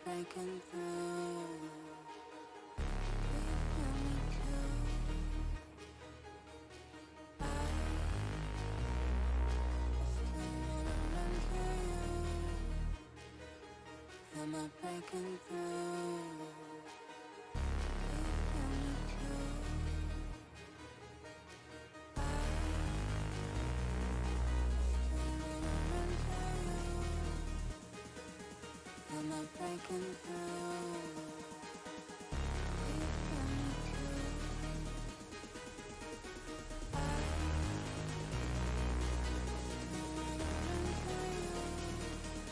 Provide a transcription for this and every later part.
breaking through. You feel me too. I still wanna run to you. Am I breaking through? You feel me too. I still wanna run to you. Am I breaking through? You feel me too. I still wanna run to you.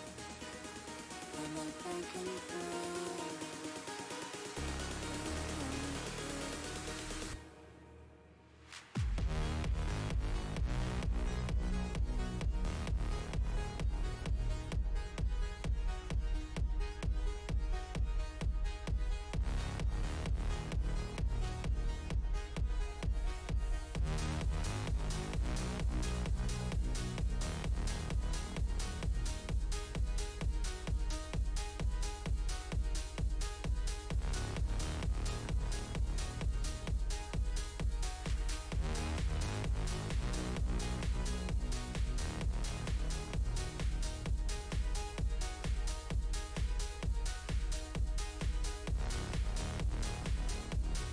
Am I breaking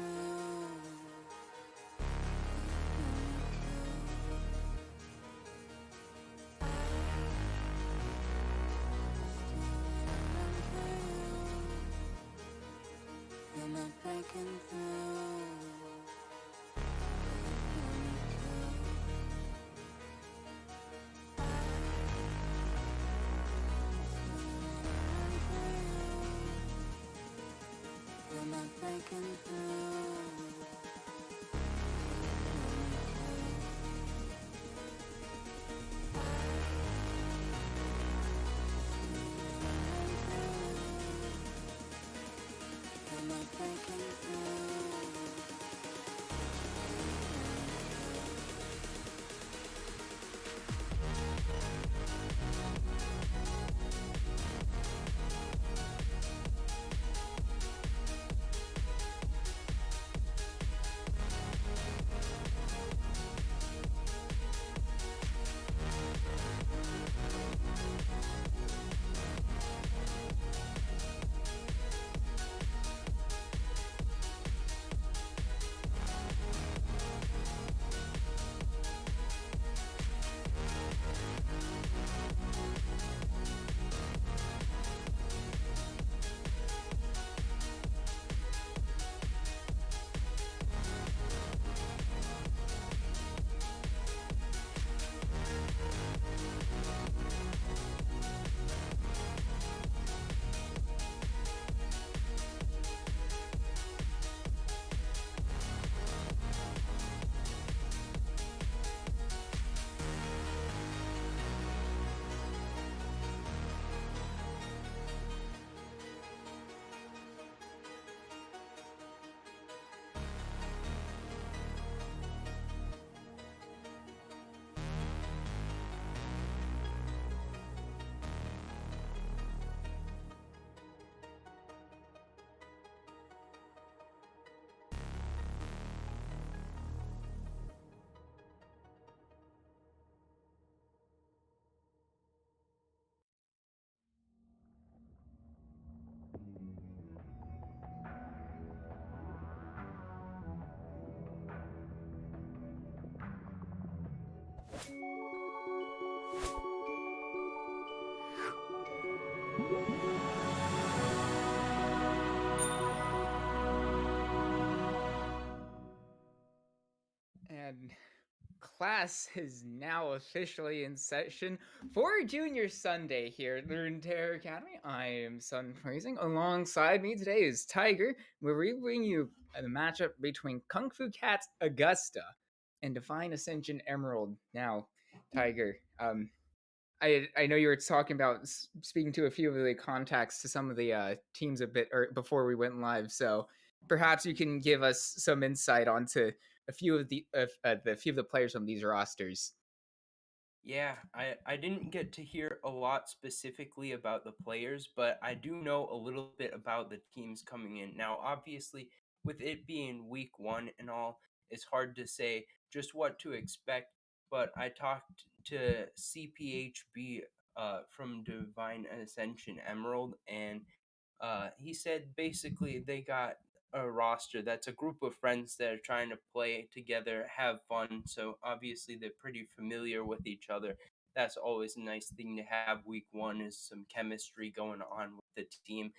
through? Am I breaking through? Am I breaking through? Am I breaking through? Am I breaking through? And class is now officially in session for Junior Sunday here at the Runeterra Academy. I am Sun Praising. Alongside me today is Tiger, where we bring you the matchup between Kung Fu Cats Augusta and Divine Ascension Emerald. Now, Tiger, I know you were talking about speaking to a few of the contacts to some of the teams a bit before we went live, so perhaps you can give us some insight onto a few of the players from these rosters. Yeah, I didn't get to hear a lot specifically about the players, but I do know a little bit about the teams coming in. Now, obviously, with it being week one and all, it's hard to say just what to expect. But I talked to CPHB from Divine Ascension Emerald, and he said basically they got a roster that's a group of friends that are trying to play together, have fun. So obviously they're pretty familiar with each other. That's always a nice thing to have. Week one is some chemistry going on with the team.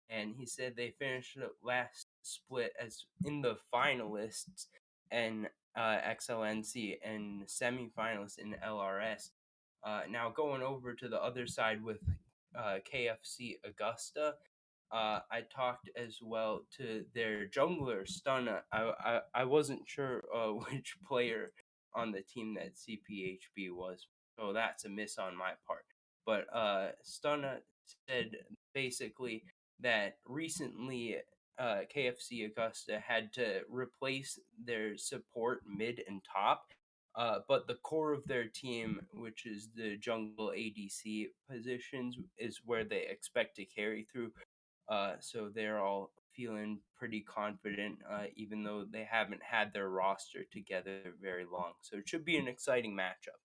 And he said they finished the last split as in the finalists and XLNC and semifinalists in LRS. Now going over to the other side with KFC Augusta, I talked as well to their jungler Stunna. I wasn't sure which player on the team that CPHB was, so that's a miss on my part. But Stunna said basically that recently KFC Augusta had to replace their support mid and top. But the core of their team, which is the jungle ADC positions, is where they expect to carry through. So they're all feeling pretty confident, even though they haven't had their roster together very long. So it should be an exciting matchup.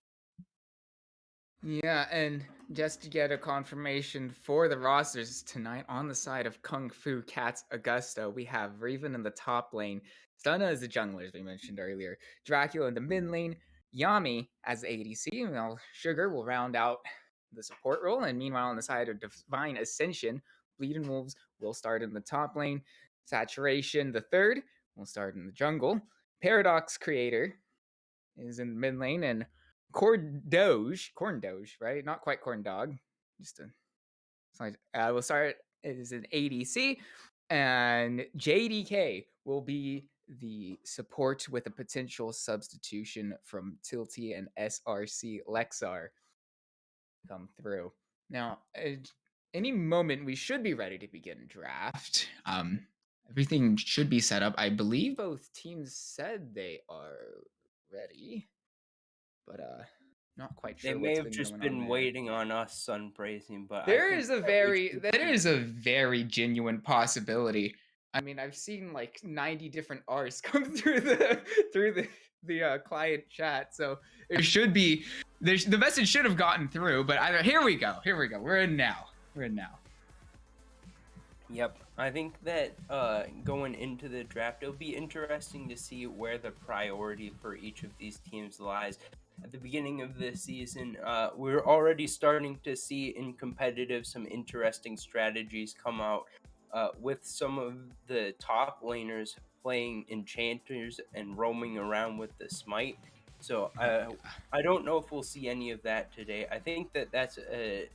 Yeah, and just to get a confirmation for the rosters tonight on the side of Kung Fu Cats Augusta, we have Raven in the top lane, Stunna as the jungler, as we mentioned earlier, Dracula in the mid lane, Yami as the ADC, while Sugar will round out the support role, and meanwhile on the side of Divine Ascension, Bleeding Wolves will start in the top lane, Saturation the third will start in the jungle, Paradox Creator is in the mid lane, and Corn Doge, right? Not quite Corn Dog. Just a slight. We'll start. It is an ADC, and JDK will be the support with a potential substitution from Tilty and SRC Lexar come through. Now, any moment we should be ready to begin draft. Everything should be set up. I believe both teams said they are ready, but not quite They sure may what's have been just going on been there. waiting on us sun praising, but I There think is a that we very should that be. is a very genuine possibility. I mean, I've seen like 90 different R's come through the client chat, so it should be the message should have gotten through. But either here we go, We're in now. We're in now. Yep, I think that going into the draft, it'll be interesting to see where the priority for each of these teams lies. At the beginning of the season, we're already starting to see in competitive some interesting strategies come out with some of the top laners playing enchanters and roaming around with the smite. So I don't know if we'll see any of that today. I think that that's a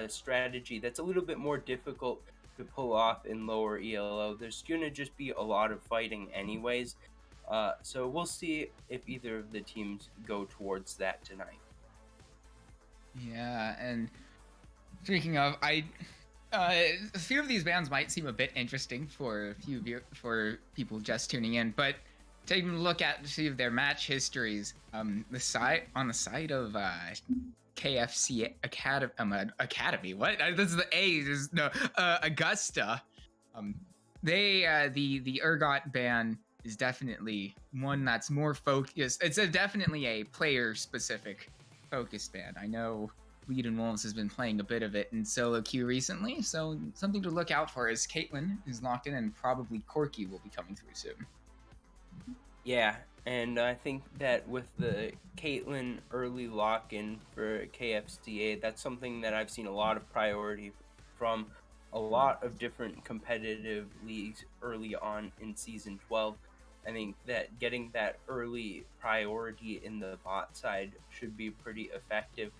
strategy that's a little bit more difficult to pull off in lower ELO. There's going to just be a lot of fighting, anyways. So we'll see if either of the teams go towards that tonight. Yeah, and speaking of, a few of these bands might seem a bit interesting for for people just tuning in, but taking a look at see their match histories, the side of KFC Academy. What? This is the A. This is no Augusta. The Urgot ban is definitely one that's more focused. It's definitely a player specific focused ban. I know Bleeding Wolves has been playing a bit of it in solo queue recently, so something to look out for as Caitlyn is locked in, and probably Corky will be coming through soon. Yeah, and I think that with the Caitlyn early lock-in for KFCA, that's something that I've seen a lot of priority from a lot of different competitive leagues early on in Season 12. I think that getting that early priority in the bot side should be pretty effective.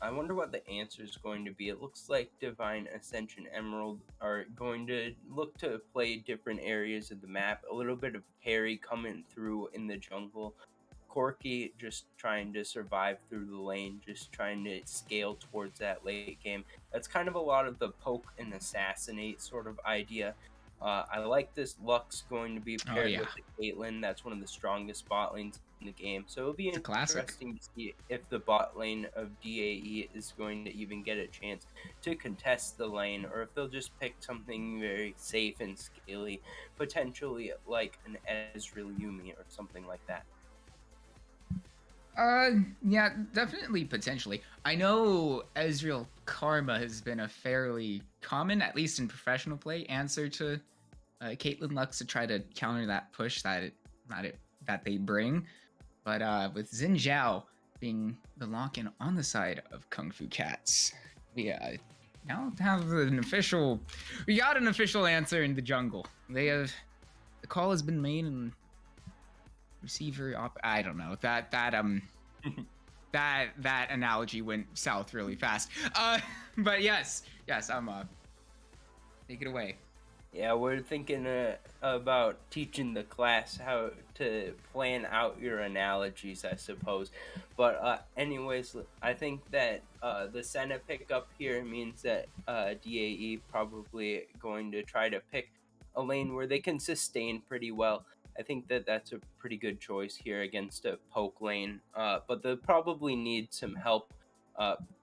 I wonder what the answer is going to be. It looks like Divine Ascension Emerald are going to look to play different areas of the map. A little bit of carry coming through in the jungle. Corky just trying to survive through the lane, just trying to scale towards that late game. That's kind of a lot of the poke and assassinate sort of idea. I like this Lux going to be Oh paired yeah, with the Caitlyn. That's one of the strongest bot lanes in the game. So it'll be it's a classic. interesting to see if the bot lane of DAE is going to even get a chance to contest the lane, or if they'll just pick something very safe and scaly, potentially like an Ezreal Yumi or something like that. Yeah, definitely potentially. I know Ezreal Karma has been a fairly common, at least in professional play, answer to Caitlyn Lux to try to counter that push that they bring. But with Xin Zhao being the lock-in on the side of Kung Fu Cats, we now have we got an official answer in the jungle. The call has been made, and receiver I don't know that analogy went south really fast. But yes, I'm take it away. Yeah, we're thinking about teaching the class how to plan out your analogies, I suppose. But anyways, I think that the Senna pickup here means that DAE probably going to try to pick a lane where they can sustain pretty well. I think that that's a pretty good choice here against a poke lane, but they'll probably need some help.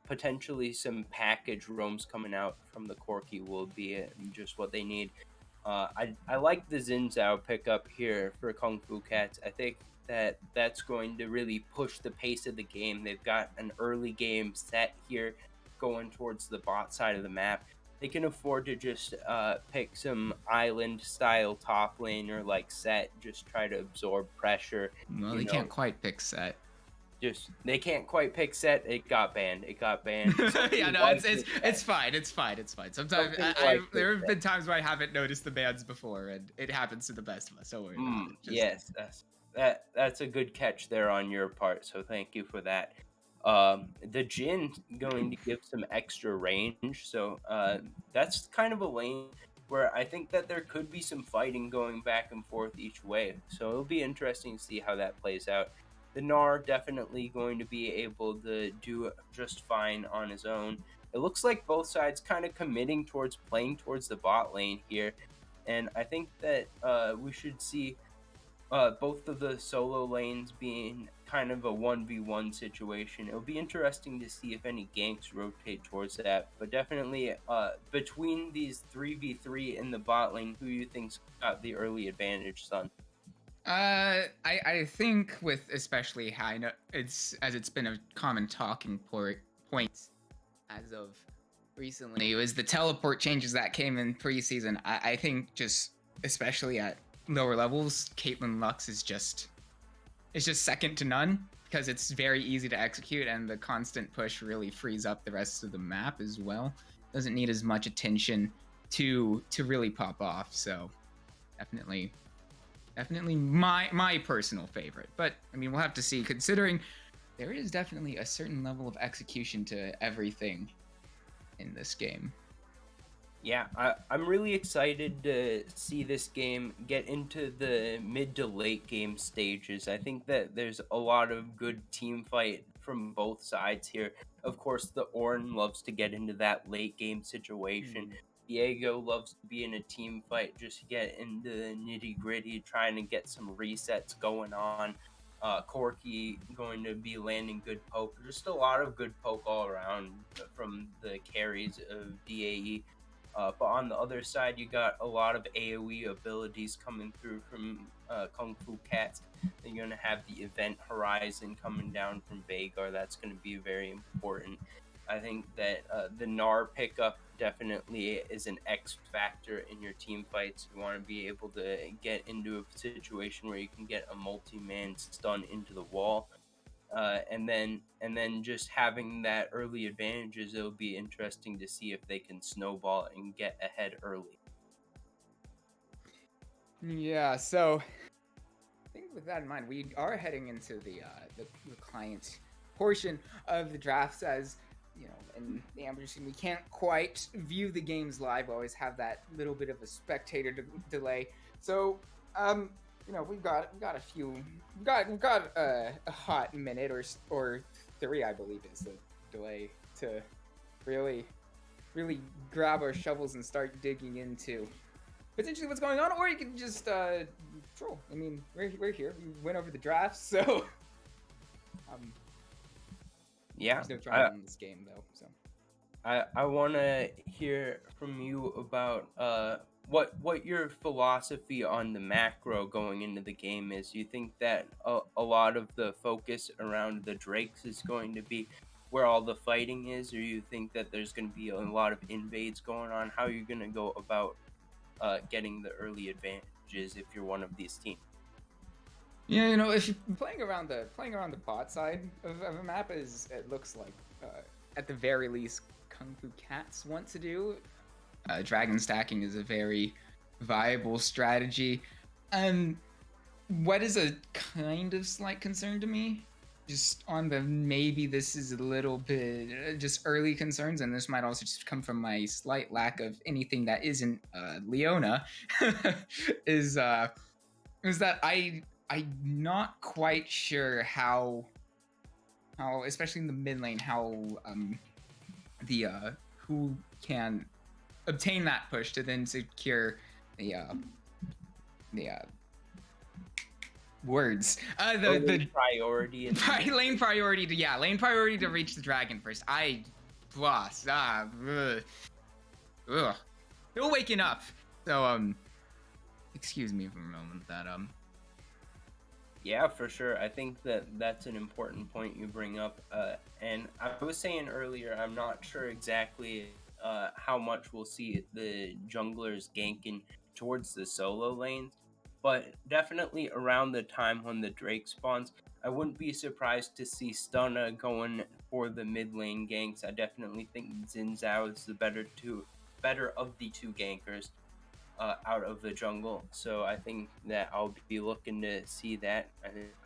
Potentially some package roams coming out from the Corky will be just what they need. I like the Xin Zhao pickup here for Kung Fu Cats. I think that that's going to really push the pace of the game. They've got an early game set here going towards the bot side of the map. They can afford to just pick some island style top lane or like set, just try to absorb pressure. Well, they can't quite pick set. They can't quite pick set. It got banned. Yeah, no, it's fine. Sometimes there have been times where I haven't noticed the bans before, and it happens to the best of us. Don't worry about it. Yes, that's a good catch there on your part. So thank you for that. The Jin going to give some extra range, so that's kind of a lane where I think that there could be some fighting going back and forth each way. So it'll be interesting to see how that plays out. The Gnar definitely going to be able to do just fine on his own. It looks like both sides kind of committing towards playing towards the bot lane here. And I think that we should see both of the solo lanes being kind of a 1v1 situation. It'll be interesting to see if any ganks rotate towards that. But definitely between these 3v3 in the bot lane, who you think's got the early advantage, son? I think with especially high, it's been a common talking point as of recently. It was the teleport changes that came in preseason. I think just especially at lower levels, Caitlyn Lux is just second to none because it's very easy to execute, and the constant push really frees up the rest of the map as well. Doesn't need as much attention to really pop off. So definitely my personal favorite. But I mean, we'll have to see, considering there is definitely a certain level of execution to everything in this game. Yeah, I'm really excited to see this game get into the mid to late game stages. I think that there's a lot of good team fight from both sides here. Of course, the Ornn loves to get into that late game situation. Diego loves to be in a team fight, just get into the nitty gritty, trying to get some resets going on. Corky going to be landing good poke. Just a lot of good poke all around from the carries of DAE. But on the other side, you got a lot of AoE abilities coming through from Kung Fu Cats. You're going to have the Event Horizon coming down from Veigar. That's going to be very important. I think that the Gnar pickup definitely is an X factor in your team fights. You want to be able to get into a situation where you can get a multi-man stun into the wall. And then just having that early advantages, it'll be interesting to see if they can snowball and get ahead early. Yeah, so think with that in mind, we are heading into the client portion of the drafts. As you know, in the amateur scene, we can't quite view the games live. We always have that little bit of a spectator delay. So, you know, we've got a hot minute or three, I believe, is the delay to really grab our shovels and start digging into potentially what's going on, or you can just troll. I mean, we're here. We went over the drafts, so Yeah, there's no trying in this game though. So I want to hear from you about what your philosophy on the macro going into the game is. You think that a lot of the focus around the Drakes is going to be where all the fighting is, or you think that there's going to be a lot of invades going on? How are you going to go about getting the early advantages if you're one of these teams? yeah, you know, if you're playing around the bot side of a map, as it looks like, at the very least, Kung Fu Cats want to do. Dragon stacking is a very viable strategy. What is a kind of slight concern to me, just on the maybe this is a little bit just early concerns, and this might also just come from my slight lack of anything that isn't Leona, is that I'm not quite sure how especially in the mid lane, how the who can obtain that push to then secure the words. The priority in lane priority to reach the dragon first. Still waking up. So excuse me for a moment. That Yeah, for sure. I think that that's an important point you bring up. And I was saying earlier, I'm not sure exactly how much we'll see the junglers ganking towards the solo lanes, but definitely around the time when the Drake spawns, I wouldn't be surprised to see Stunna going for the mid lane ganks. I definitely think Xin Zhao is the better of the two gankers out of the jungle. So I think that I'll be looking to see that.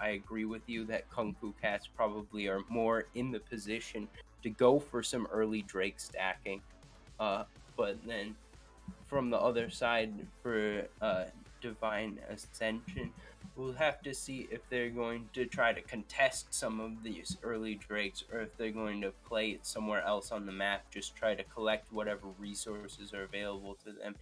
I agree with you that Kung Fu Cats probably are more in the position to go for some early Drake stacking. But then from the other side for Divine Ascension, we'll have to see if they're going to try to contest some of these early Drakes, or if they're going to play it somewhere else on the map, just try to collect whatever resources are available to them.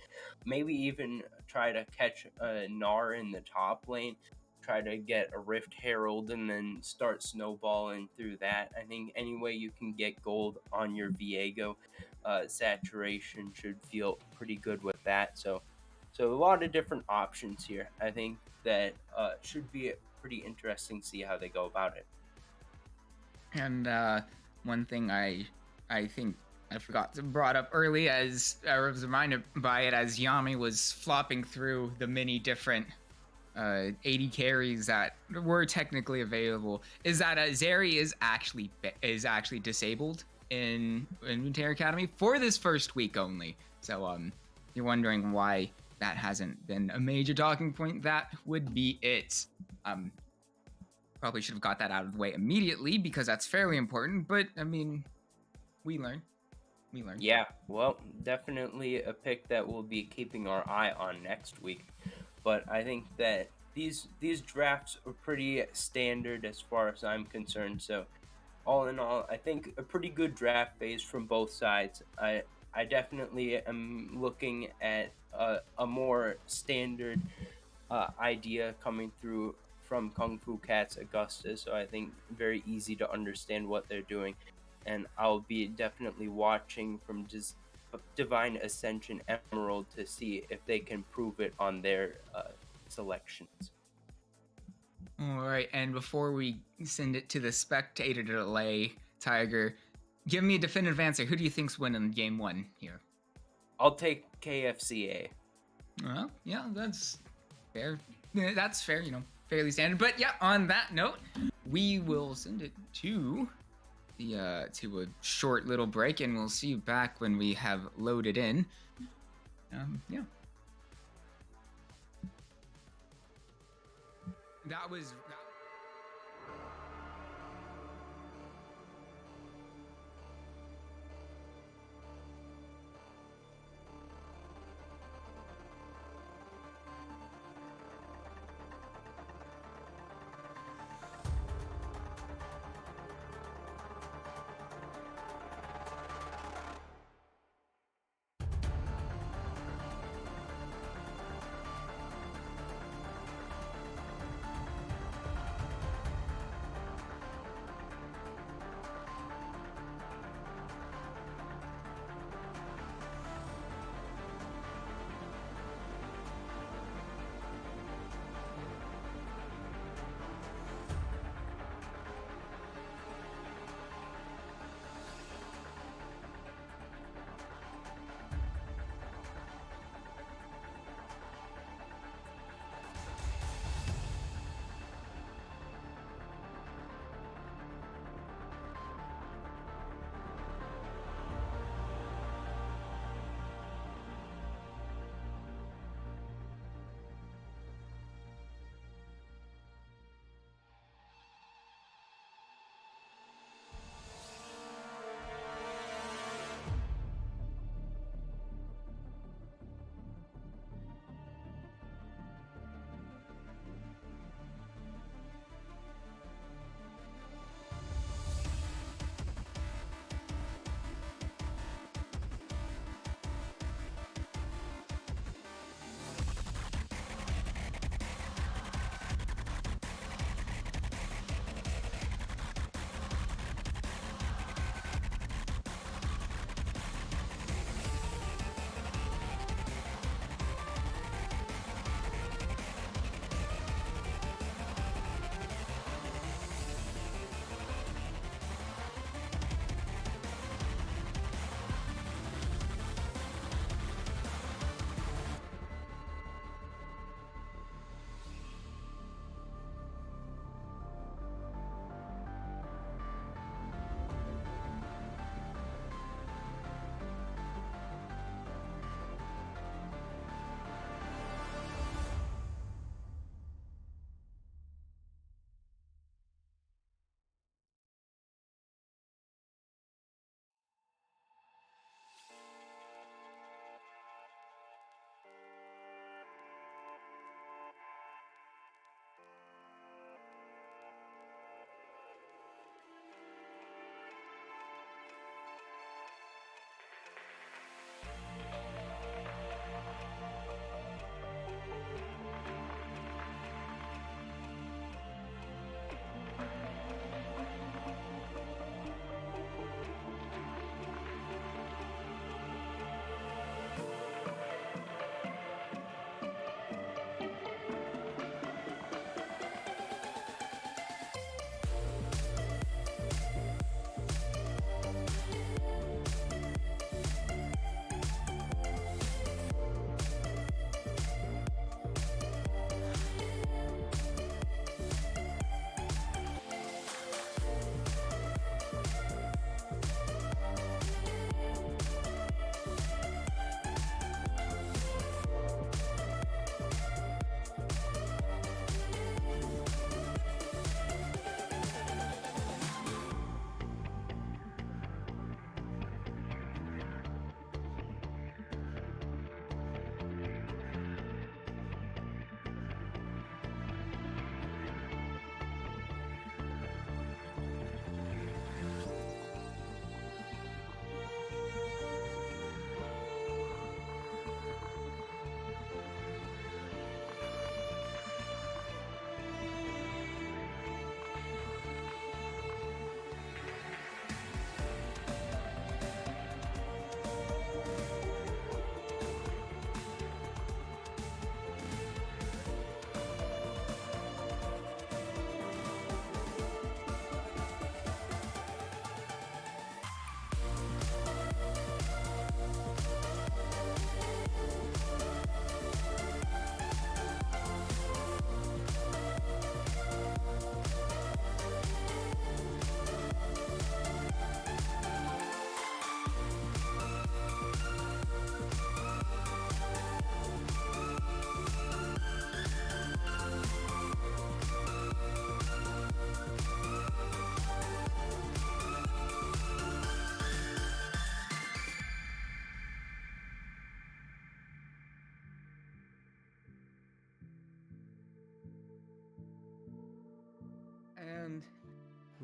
Maybe even try to catch a Gnar in the top lane, try to get a Rift Herald, and then start snowballing through that. I think any way you can get gold on your Viego saturation should feel pretty good with that. So a lot of different options here. I think that should be pretty interesting to see how they go about it. and one thing I think I forgot to brought up early, as I was reminded by it as Yami was flopping through the many different 80 carries that were technically available, is that Zeri is actually disabled in Runeterra Academy for this first week only. So you're wondering why that hasn't been a major talking point. That would be it. Probably should have got that out of the way immediately, because that's fairly important, but I mean, we learn. Yeah, well, definitely a pick that we'll be keeping our eye on next week. But I think that these drafts are pretty standard as far as I'm concerned. So all in all, I think a pretty good draft phase from both sides. I definitely am looking at a more standard idea coming through from Kung Fu Cats Augusta, so I think very easy to understand what they're doing. And I'll be definitely watching from Divine Ascension Emerald to see if they can prove it on their selections. All right, and before we send it to the spectator delay, Tiger, give me a definitive answer. Who do you think's winning game one here? I'll take KFCA. Well, yeah, that's fair. That's fair, you know, fairly standard. But yeah, on that note, we will send it to a short little break, and we'll see you back when we have loaded in. Yeah. That was.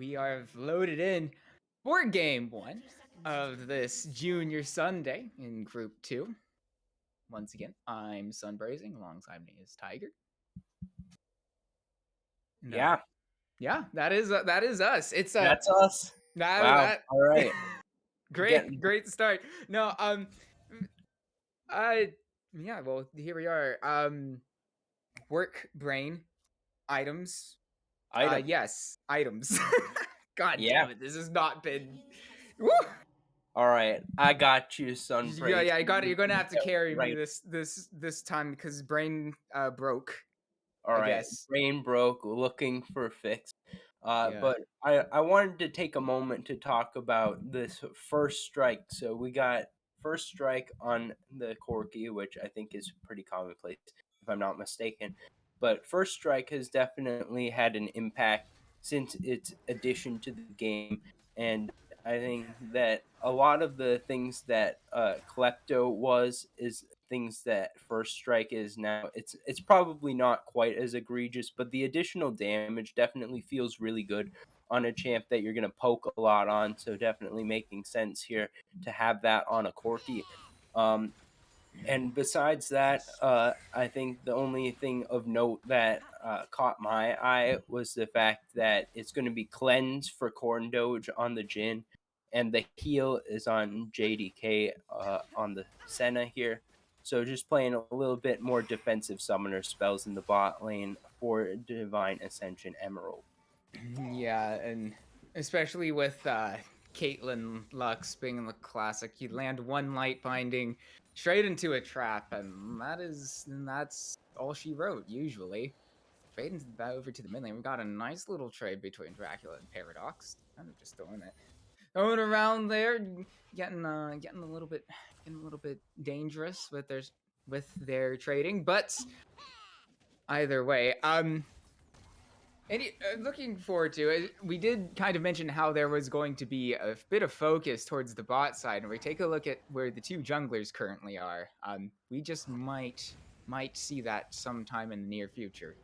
we are loaded in for game 1 of this Junior Sunday in Group 2. Once again, I'm Sunbrazing, alongside me is Tiger. And, Yeah, yeah, that is us. It's that's us. Wow. that All right. great start. No, yeah, well, here we are. Work brain items. Item. Yes, items. God Yeah. damn it, this has not been. Woo! All right. I got you, son. Yeah, I got it. You're gonna have to carry me Right. this time because brain broke. All I right. guess. Brain broke, looking for a fix. Yeah. But I wanted to take a moment to talk about this first strike. So we got first strike on the Corky, which I think is pretty commonplace, if I'm not mistaken. But first strike has definitely had an impact since its addition to the game. And I think that a lot of the things that Klepto was is things that First Strike is now. It's probably not quite as egregious, but the additional damage definitely feels really good on a champ that you're gonna poke a lot on. So definitely making sense here to have that on a Corky. And besides that, I think the only thing of note that caught my eye was the fact that it's going to be cleanse for Corn Doge on the Jin, and the heal is on JDK on the Senna here. So just playing a little bit more defensive summoner spells in the bot lane for Divine Ascension Emerald. Yeah, and especially with Caitlyn Lux being in the classic, you land one light binding straight into a trap, and that's all she wrote usually. Trading over to the mid lane, we got a nice little trade between Dracula and Paradox. Kind of just throwing around there, getting a little bit dangerous with their trading, but either way, looking forward to it. We did kind of mention how there was going to be a bit of focus towards the bot side, and we take a look at where the two junglers currently are. We just might see that sometime in the near future.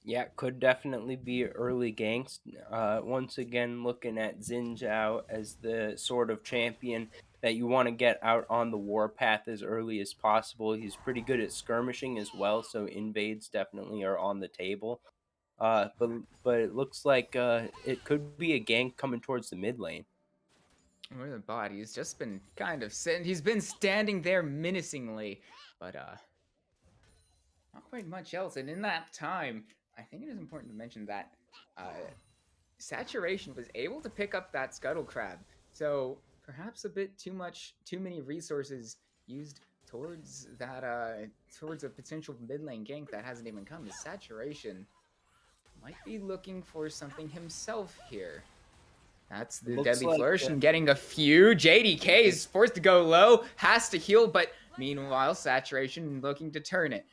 Yeah, could definitely be early ganks. Once again, looking at Xin Zhao as the sort of champion that you want to get out on the warpath as early as possible. He's pretty good at skirmishing as well, so invades definitely are on the table. But it looks like it could be a gank coming towards the mid lane. Where the bot, he's just been kind of sitting. He's been standing there menacingly, but not quite much else. And in that time, I think it is important to mention that Saturation was able to pick up that Scuttle Crab. So perhaps a bit too many resources used towards that towards a potential mid lane gank that hasn't even come. Is Saturation might be looking for something himself here. That's the Deadly like Flourish and getting a few. JDK is forced to go low, has to heal, but meanwhile, Saturation looking to turn it.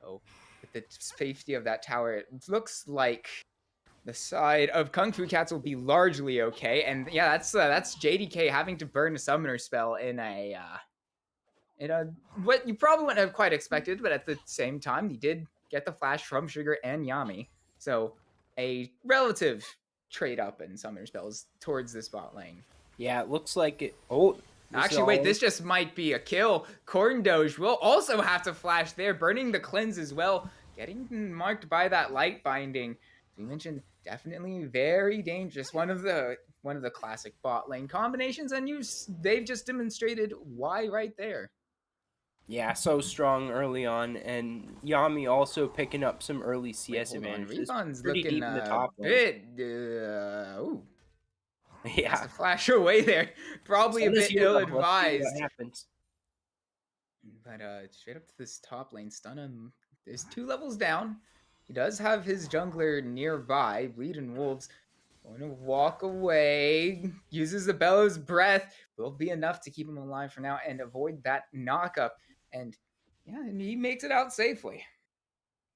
Oh, with the safety of that tower, it looks like the side of Kung Fu Cats will be largely okay. And yeah, that's JDK having to burn a summoner spell in a what you probably wouldn't have quite expected, but at the same time, he did get the flash from Sugar and Yami. So a relative trade up in summoner spells towards this bot lane. Yeah, it looks like it. Oh, actually, wait, this just might be a kill. Corn Doge will also have to flash there, burning the cleanse as well, getting marked by that light binding. As we mentioned, definitely very dangerous. One of the classic bot lane combinations, and they've just demonstrated why right there. Yeah, so strong early on, and Yami also picking up some early CS advantages. Rebond's Pretty looking deep in the top lane. bit. Ooh. Yeah, has to flash away there. Probably a bit ill-advised. What happens? But straight up to this top lane, Stunna is 2 levels down. He does have his jungler nearby, Bleeding Wolves. Going to walk away, uses the Bellows Breath, will be enough to keep him alive for now and avoid that knockup. And yeah, and he makes it out safely.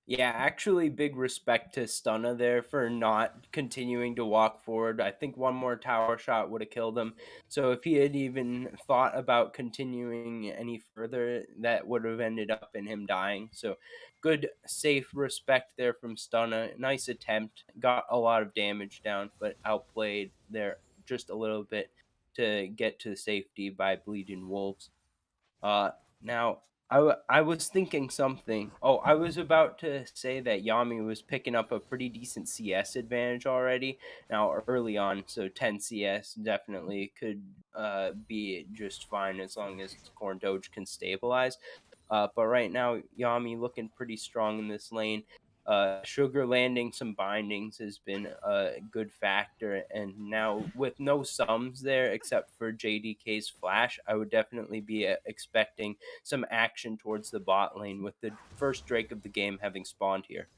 Yeah, actually, big respect to Stunna there for not continuing to walk forward. I think one more tower shot would have killed him. So if he had even thought about continuing any further, that would have ended up in him dying. So good, safe respect there from Stunna. Nice attempt. Got a lot of damage down, but outplayed there just a little bit to get to safety by Bleeding Wolves. Uh, now I was thinking something. Oh, I was about to say that Yami was picking up a pretty decent CS advantage already. Now early on, so 10 CS definitely could be just fine as long as Corn Doge can stabilize. But right now, Yami looking pretty strong in this lane. Sugar landing some bindings has been a good factor, and now with no sums there except for JDK's flash, I would definitely be expecting some action towards the bot lane with the first Drake of the game having spawned here.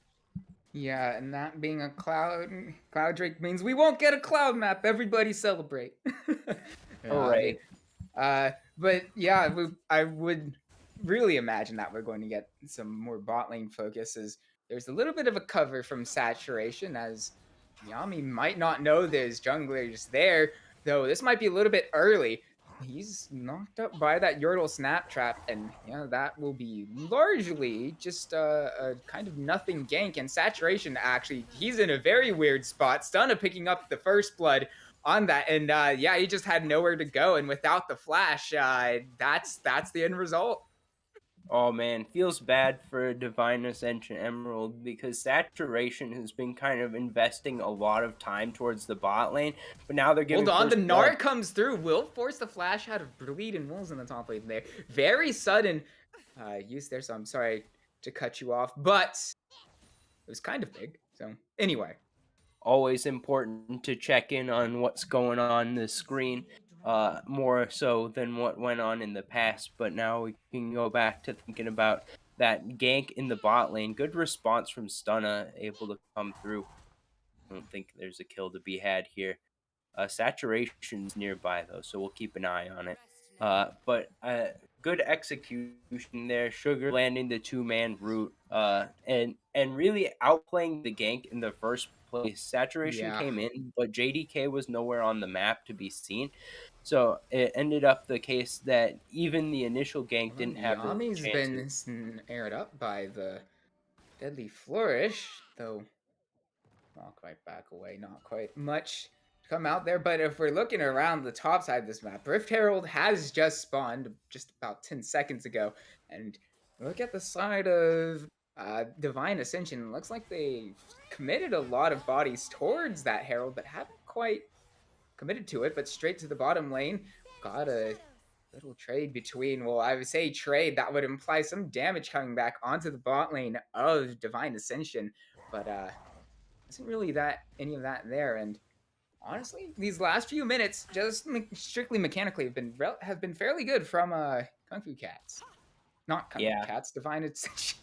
Yeah, and that being a cloud drake means we won't get a cloud map. Everybody celebrate. Yeah, I mean, Hooray! but yeah, I would really imagine that we're going to get some more bot lane focus. As there's a little bit of a cover from saturation, as Yami might not know there's junglers there, though this might be a little bit early. He's knocked up by that Yordle snap trap, and yeah, that will be largely just a kind of nothing gank. And saturation, actually, he's in a very weird spot. Stunna picking up the first blood on that, and yeah, he just had nowhere to go, and without the flash, that's the end result. Oh man, feels bad for Divine Ascension Emerald because Saturation has been kind of investing a lot of time towards the bot lane, but now they're Hold giving on, the first blood. Gnar comes through, will force the flash out of Bleed and Wolves in the top lane there. Very sudden use there, so I'm sorry to cut you off, but it was kind of big. So anyway, Always important to check in on what's going on the screen, more so than what went on in the past. But now we can go back to thinking about that gank in the bot lane. Good response from Stunna, able to come through. I don't think there's a kill to be had here. Saturation's nearby though, so we'll keep an eye on it. But good execution there. Sugar landing the two-man route, and really outplaying the gank in the first place. Saturation yeah. came in, but JDK was nowhere on the map to be seen. So it ended up the case that even the initial gank Hold on, didn't have a Yami's chance. been aired up by the Deadly Flourish, though not quite back away, not quite much to come out there. But if we're looking around the top side of this map, Rift Herald has just spawned just about 10 seconds ago. And look at the side of Divine Ascension. It looks like they've committed a lot of bodies towards that Herald, but haven't quite committed to it. But straight to the bottom lane, got a little trade between, well, I would say trade that would imply some damage coming back onto the bot lane of Divine Ascension. But isn't really that any of that there. And honestly, these last few minutes, just strictly mechanically, have been fairly good from Kung Fu Cats. Not Kung Fu Yeah, Cats, Divine Ascension.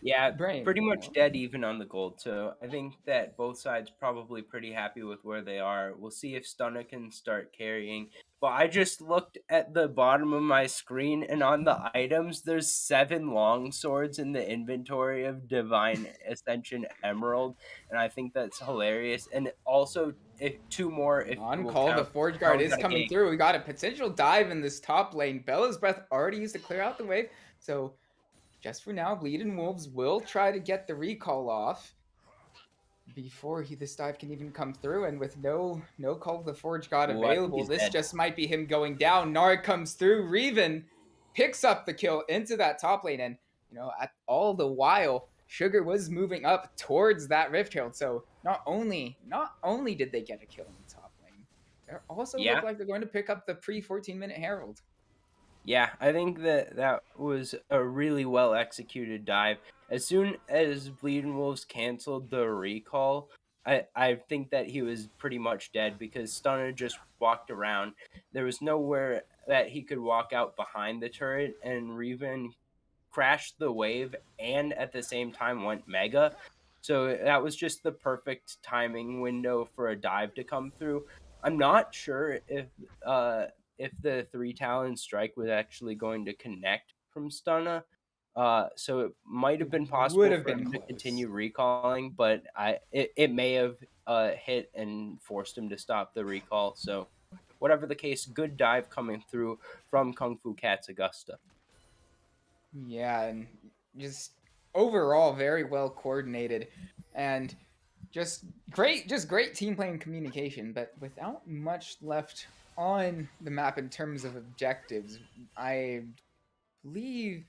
Yeah, Brain. pretty much Well, dead even on the gold. So I think that both sides probably pretty happy with where they are. We'll see if Stunna can start carrying. But I just looked at the bottom of my screen, and on the items, there's 7 long swords in the inventory of Divine Ascension Emerald, and I think that's hilarious. And also, if 2 more, if on we'll call, the count. Forge Now Guard we is got a coming gank. through. We got a potential dive in this top lane. Bella's Breath already used to clear out the wave. So just for now, Bleeding Wolves will try to get the recall off before this dive can even come through, and with no call of the Forge God Ooh, I think available, he's this dead. just might be him going down. Nard comes through, Reven picks up the kill into that top lane, and at all the while, Sugar was moving up towards that Rift Herald. So not only did they get a kill in the top lane, they also look Yeah. like they're going to pick up the pre 14-minute Herald. Yeah, I think that that was a really well executed dive. As soon as Bleeding Wolves canceled the recall, I think that he was pretty much dead because Stunner just walked around. There was nowhere that he could walk out behind the turret, and Reven crashed the wave and at the same time went mega. So that was just the perfect timing window for a dive to come through. I'm not sure uh if the 3 talon strike was actually going to connect from Stunna. So it might have been Would possible have for been him to close. continue recalling, but it may have hit and forced him to stop the recall. So whatever the case, good dive coming through from Kung Fu Cat's Augusta. Yeah, and just overall very well coordinated and just great team playing communication, but without much left on the map in terms of objectives. I believe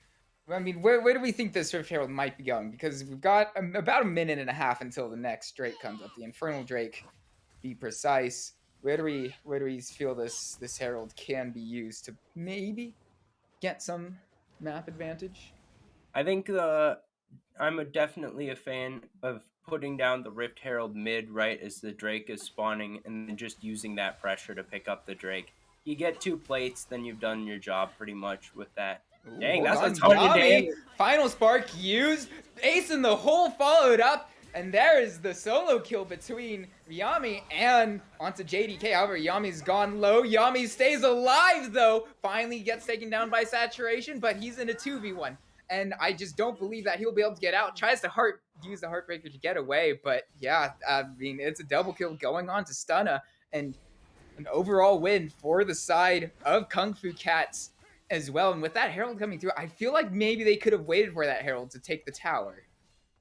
I mean, where do we think this Swift Herald might be going? Because we've got about a minute and a half until the next Drake comes up, the Infernal Drake, to be precise. Where do we feel this Herald can be used to maybe get some map advantage? I think definitely a fan of putting down the Rift Herald mid right as the Drake is spawning and then just using that pressure to pick up the Drake. You get 2 plates, then you've done your job pretty much with that. Ooh, Dang, hold that's a on. ton of Yami! damage. Final spark used. Ace in the hole followed up. And there is the solo kill between Yami and onto JDK. However, Yami's gone low. Yami stays alive, though. Finally gets taken down by Saturation, but he's in a 2v1. And I just don't believe that he'll be able to get out. Tries to use the Heartbreaker to get away. But yeah, I mean, it's a double kill going on to Stunna. And an overall win for the side of Kung Fu Cats as well. And with that Herald coming through, I feel like maybe they could have waited for that Herald to take the tower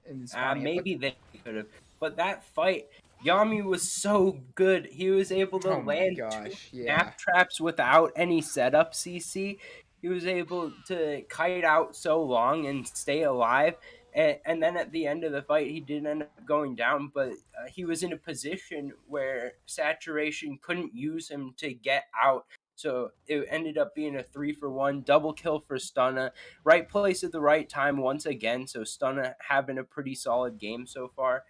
and spawning it. Maybe they could have. But that fight, Yami was so good. He was able to Oh my land gosh, 2 yeah. snap traps without any setup CC. He was able to kite out so long and stay alive. And then at the end of the fight, he did end up going down, but he was in a position where Saturation couldn't use him to get out. So it ended up being a 3-for-1 double kill for Stunna. Right place at the right time once again. So Stunna having a pretty solid game so far.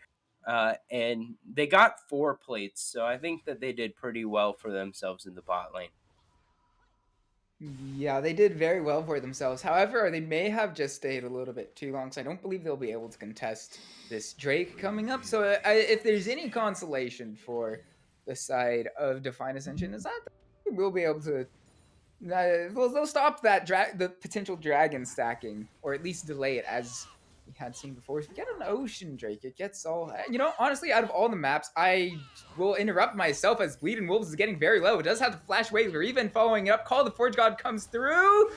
And they got 4 plates. So I think that they did pretty well for themselves in the bot lane. Yeah, they did very well for themselves. However, they may have just stayed a little bit too long, so I don't believe they'll be able to contest this Drake coming up. So if there's any consolation for the side of Define Ascension, is that we'll be able to they'll stop that the potential dragon stacking, or at least delay it, as we had seen before. If you get an ocean Drake, it gets all. Honestly, out of all the maps, I will interrupt myself as Bleeding Wolves is getting very low. It does have to flash wave. We're even following it up. Call the Forge God comes through.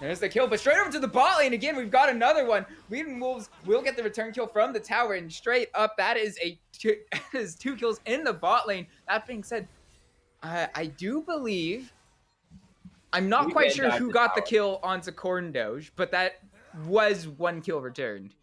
There's the kill, but straight over to the bot lane again. We've got another one. Bleeding Wolves will get the return kill from the tower, and straight up, that is is 2 kills in the bot lane. That being said, I do believe. I'm not quite sure who got the kill onto Corn Doge, but that was 1 kill returned.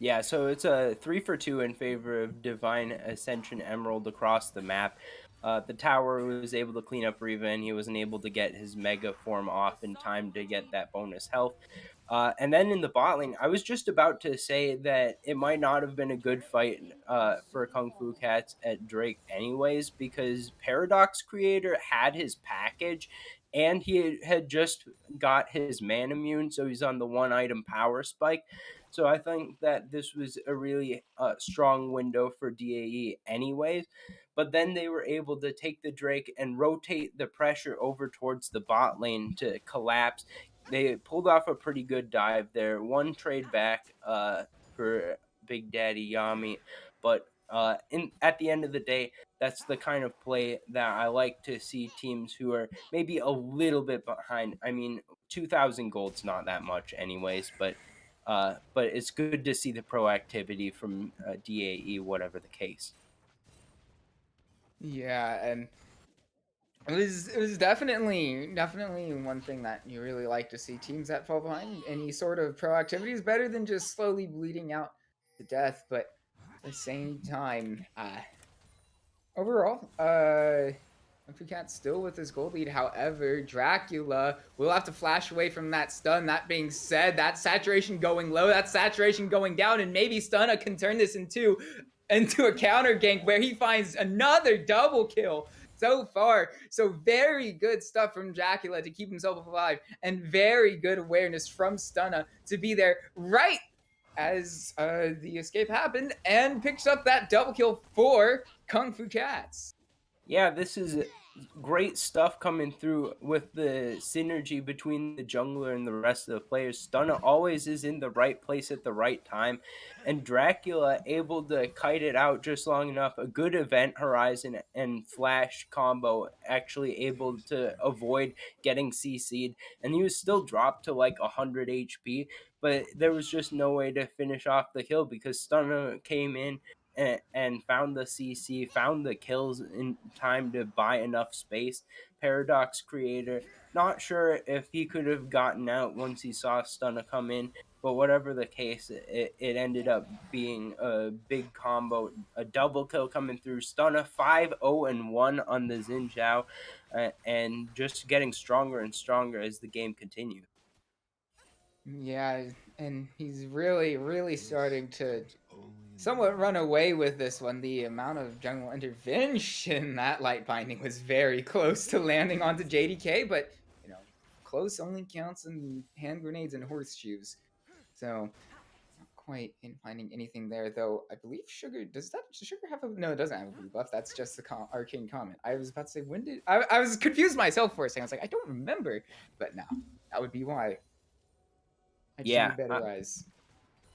Yeah, so it's a 3-for-2 in favor of Divine Ascension Emerald across the map. The tower was able to clean up Riva, and he wasn't able to get his Mega Form off in time to get that bonus health. And then in the bot lane, I was just about to say that it might not have been a good fight for Kung Fu Cats at Drake anyways, because Paradox Creator had his package, and he had just got his Man Immune, so he's on the 1-item power spike. So I think that this was a really strong window for DAE anyways. But then they were able to take the Drake and rotate the pressure over towards the bot lane to collapse. They pulled off a pretty good dive there. 1 trade back for Big Daddy Yami. But at the end of the day, that's the kind of play that I like to see teams who are maybe a little bit behind. I mean, 2,000 gold's not that much anyways, but it's good to see the proactivity from DAE, whatever the case. Yeah, and it was definitely one thing that you really like to see. Teams that fall behind, any sort of proactivity is better than just slowly bleeding out to death. But at the same time, overall, Cat's still with his gold lead. However, Dracula will have to flash away from that stun. That being said, that saturation going low, that saturation going down, and maybe Stunna can turn this into a counter gank where he finds another double kill so far. So very good stuff from Dracula to keep himself alive, and very good awareness from Stunna to be there right as the escape happened and picks up that double kill for Kung Fu Cats. Yeah, this is great stuff coming through with the synergy between the jungler and the rest of the players. Stunna always is in the right place at the right time, and Dracula able to kite it out just long enough. A good event horizon and flash combo, actually able to avoid getting CC'd, and he was still dropped to like 100 HP, but there was just no way to finish off the kill because Stunna came in and found the CC, found the kills in time to buy enough space. Paradox creator, not sure if he could have gotten out once he saw Stunna come in, but whatever the case, it ended up being a big combo, a double kill coming through. Stunna 5-0-1 on the Xin Zhao, and just getting stronger and stronger as the game continued. Yeah, and he's really starting to somewhat run away with this one. The amount of jungle intervention that light binding was very close to landing onto JDK, but you know, close only counts in hand grenades and horseshoes. So not quite in finding anything there, though. I believe Sugar Sugar have a no? It doesn't have a blue buff. That's just the arcane comment. I was about to say when did I was confused myself for a second. I was like I don't remember, but now that would be why. I just Yeah, need better eyes.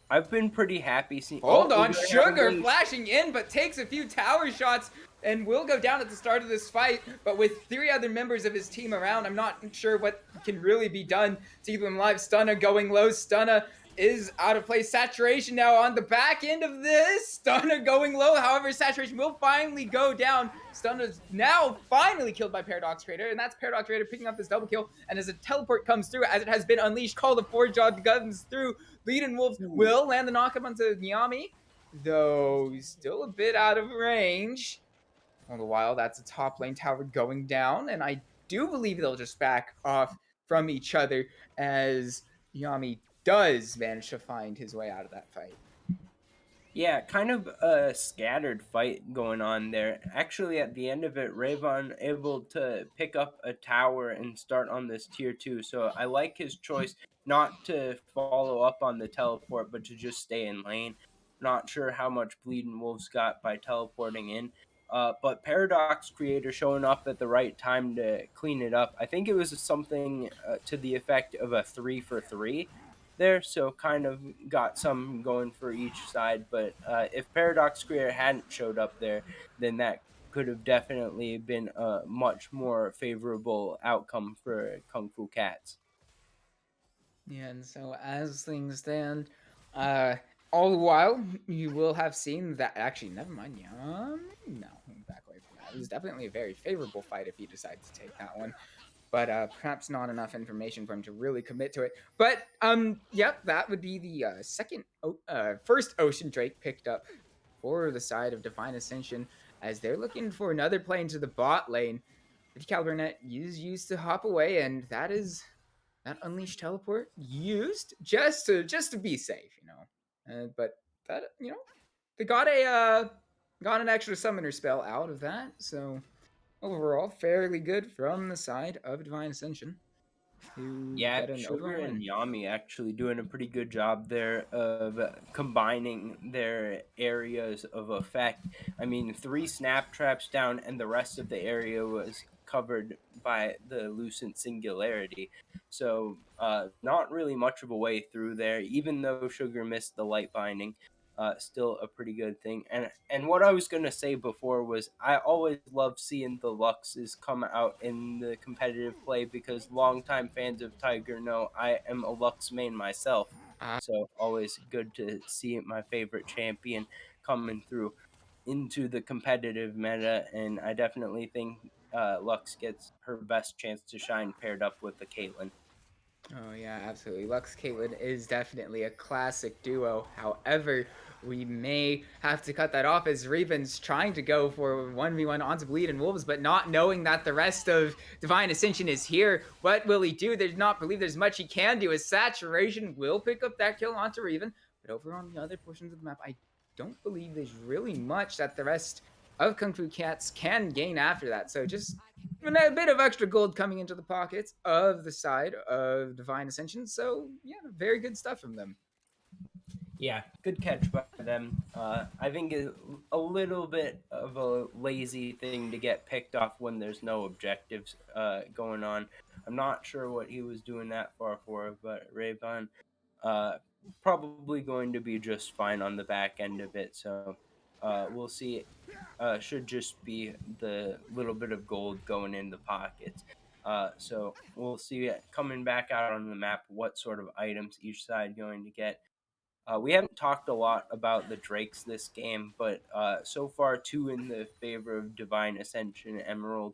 I've been pretty happy seeing. Hold Oh, we're on, gonna have a Sugar little flashing in, but takes a few tower shots and will go down at the start of this fight. But with 3 other members of his team around, I'm not sure what can really be done to keep him alive. Stunna going low. Stunna is out of place. Saturation now on the back end of this. Stunna going low. However, Saturation will finally go down. Stunna's now finally killed by Paradox Trader, and that's Paradox Trader picking up this double kill. And as a teleport comes through, as it has been unleashed, Call the Forge guns through. Leading Wolves will land the knockup onto Nyami, though he's still a bit out of range. All the while, that's a top lane tower going down, and I do believe they'll just back off from each other as Yami does manage to find his way out of that fight. Yeah, kind of a scattered fight going on there. Actually, at the end of it, Rayvon able to pick up a tower and start on this tier 2. So I like his choice not to follow up on the teleport, but to just stay in lane. Not sure how much Bleeding Wolves got by teleporting in. But Paradox Creator showing up at the right time to clean it up. I think it was something to the effect of a 3 for 3 there, so kind of got some going for each side. But if Paradox Creator hadn't showed up there, then that could have definitely been a much more favorable outcome for Kung Fu Cats. Yeah, and so as things stand, all the while you will have seen that. Actually, never mind. No, back away from that. It was definitely a very favorable fight if he decides to take that one, but perhaps not enough information for him to really commit to it. But yep, that would be the first Ocean Drake picked up for the side of Divine Ascension as they're looking for another play into the bot lane. The Caliber Net is used to hop away, and that is that unleashed teleport used just to be safe, but that they got an extra summoner spell out of that, so overall fairly good from the side of Divine Ascension to Yeah, get an Sugar overall and win. Yami actually doing a pretty good job there of combining their areas of effect. I mean, 3 snap traps down, and the rest of the area was covered by the Lucent Singularity. So, not really much of a way through there, even though Sugar missed the light binding. Still a pretty good thing. And what I was gonna say before was I always love seeing the Luxes come out in the competitive play because longtime fans of Tiger know I am a Lux main myself. Uh, So always good to see my favorite champion coming through into the competitive meta, and I definitely think Lux gets her best chance to shine paired up with the Caitlyn. Oh yeah, absolutely. Lux Caitlyn is definitely a classic duo. However, we may have to cut that off as Raven's trying to go for 1v1 onto Bleed and Wolves, but not knowing that the rest of Divine Ascension is here. What will he do? There's not believe there's much he can do. As Saturation will pick up that kill onto Raven, but over on the other portions of the map, I don't believe there's really much that the rest of Kung Fu Cats can gain after that. So just a bit of extra gold coming into the pockets of the side of Divine Ascension. So yeah, very good stuff from them. Yeah, good catch by them. I think a little bit of a lazy thing to get picked off when there's no objectives going on. I'm not sure what he was doing that far for, but Rayvon uh, probably going to be just fine on the back end of it. So we'll see. Should just be the little bit of gold going in the pockets. So we'll see coming back out on the map what sort of items each side going to get. We haven't talked a lot about the Drakes this game, but so far two in the favor of Divine Ascension Emerald,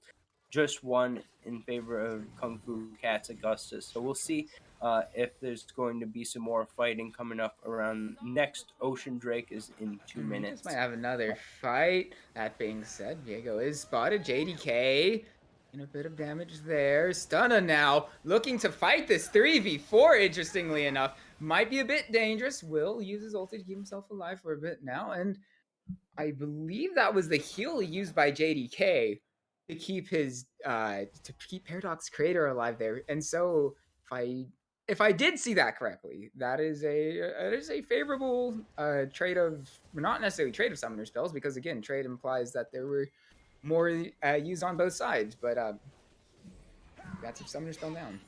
just one in favor of Kung Fu Cats Augustus. So we'll see if there's going to be some more fighting coming up around next Ocean Drake is in 2 minutes. Just might have another fight. That being said, Diego is spotted. JDK. And a bit of damage there. Stunna now looking to fight this 3v4, interestingly enough. Might be a bit dangerous. Will use his ulti to keep himself alive for a bit now. And I believe that was the heal used by JDK to keep his to keep Paradox Creator alive there. And so if I did see that correctly, that is a favorable trade of not necessarily trade of summoner spells, because again, trade implies that there were more used on both sides, but that's if summoner spell down.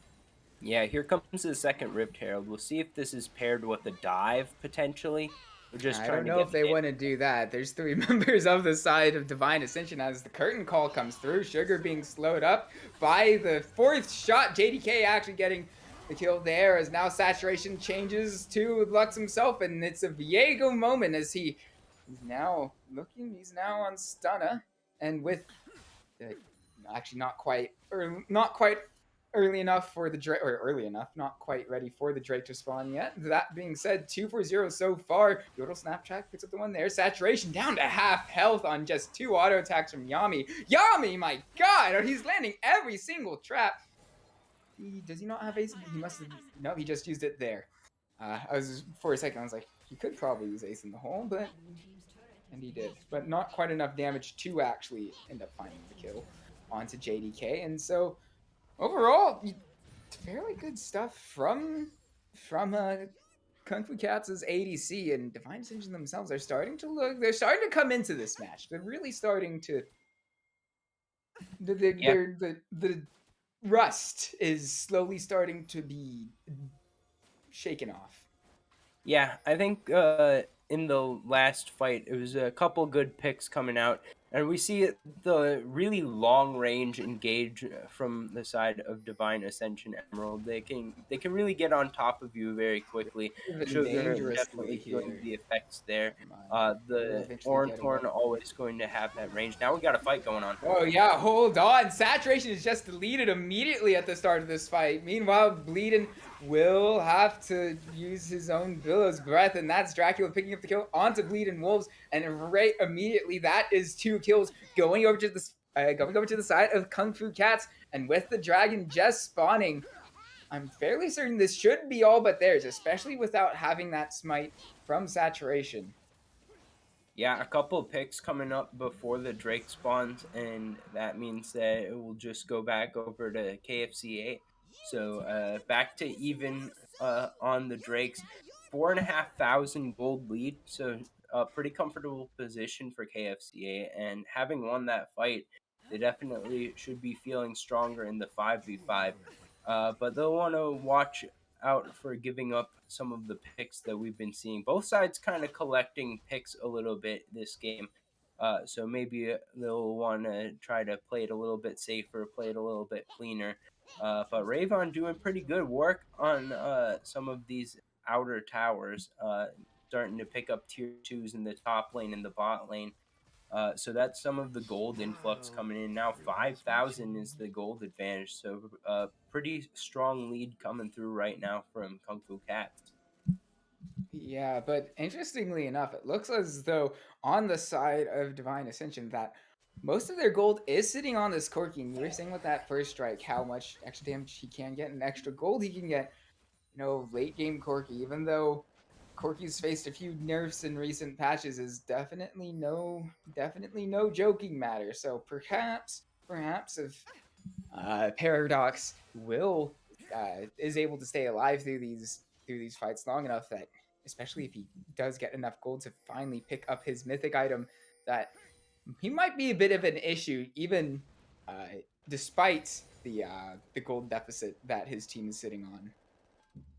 Yeah, here comes the second Rift Herald. We'll see if this is paired with a dive potentially. We're just I trying don't to know get if they want to do that. There's 3 members of the side of Divine Ascension as the curtain call comes through. Sugar being slowed up by the 4th shot. JDK actually getting the kill there as now Saturation changes to Lux himself, and it's a Viego moment as he's now on Stunna, and with actually not quite early enough for the Drake, or early enough, not quite ready for the Drake to spawn yet. That being said, 2-for-0 so far. Yodel Snapchat picks up the one there. Saturation down to half health on just 2 auto attacks from Yami. Yami, my god, he's landing every single trap. Does he not have ace? He must have. No, he just used it there. I was for a second. I was like, he could probably use ace in the hole, but and he did, but not quite enough damage to actually end up finding the kill onto JDK. And so overall, fairly good stuff from Kung Fu Cats' ADC, and Divine Ascension themselves are starting to come into this match. They're really starting to the rust is slowly starting to be shaken off. Yeah, I think in the last fight, it was a couple good picks coming out, and we see the really long range engage from the side of Divine Ascension Emerald. They can really get on top of you very quickly. Even Sugar dangerously definitely feeling here. the effects there. Will The eventually get away. Ornthorn always going to have that range. Now we got a fight going on. Oh yeah, hold on. Saturation is just deleted immediately at the start of this fight. Meanwhile, Bleedin will have to use his own Billow's Breath, and that's Dracula picking up the kill onto Bleedin Wolves, and right immediately that is 2 kills going over to the side of Kung Fu Cats, and with the dragon just spawning, I'm fairly certain this should be all but theirs, especially without having that smite from Saturation. Yeah, a couple of picks coming up before the Drake spawns, and that means that it will just go back over to KFCA. So back to even on the Drakes. 4,500 gold lead, so a pretty comfortable position for KFCA. And having won that fight, they definitely should be feeling stronger in the 5v5. But they'll want to watch out for giving up some of the picks that we've been seeing. Both sides kind of collecting picks a little bit this game. So maybe they'll want to try to play it a little bit safer, play it a little bit cleaner. But Rayvon doing pretty good work on some of these outer towers, starting to pick up tier 2s in the top lane and the bot lane. So that's some of the gold influx coming in now. 5,000 is the gold advantage. So pretty strong lead coming through right now from Kung Fu Cats. Yeah, but interestingly enough, it looks as though on the side of Divine Ascension that most of their gold is sitting on this Corki. And you were saying with that first strike how much extra damage he can get and extra gold he can get, late game Corki, even though Corki's faced a few nerfs in recent patches, is definitely no joking matter. So perhaps if Paradox is able to stay alive through these fights long enough, that especially if he does get enough gold to finally pick up his mythic item, that he might be a bit of an issue, even despite the gold deficit that his team is sitting on.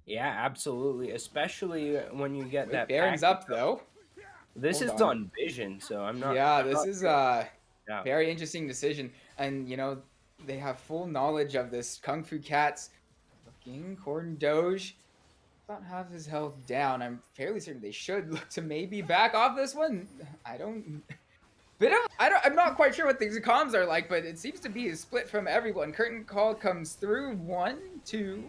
Yeah, absolutely. Especially when you get Wait, that Baron's package. up though. This Hold is on. on Vision, so I'm not. Yeah, I'm this not is sure. a Yeah. very interesting decision, and they have full knowledge of this. Kung Fu Cat's looking. Corn Doge about half his health down. I'm fairly certain they should look to maybe back off this one. I don't. I'm not quite sure what the comms are like, but it seems to be a split from everyone. Curtain call comes through. 1, 2,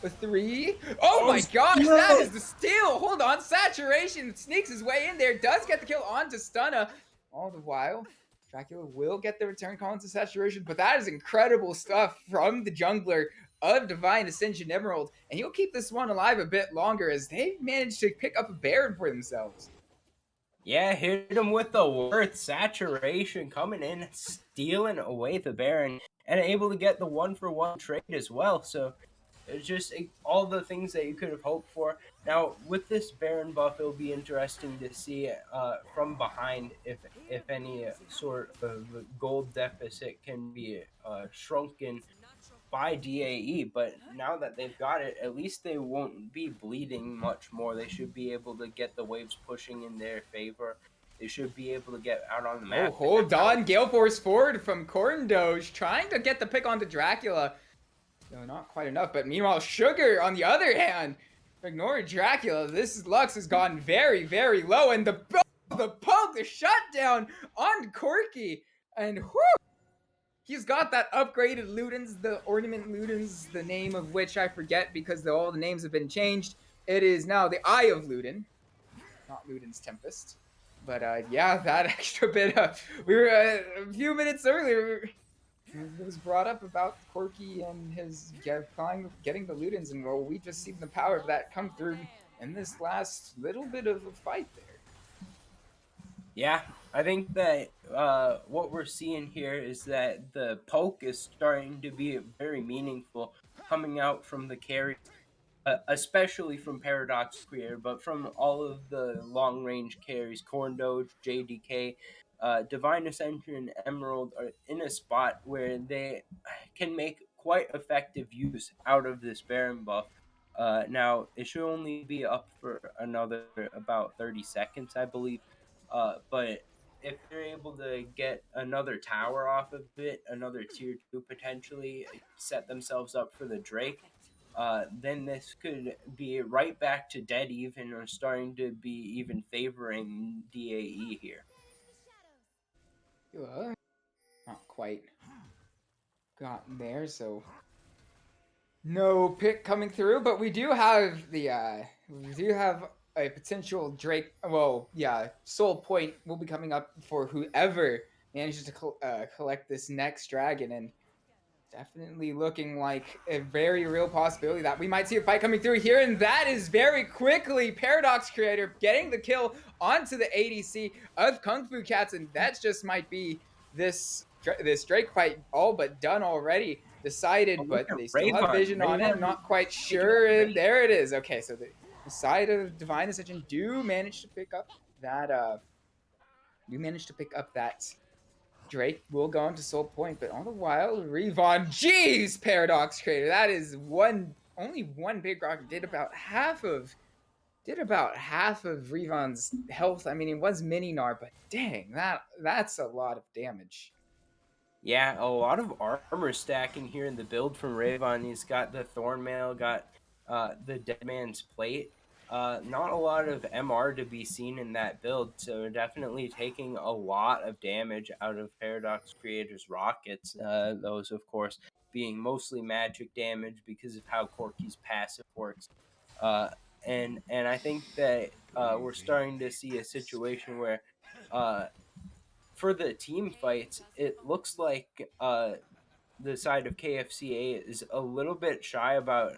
3. Oh my gosh, that is the steal. Hold on, saturation sneaks his way in there. Does get the kill onto Stunna. All the while, Dracula will get the return call into saturation, but that is incredible stuff from the jungler of Divine Ascension Emerald, and he'll keep this one alive a bit longer as they managed to pick up a Baron for themselves. Yeah, hit him with the worth. Saturation coming in, stealing away the Baron, and able to get the 1-for-1 trade as well. So it's just all the things that you could have hoped for. Now, with this Baron buff, it'll be interesting to see from behind if any sort of gold deficit can be shrunken by DAE. But now that they've got it, at least they won't be bleeding much more. They should be able to get the waves pushing in their favor. They should be able to get out on the map. Oh, hold on. Gale Force forward from Corn Doge, trying to get the pick onto Dracula. No, not quite enough. But meanwhile, Sugar, on the other hand, ignore Dracula. This Lux has gone very, very low. And the poke, the shutdown on Corki. And whoo! He's got that upgraded Ludens, the ornament Ludens, the name of which I forget because all the names have been changed. It is now the Eye of Luden, not Luden's Tempest. But yeah, that extra bit. We were a few minutes earlier. It was brought up about Corki and his getting the Ludens, and well, we just seen the power of that come through in this last little bit of a fight there. Yeah, I think that what we're seeing here is that the poke is starting to be very meaningful coming out from the carry, especially from Paradox Creator, but from all of the long range carries, Corn Doge, JDK, Divine Ascension, and Emerald are in a spot where they can make quite effective use out of this Baron buff. Now, it should only be up for another about 30 seconds, I believe. But if they're able to get another tower off of it, another tier 2 potentially, set themselves up for the Drake, then this could be right back to dead even or starting to be even favoring DAE here. Not quite gotten there, so no pick coming through, but we do have a potential Drake. Well, yeah, Soul Point will be coming up for whoever manages to collect this next dragon, and definitely looking like a very real possibility that we might see a fight coming through here, and that is very quickly Paradox Creator getting the kill onto the ADC of Kung Fu Cats, and that just might be this Drake fight all but done already. Decided, but they still have vision on him. Not quite sure, and there it is. Okay, so the side of Divine Ascension do manage to pick up that. Drake will go into Soul Point, but all the while, Revon, jeez, Paradox Creator, that is only one big rocket did about half of Revon's health. I mean, it was mini Gnar, but dang, that's a lot of damage. Yeah, a lot of armor stacking here in the build from Revon. He's got the Thornmail, got the Dead Man's Plate. Not a lot of MR to be seen in that build, so definitely taking a lot of damage out of Paradox Creator's rockets. Those, of course, being mostly magic damage because of how Corki's passive works. And I think that we're starting to see a situation where for the team fights, it looks like the side of KFCA is a little bit shy about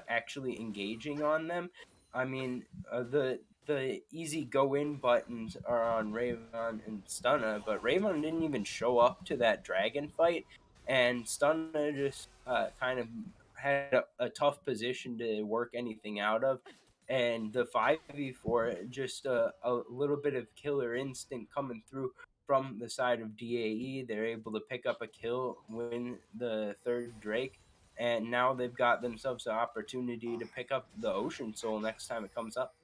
actually engaging on them. I mean, the easy go in buttons are on Ravon and Stunna, but Ravon didn't even show up to that dragon fight, and Stunna just kind of had a tough position to work anything out of. and the 5v4, just a little bit of killer instinct coming through from the side of DAE. They're able to pick up a kill, win the third Drake, and now they've got themselves an opportunity to pick up the Ocean Soul next time it comes up.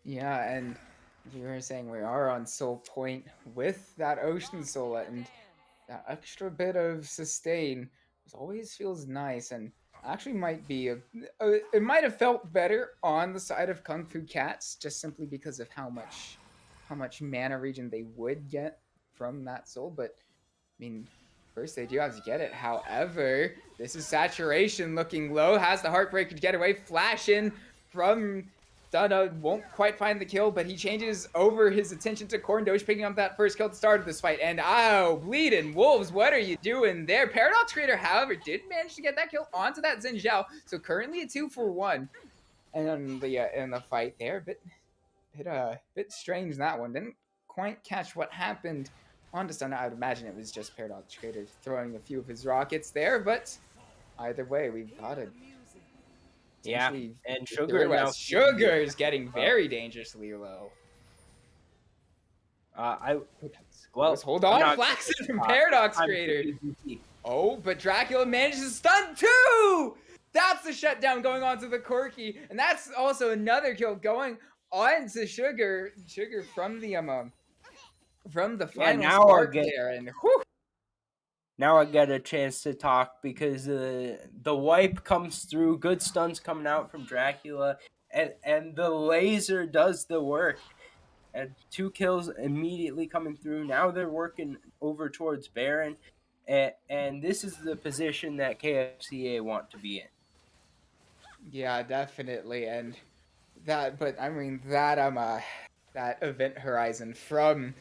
Yeah, and you were saying we are on soul point with that Ocean Soul, and that extra bit of sustain always feels nice, and actually might be it might have felt better on the side of Kung Fu Cats, just simply because of how much mana regen they would get from that soul. But I mean, first they do have to get it. However, this is saturation looking low, has the Heartbreaker to get away, flash in from Stunna, won't quite find the kill, but he changes over his attention to Corndosh, picking up that first kill at the start of this fight. And Bleeding Wolves, what are you doing there? Paradox Creator, however, did manage to get that kill onto that Xin Zhao, so currently a 2-for-1. And in the fight there, bit strange that one. Didn't quite catch what happened onto Stunna. I'd imagine it was just Paradox Creator throwing a few of his rockets there, but either way, we've got it. Yeah, and Sugar is getting very dangerously low. Hold on, Flaxen from Paradox Creator. Oh, but Dracula manages to stun too! That's the shutdown going on to the Corki, and that's also another kill going on to Sugar from the final spark there, and whew. Now I get a chance to talk because the wipe comes through. Good stuns coming out from Dracula, and the laser does the work. And 2 kills immediately coming through. Now they're working over towards Baron, and this is the position that KFCA want to be in. Yeah, definitely, and that event horizon from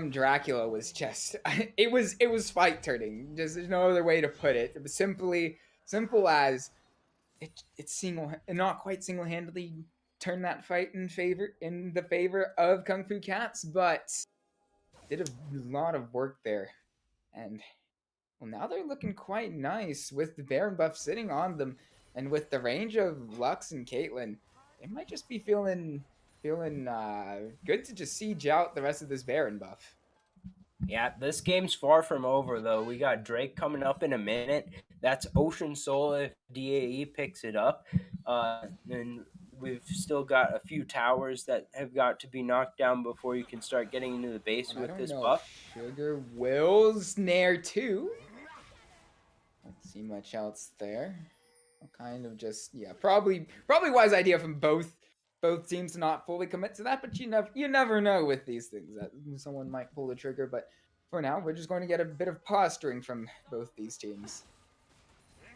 Dracula was just it was fight turning. There's no other way to put it. It was simple as not quite single-handedly turned that fight in the favor of Kung Fu Cats, but did a lot of work there. And well, now they're looking quite nice with the Baron buff sitting on them, and with the range of Lux and Caitlyn, they might just be feeling good to just siege out the rest of this Baron buff. Yeah, this game's far from over, though. We got Drake coming up in a minute. That's Ocean Soul if DAE picks it up. And we've still got a few towers that have got to be knocked down before you can start getting into the base with this buff. Sugar will snare too. Don't see much else there. Kind of just, probably wise idea from both teams to not fully commit to that, but you never know with these things that someone might pull the trigger. But for now, we're just going to get a bit of posturing from both these teams.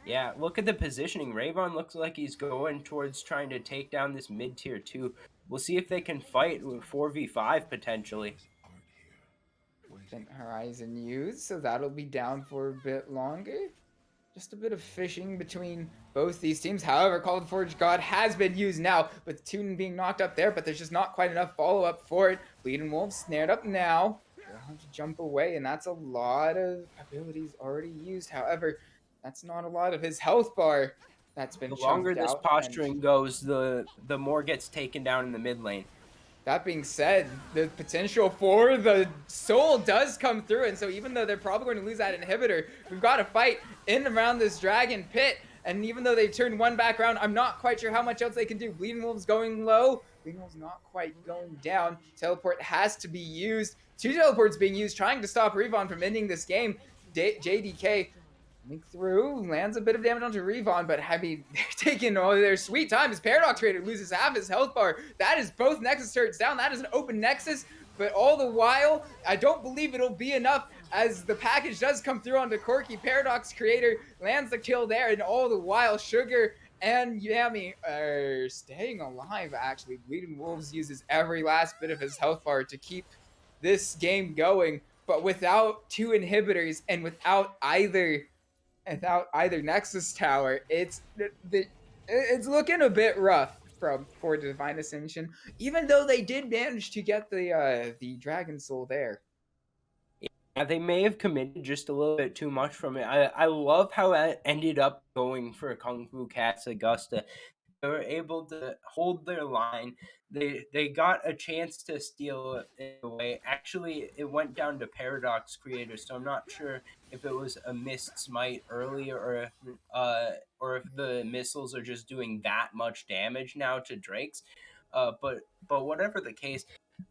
Yeah, look at the positioning. Rayvon looks like he's going towards trying to take down this mid-tier 2. We'll see if they can fight with 4v5 potentially. Horizon used, so that'll be down for a bit longer. Just a bit of fishing between both these teams. However, Call of the Forge God has been used now, with the Tune being knocked up there, but there's just not quite enough follow-up for it. Bleeding Wolves snared up now. They'll have to jump away, and that's a lot of abilities already used. However, that's not a lot of his health bar that's been chunked out. The longer this posturing goes, the more gets taken down in the mid lane. That being said, the potential for the soul does come through, and so even though they're probably going to lose that inhibitor, we've got to fight in and around this dragon pit, and even though they've turned one back around, I'm not quite sure how much else they can do. Bleeding Wolves going low, Bleeding Wolves not quite going down. Teleport has to be used. 2 teleports being used, trying to stop Revon from ending this game. JDK coming through, lands a bit of damage onto Revon, but I mean, they're taking all their sweet time. His Paradox Creator loses half his health bar. That is both Nexus turrets down. That is an open Nexus, but all the while, I don't believe it'll be enough as the package does come through onto Corki. Paradox Creator lands the kill there, and all the while, Sugar and Yami are staying alive, actually. Bleeding Wolves uses every last bit of his health bar to keep this game going, but without 2 inhibitors and without either Nexus Tower, it's looking a bit rough for Divine Ascension, even though they did manage to get the Dragon Soul there. Yeah, they may have committed just a little bit too much from it. I love how it ended up going for Kung Fu Cats Augusta. They were able to hold their line. They got a chance to steal it away. Actually, it went down to Paradox Creators, so I'm not sure if it was a missed smite earlier or if the missiles are just doing that much damage now to Drakes. But whatever the case,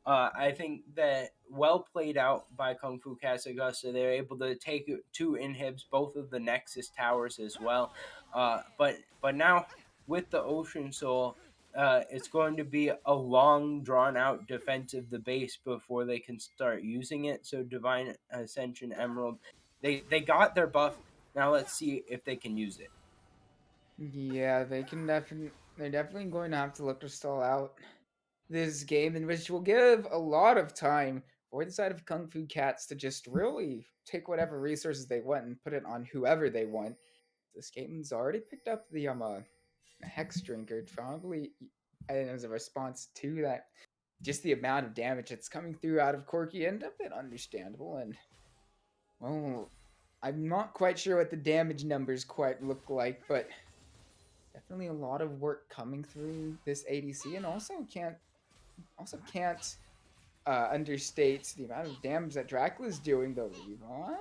I think that well played out by Kung Fu Casa Augusta. They're able to take two inhibs, both of the Nexus towers as well. But now with the Ocean Soul, it's going to be a long, drawn out defense of the base before they can start using it. So Divine Ascension Emerald, they got their buff. Now let's see if they can use it. Yeah, they're definitely going to have to look to stall out this game, in which will give a lot of time for the side of Kung Fu Cats to just really take whatever resources they want and put it on whoever they want. This game's already picked up the Hex Drinker, probably as a response to that. Just the amount of damage that's coming through out of Corky and a bit understandable. And well, I'm not quite sure what the damage numbers quite look like, but definitely a lot of work coming through this ADC, and also can't understate the amount of damage that Dracula's doing, though. Revon?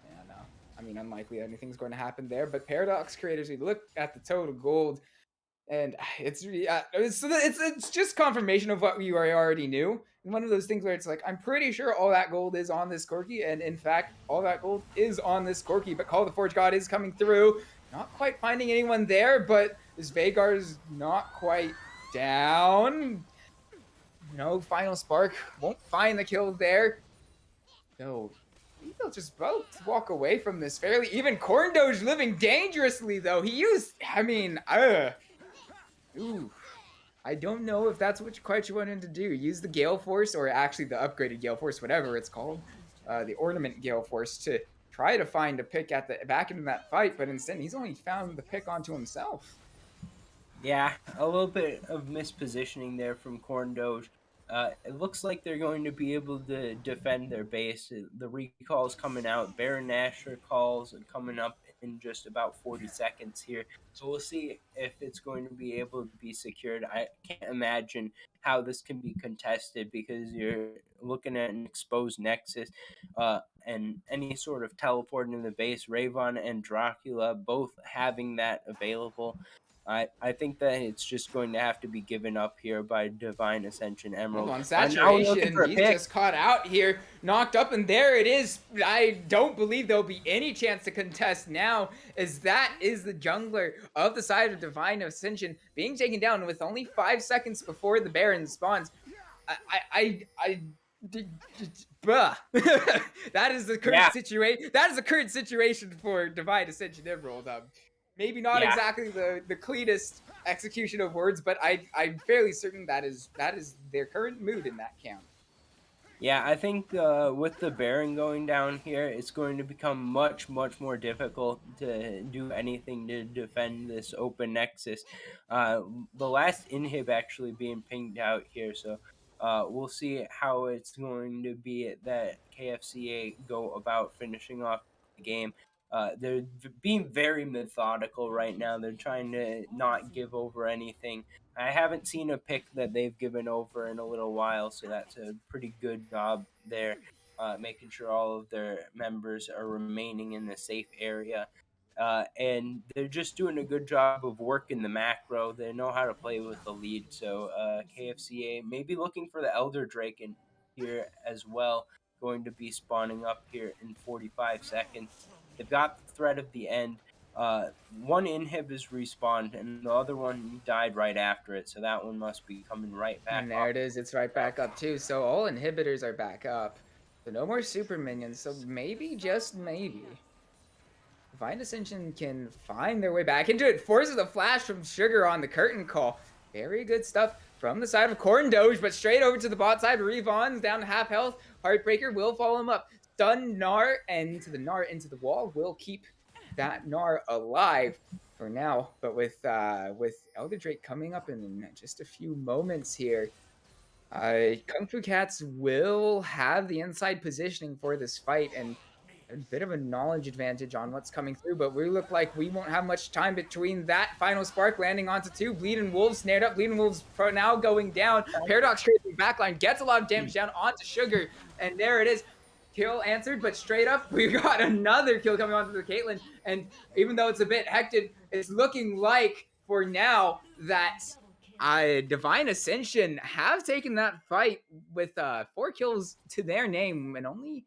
Yeah, no. I mean, unlikely anything's going to happen there, but Paradox Creators, we look at the total gold, and it's just confirmation of what we already knew. And one of those things where it's like, I'm pretty sure all that gold is on this Corky, and in fact, all that gold is on this Corky, but Call of the Forge God is coming through. Not quite finding anyone there, but this Vagar's not quite down. Final Spark won't find the kill there. No, they'll just both walk away from this fairly. Even Corndoge living dangerously, though. Ooh. I don't know if that's what quite you wanted to do. Use the Gale Force, or actually the upgraded Gale Force, whatever it's called, the Ornament Gale Force, to try to find a pick at the back end of that fight, but instead he's only found the pick onto himself. Yeah, a little bit of mispositioning there from Corn Doge. It looks like they're going to be able to defend their base. The recalls coming out, Baron Nashor calls coming up in just about 40 seconds here. So we'll see if it's going to be able to be secured. I can't imagine how this can be contested because you're looking at an exposed Nexus and any sort of teleport in the base. Ravon and Dracula both having that available. I think that it's just going to have to be given up here by Divine Ascension Hold Emerald. on, Now we're looking saturation. for a He's pick. just caught out here, knocked up, and there it is. I don't believe there'll be any chance to contest now, as that is the jungler of the side of Divine Ascension being taken down with only 5 seconds before the Baron spawns. Bruh. That is the current Yeah, situation. That is the current situation for Divine Ascension Emerald. Maybe not yeah. exactly the cleanest execution of words, but I'm fairly certain that is their current mood in that camp. Yeah, I think with the Baron going down here, it's going to become much, much more difficult to do anything to defend this open Nexus. Uh, the last inhib actually being pinged out here, so we'll see how it's going to be that KFCA go about finishing off the game. They're being very methodical right now. They're trying to not give over anything. I haven't seen a pick that they've given over in a little while, so that's a pretty good job there, making sure all of their members are remaining in the safe area. And they're just doing a good job of working the macro. They know how to play with the lead. So KFCA may be looking for the Elder Drake in here as well, going to be spawning up here in 45 seconds. They've got the threat of the end. One inhib is respawned, and the other one died right after it, so that one must be coming right back And there up. it is. It's right back up too. So all inhibitors are back up. So no more super minions. So maybe, just maybe, Divine Ascension can find their way back into it. Forces a flash from Sugar on the curtain call. Very good stuff from the side of Corn Doge, but straight over to the bot side. Revon's down to half health. Heartbreaker will follow him up. Stun Gnar, and into the wall will keep that Gnar alive for now. But with Elder Drake coming up in just a few moments here, Kung Fu Cats will have the inside positioning for this fight and a bit of a knowledge advantage on what's coming through, but we look like we won't have much time between that final spark landing onto two. Bleeding Wolves snared up. Bleeding Wolves pro now going down. Paradox creating backline gets a lot of damage down onto Sugar, and there it is. Kill answered, but straight up, we got another kill coming onto the Caitlyn. And even though it's a bit hectic, it's looking like for now that Divine Ascension have taken that fight with 4 kills to their name, and only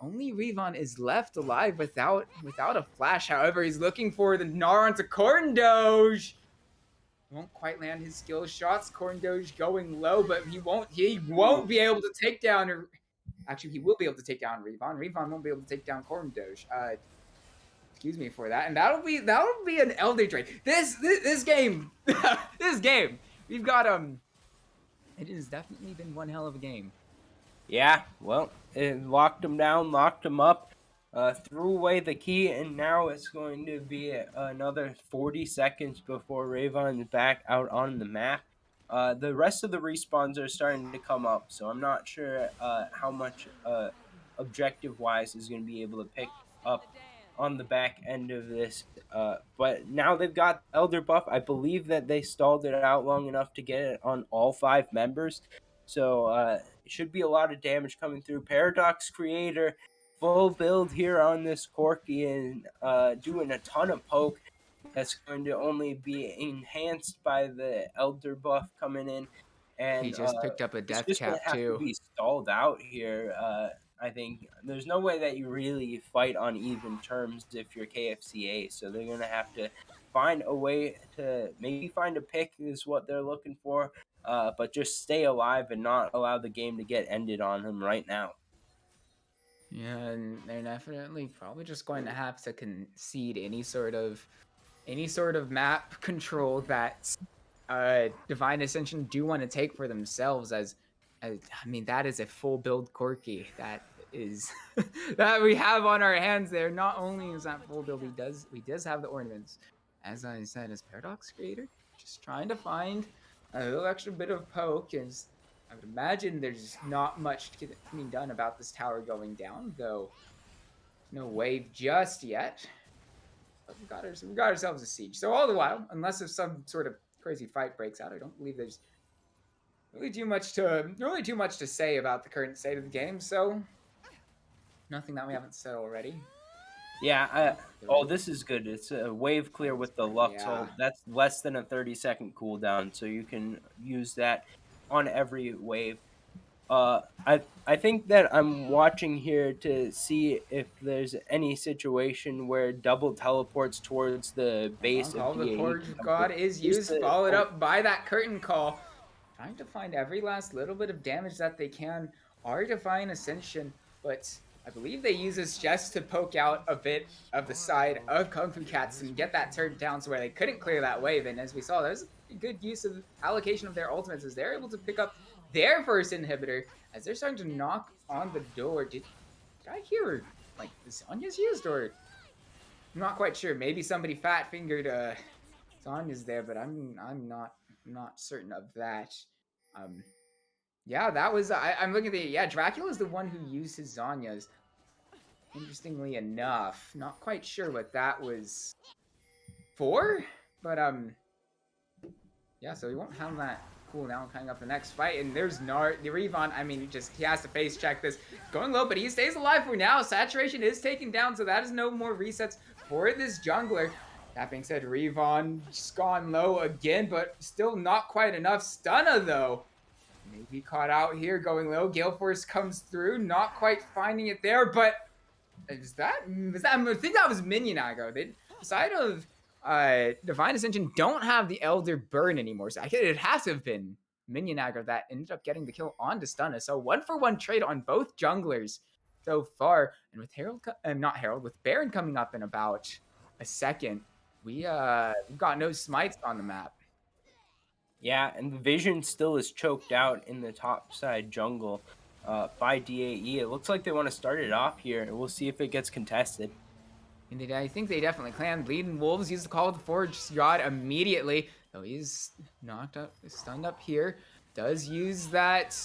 Revon is left alive without a flash. However, he's looking for the Gnar onto Corn Doge. Won't quite land his skill shots. Corn Doge going low, but he won't be able to take down. Actually, he will be able to take down Revon. Revon won't be able to take down Corn Doge. Excuse me for that, and that'll be an Elder Drake. This game, this game. We've got It has definitely been one hell of a game. Yeah, well, it locked him down, locked him up, threw away the key, and now it's going to be another 40 seconds before Ravon is back out on the map. The rest of the respawns are starting to come up, so I'm not sure how much objective-wise is going to be able to pick up on the back end of this. But now they've got Elder Buff. I believe that they stalled it out long enough to get it on all 5 members. So it should be a lot of damage coming through. Paradox Creator, full build here on this Corki and doing a ton of poke. That's going to only be enhanced by the Elder Buff coming in. And he just picked up a it's death just going cap to have too. to be stalled out here. I think there's no way that you really fight on even terms if you're KFCA. So they're going to have to find a way to maybe find a pick is what they're looking for. But just stay alive and not allow the game to get ended on them right now. Yeah, and they're definitely probably just going to have to concede any sort of map control that Divine Ascension do want to take for themselves. As I mean, that is a full build Corki that is that we have on our hands there. Not only is that full build, he does have the ornaments, as I said, as Paradox Creator, just trying to find a little extra bit of poke. As I would imagine there's not much being done about this tower going down, though. No wave just yet. But we got ourselves a siege. So all the while, unless if some sort of crazy fight breaks out, I don't believe there's really too much to say about the current state of the game. So nothing that we haven't said already. Yeah. This is good. It's a wave clear with the Lux. Yeah. So that's less than a 30-second cooldown. So you can use that on every wave. I think that I'm watching here to see if there's any situation where double teleports towards the base of The DAE. Port God is used, followed up by that curtain call. Trying to find every last little bit of damage that they can. Our Divine Ascension, but I believe they use this just to poke out a bit of the side of Kung Fu Cats and get that turned down so where they couldn't clear that wave. And as we saw, there's a good use of allocation of their ultimates as they're able to pick up their first inhibitor as they're starting to knock on the door. Did I hear like Zonya's used, or I'm not quite sure. Maybe somebody fat fingered Zonya's there, but I'm not certain of that. Yeah, that was I'm looking at Dracula's the one who used his Zonya's. Interestingly enough, not quite sure what that was for, but yeah, so we won't have that cooldown coming up the next fight. And there's the Revon. I mean, he has to face check this. Going low, but he stays alive for now. Saturation is taken down, so that is no more resets for this jungler. That being said, Revon just gone low again, but still not quite enough. Stunna, though. Maybe caught out here, going low. Gale Force comes through, not quite finding it there, but I think that was Minion aggro. The side of Divine Ascension don't have the Elder Burn anymore, so it has to have been Minion aggro that ended up getting the kill on Stunna. So 1-for-1 trade on both junglers so far, and with with Baron coming up in about a second, we've got no smites on the map. Yeah, and the vision still is choked out in the top side jungle by DAE. It looks like they want to start it off here, and we'll see if it gets contested. Indeed, I think they definitely can. Bleeding Wolves use the Call of the Forge Rod immediately. Though he's knocked up, stunned up here. does use that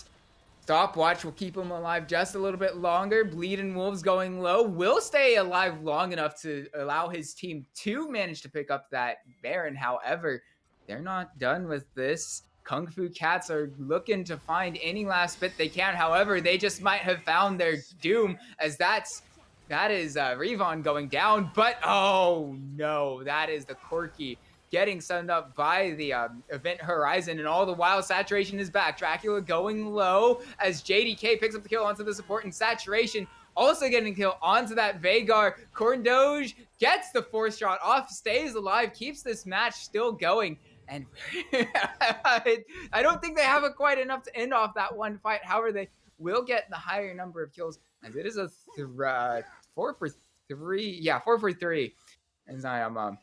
stopwatch, will keep him alive just a little bit longer. Bleeding Wolves going low will stay alive long enough to allow his team to manage to pick up that Baron. However, they're not done with this. Kung Fu Cats are looking to find any last bit they can. However, they just might have found their doom, as that is Revon going down. But oh no, that is the Corky getting summed up by the Event Horizon, and all the while Saturation is back. Dracula going low as JDK picks up the kill onto the support, and Saturation also getting a kill onto that Vagar. Corndoge gets the 4th shot off, stays alive, keeps this match still going. And I don't think they have it quite enough to end off that one fight. However, they will get the higher number of kills, as it is a 4 for 3. Yeah, 4 for 3. As I am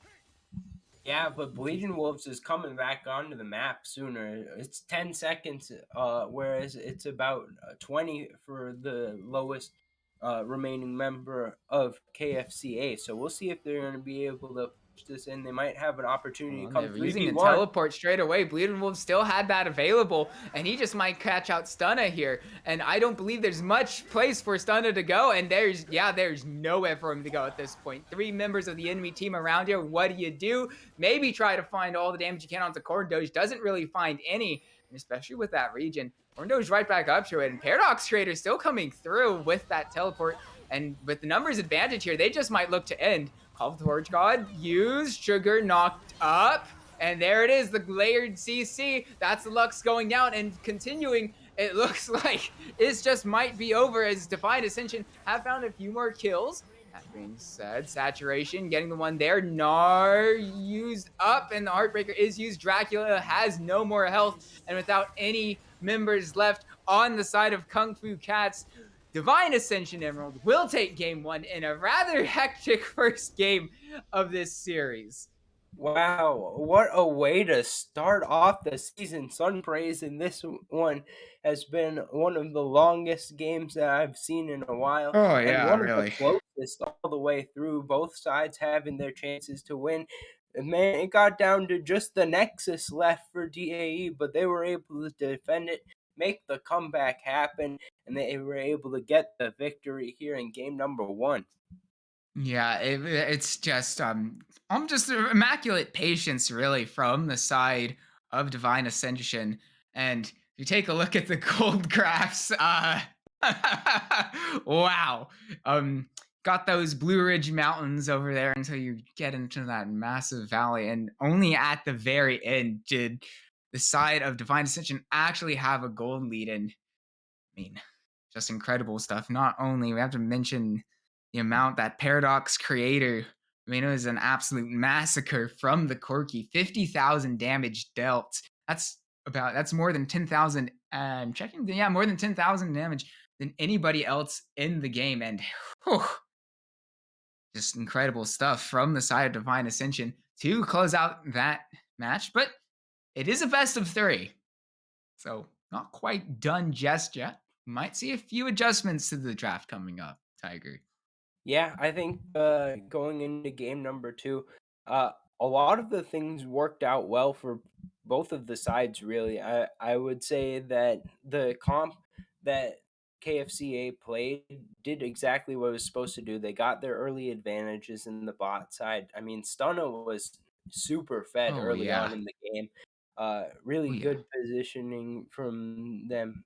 Yeah, but Bleeding Wolves is coming back onto the map sooner. It's 10 seconds, whereas it's about 20 for the lowest remaining member of KFCA. So we'll see if they're going to be able to push this in. They might have an opportunity to come they're using a 3v1. teleport straight away. Bleeding Wolf still had that available, and he just might catch out Stunna here. And I don't believe there's much place for Stunna to go, and there's nowhere for him to go at this point. 3 members of the enemy team around here. What do? Maybe try to find all the damage you can onto Corndoge. Doesn't really find any, and especially with that region. Corndoge right back up to it, and Paradox Trader still coming through with that teleport. And with the numbers advantage here, they just might look to end. Call of the Torch God used, Sugar knocked up, and there it is, the layered CC. That's the Lux going down and continuing. It looks like it just might be over, as Divine Ascension have found a few more kills. That being said, Saturation getting the one there. Gnar used up, and the Heartbreaker is used. Dracula has no more health, and without any members left on the side of Kung Fu Cats, Divine Ascension Emerald will take game 1 in a rather hectic first game of this series. Wow, what a way to start off the season. Sunpraise in this one has been one of the longest games that I've seen in a while. Oh, and yeah, one of really. the closest all the way through, both sides having their chances to win. And man, it got down to just the Nexus left for DAE, but they were able to defend it, make the comeback happen, and they were able to get the victory here in game number 1. Yeah, it's just just immaculate patience really from the side of Divine Ascension. And if you take a look at the gold graphs, wow. Got those Blue Ridge Mountains over there until you get into that massive valley, and only at the very end did the side of Divine Ascension actually have a gold lead. And I mean, just incredible stuff. Not only we have to mention the amount that Paradox creator, I mean, it was an absolute massacre from the Corky. 50,000 damage dealt. That's more than 10,000. Checking, yeah, more than 10,000 damage than anybody else in the game. And whew, just incredible stuff from the side of Divine Ascension to close out that match. But it is a best of 3, so not quite done just yet. Might see a few adjustments to the draft coming up, Tiger. Yeah, I think going into game number 2, a lot of the things worked out well for both of the sides, really. I would say that the comp that KFCA played did exactly what it was supposed to do. They got their early advantages in the bot side. I mean, Stunna was super fed Oh early yeah. on in the game. Oh Really yeah. good positioning from them.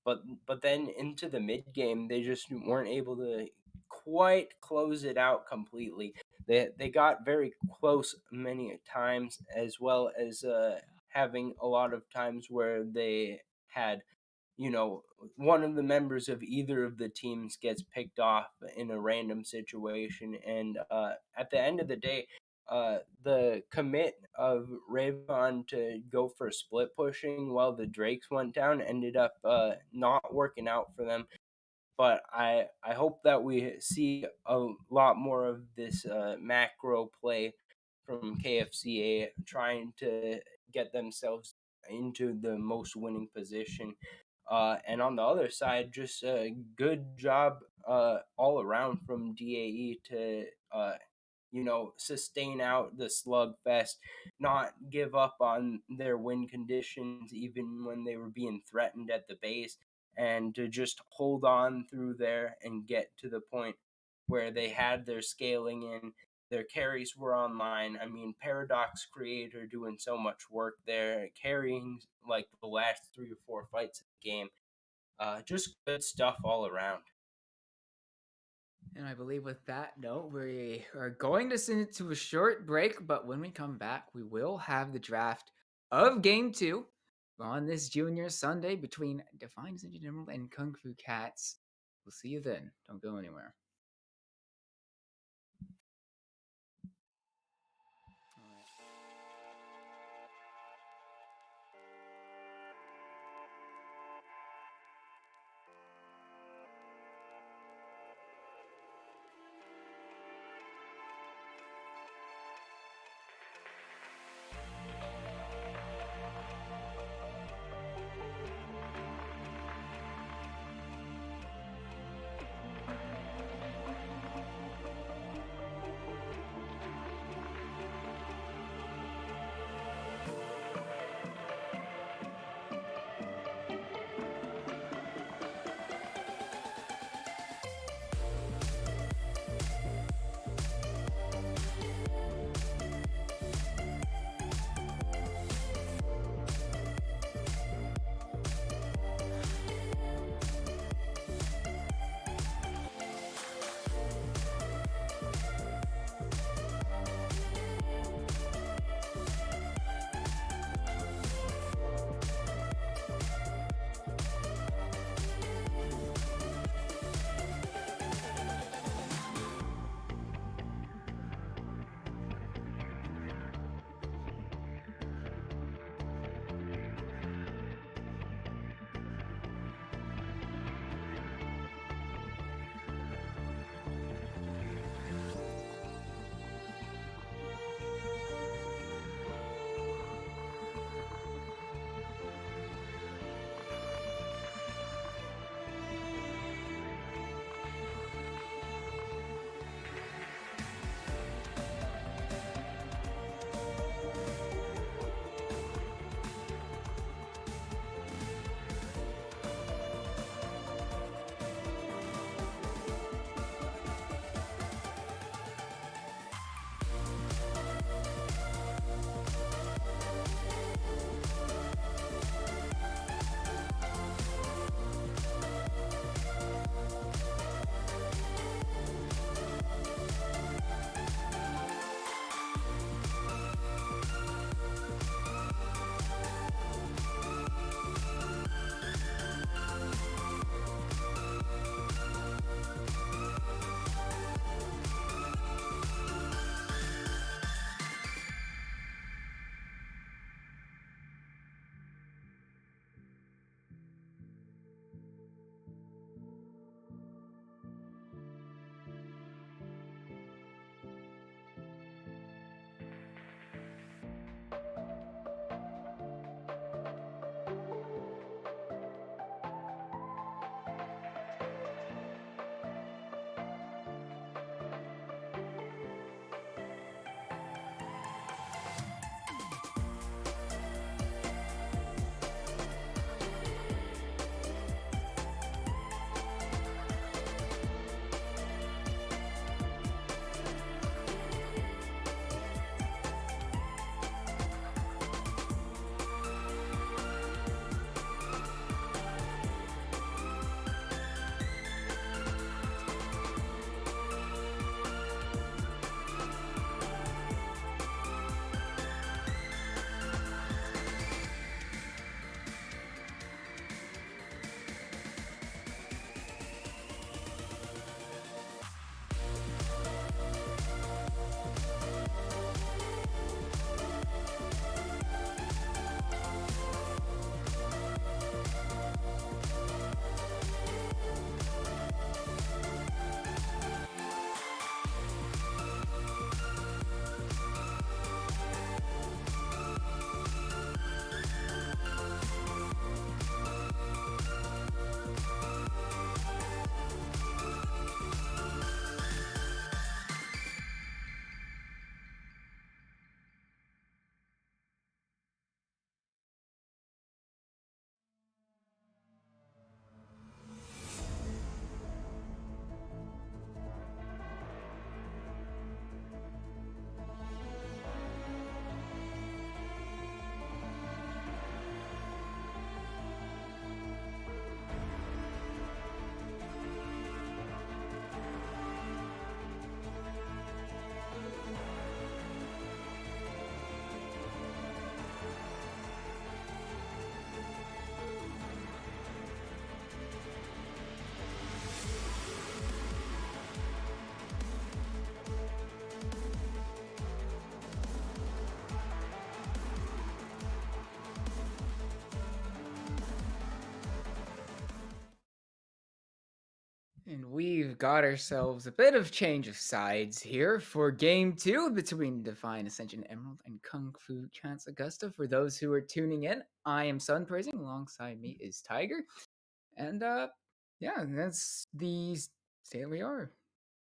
But then into the mid game, they just weren't able to quite close it out completely. They got very close many times, as well as having a lot of times where they had, one of the members of either of the teams gets picked off in a random situation, and at the end of the day, the commit of Ravon to go for split pushing while the Drakes went down ended up not working out for them. But I hope that we see a lot more of this macro play from KFCA trying to get themselves into the most winning position. And on the other side, just a good job all around from DAE to sustain out the slugfest, not give up on their win conditions even when they were being threatened at the base, and to just hold on through there and get to the point where they had their scaling in, their carries were online. I mean, Paradox Creator doing so much work there, carrying like the last 3 or 4 fights of the game. Just good stuff all around. And I believe with that note, we are going to send it to a short break, but when we come back, we will have the draft of Game 2 on this Junior Sunday between Defiance Ninja Emerald and Kung Fu Cats. We'll see you then. Don't go anywhere. And we've got ourselves a bit of change of sides here for game 2 between Divine Ascension Emerald and Kung Fu Chance Augusta. For those who are tuning in, I am Sun Praising. Alongside me is Tiger. And yeah, that's the state we are.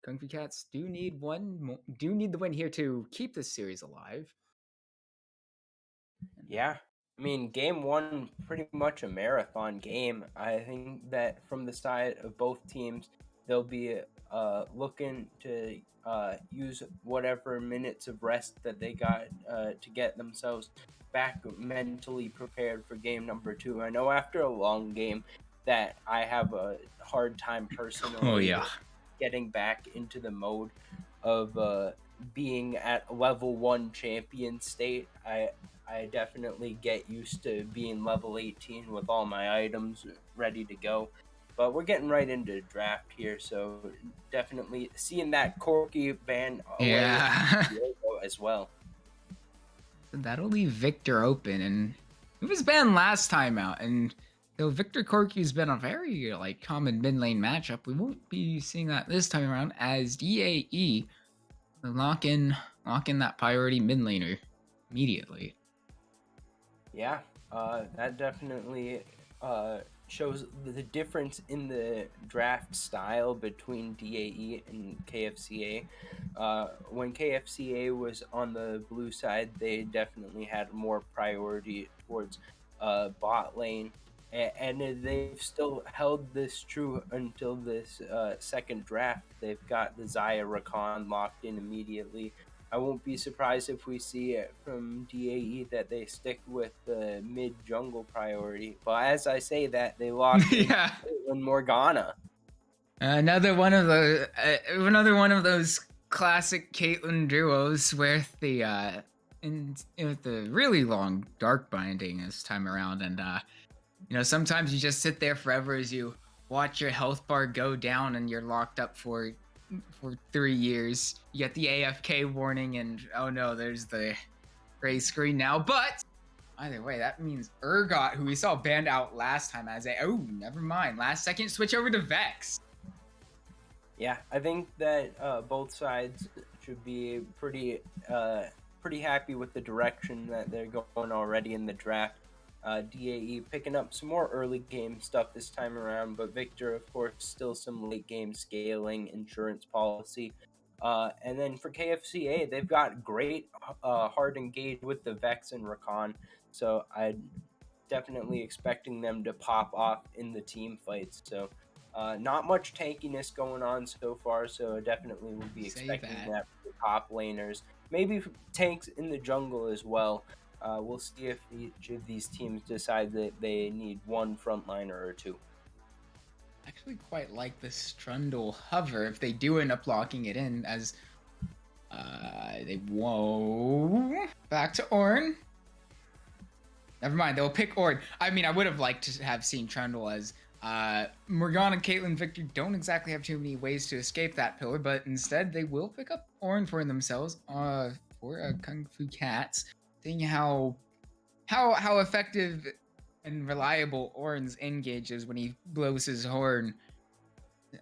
Kung Fu Cats do need the win here to keep this series alive. Yeah, I mean, game one, pretty much a marathon game. I think that from the side of both teams, they'll be looking to use whatever minutes of rest that they got to get themselves back mentally prepared for game number 2. I know after a long game that I have a hard time personally getting back into the mode of being at level 1 champion state. I definitely get used to being level 18 with all my items ready to go. But we're getting right into draft here, so definitely seeing that Corky band away as well. That'll leave Victor open, and he was banned last time out, and though Victor Corky's been a very common mid lane matchup, we won't be seeing that this time around as DAE lock in that priority mid laner immediately. Yeah, that definitely shows the difference in the draft style between DAE and KFCA. When KFCA was on the blue side, they definitely had more priority towards bot lane, and they've still held this true until this second draft. They've got the Xayah Rakan locked in immediately. I won't be surprised if we see it from DAE that they stick with the mid jungle priority. But as I say that, they locked in Morgana. Another one of those classic Caitlyn duos with the with the really long dark binding this time around, and sometimes you just sit there forever as you watch your health bar go down and you're locked up for 3 years. You get the AFK warning, and oh no, there's the gray screen now. But either way, that means Urgot, who we saw banned out last time, as never mind. Last second switch over to Vex. Yeah, I think that both sides should be pretty happy with the direction that they're going already in the draft. DAE picking up some more early game stuff this time around, but Victor, of course, still some late game scaling insurance policy. And then for KFCA, they've got great hard engage with the Vex and Rakan, so I'm definitely expecting them to pop off in the team fights. So not much tankiness going on so far, so definitely will be expecting that for the top laners. Maybe tanks in the jungle as well. We'll see if each of these teams decide that they need one frontliner or two. I actually quite like the Strundle hover if they do end up locking it in, as back to Ornn. Never mind, they'll pick Ornn. I mean, I would have liked to have seen Trundle, as Morgana, Caitlyn, Victor don't exactly have too many ways to escape that pillar, but instead they will pick up Ornn for themselves for Kung Fu Cats. Seeing how effective and reliable Ornn's engage is when he blows his horn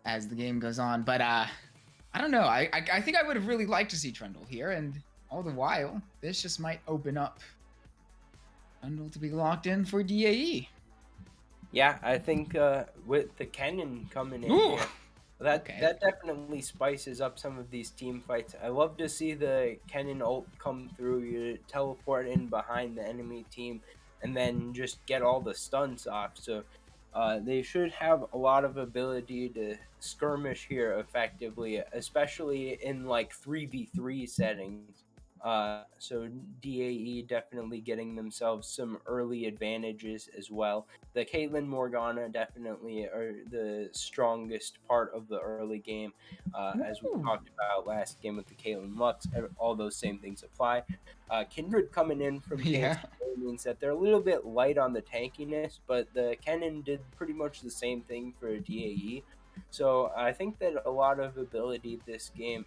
as the game goes on. But I don't know. I think I would have really liked to see Trundle here, and all the while, this just might open up Trundle to be locked in for DAE. Yeah, I think with the Kennen coming in here, that definitely spices up some of these team fights. I love to see the Kennen ult come through. You teleport in behind the enemy team and then just get all the stuns off. So they should have a lot of ability to skirmish here effectively, especially in like 3v3 settings. So DAE definitely getting themselves some early advantages as well. The Caitlyn Morgana definitely are the strongest part of the early game. As we talked about last game with the Caitlyn Lux, all those same things apply. Kindred coming in from KFCA means that they're a little bit light on the tankiness, but the Kennen did pretty much the same thing for DAE. So I think that a lot of ability this game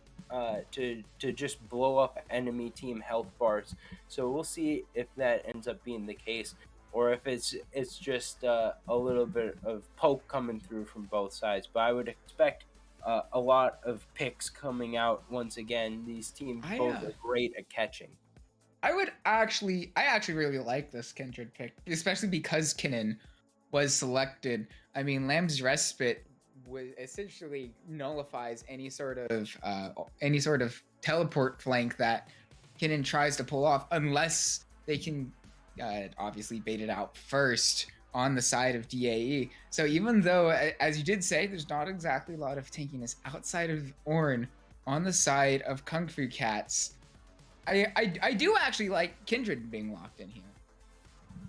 to just blow up enemy team health bars. So we'll see if that ends up being the case. or if it's just a little bit of poke coming through from both sides. But I would expect a lot of picks coming out once again. These teams I both are great at catching. I actually really like this Kindred pick, especially because Kinnan was selected. I mean, Lamb's Respite essentially nullifies any sort of teleport flank that Kinnan tries to pull off, unless they can obviously bait it out first on the side of DAE. So even though, as you did say, there's not exactly a lot of tankiness outside of Ornn on the side of Kung Fu Cats, I do actually like Kindred being locked in here.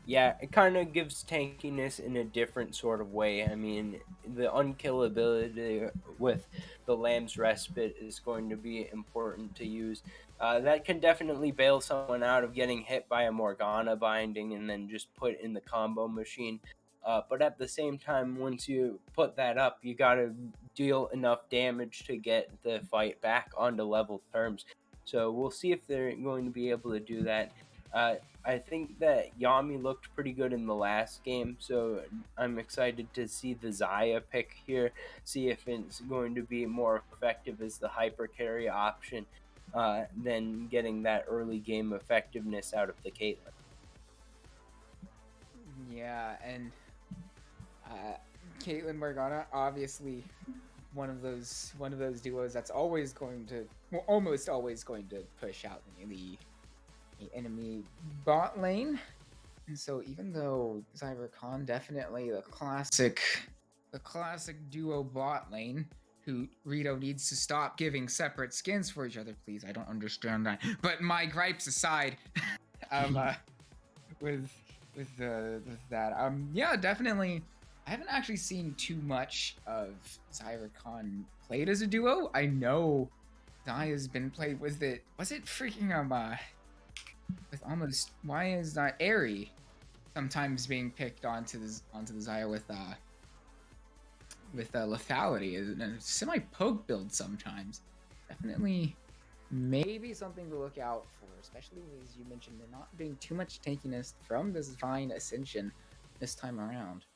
Yeah, it kind of gives tankiness in a different sort of way. I mean, the unkillability with the Lamb's Respite is going to be important to use. That can definitely bail someone out of getting hit by a Morgana binding and then just put in the combo machine. But at the same time, once you put that up, you gotta deal enough damage to get the fight back onto level terms. So we'll see if they're going to be able to do that. I think that Yami looked pretty good in the last game, so I'm excited to see the Zaya pick here, see if it's going to be more effective as the hyper carry option than getting that early game effectiveness out of the Caitlyn. Yeah, and Caitlyn Morgana, obviously one of those duos that's always going to, well, almost always going to push out the enemy bot lane. And so even though Zyra Khan definitely the classic duo bot lane, who Rito needs to stop giving separate skins for each other, please. I don't understand that. But my gripes aside, with that, yeah, definitely. I haven't actually seen too much of Zyra Khan played as a duo. I know Zaya's been played with it. Was it freaking with almost, why is that Airy sometimes being picked onto the Zaya with lethality, and a semi poke build sometimes. Definitely, maybe something to look out for, especially as you mentioned, there not being too much tankiness from this Vine Ascension this time around.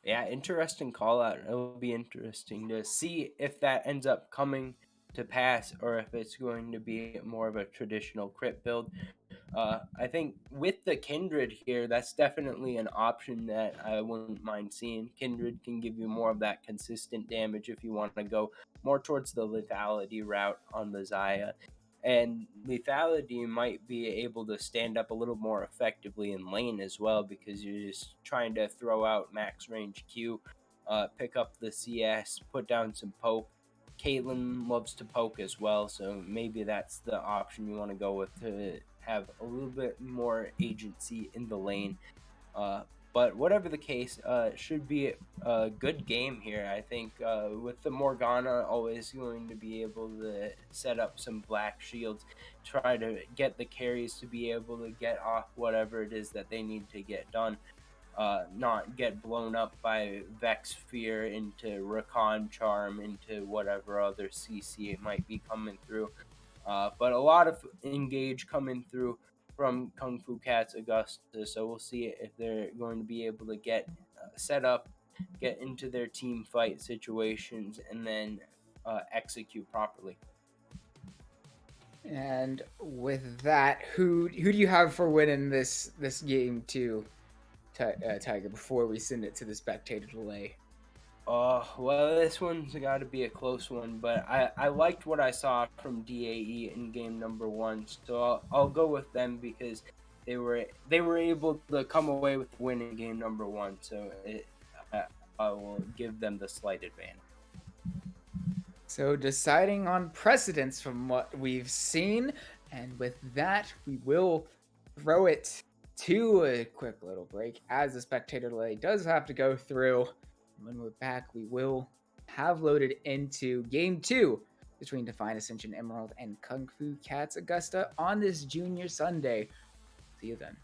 Yeah, interesting call out. It'll be interesting to see if that ends up coming to pass or if it's going to be more of a traditional crit build. I think with the Kindred here, that's definitely an option that I wouldn't mind seeing. Kindred can give you more of that consistent damage if you want to go more towards the lethality route on the Zaya. And lethality might be able to stand up a little more effectively in lane as well, because you're just trying to throw out max range Q, pick up the CS, put down some poke. Caitlyn loves to poke as well, so maybe that's the option you want to go with to have a little bit more agency in the lane. But whatever the case, it should be a good game here. I think with the Morgana always going to be able to set up some black shields, try to get the carries to be able to get off whatever it is that they need to get done. Not get blown up by Vex Fear into Rakan Charm into whatever other CC it might be coming through. But a lot of engage coming through from Kung Fu Cats Augusta, so we'll see if they're going to be able to get set up, get into their team fight situations, and then execute properly. And with that, who do you have for winning this game too, Tiger? Before we send it to the spectator delay. Well, this one's got to be a close one, but I liked what I saw from DAE in game number 1, so I'll go with them because they were able to come away with the win in game number 1, so I will give them the slight advantage. So deciding on precedence from what we've seen, and with that, we will throw it to a quick little break as the spectator delay does have to go through. When we're back, we will have loaded into Game 2 between Divine Ascension Emerald and Kung Fu Cats Augusta on this Junior Sunday. See you then.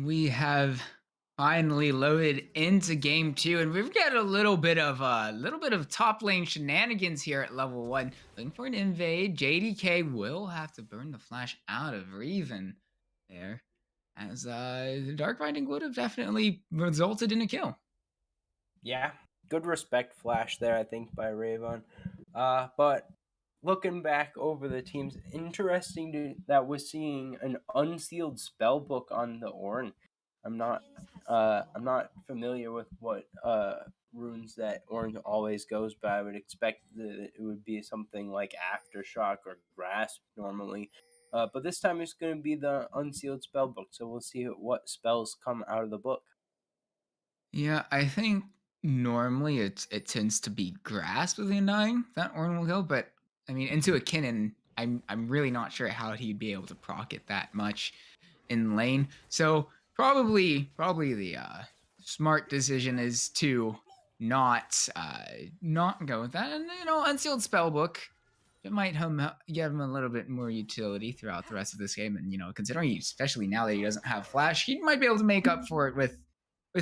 We have finally loaded into game 2, and we've got a little bit of top lane shenanigans here at level 1. Looking for an invade. JDK will have to burn the flash out of Reven there, as the Dark Binding would have definitely resulted in a kill. Yeah, good respect flash there, I think, by Ravon. But looking back over the teams, interesting that we're seeing an unsealed spell book on the Ornn. I'm not familiar with what runes that Ornn always goes by. I would expect that it would be something like Aftershock or Grasp normally. But this time it's going to be the unsealed spell book, so we'll see what spells come out of the book. Yeah, I think normally it tends to be Grasp with the Undying that Ornn will go, but I mean into a Kinnan, I'm really not sure how he'd be able to proc it that much in lane. So probably the smart decision is to not go with that, and unsealed spellbook. It might give him a little bit more utility throughout the rest of this game, and considering especially now that he doesn't have flash, he might be able to make up for it with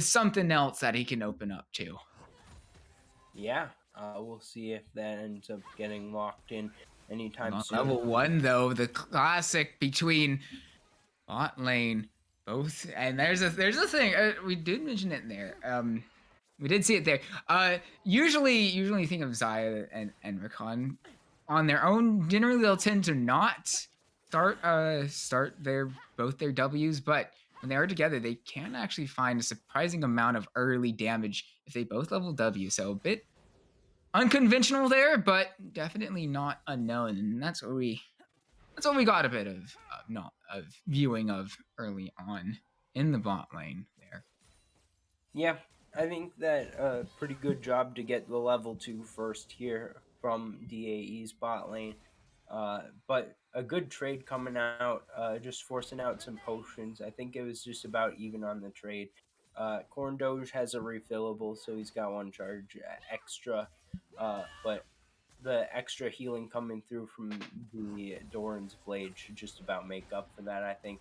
something else that he can open up to. Yeah, we'll see if that ends up getting locked in anytime soon. Level 1 though, the classic between bot lane both, and there's a thing we did mention it in there. We did see it there. Usually you think of Xayah and Rakan on their own. Generally, they'll tend to not start their W's, but when they are together, they can actually find a surprising amount of early damage if they both level W. So a bit unconventional there, but definitely not unknown, and that's what we got a bit of viewing of early on in the bot lane there. Yeah, I think that a pretty good job to get the level 2 first here from DAE's bot lane. But a good trade coming out, just forcing out some potions. I think it was just about even on the trade. Corn Doge has a refillable, so he's got one charge extra. But the extra healing coming through from the Doran's Blade should just about make up for that, I think.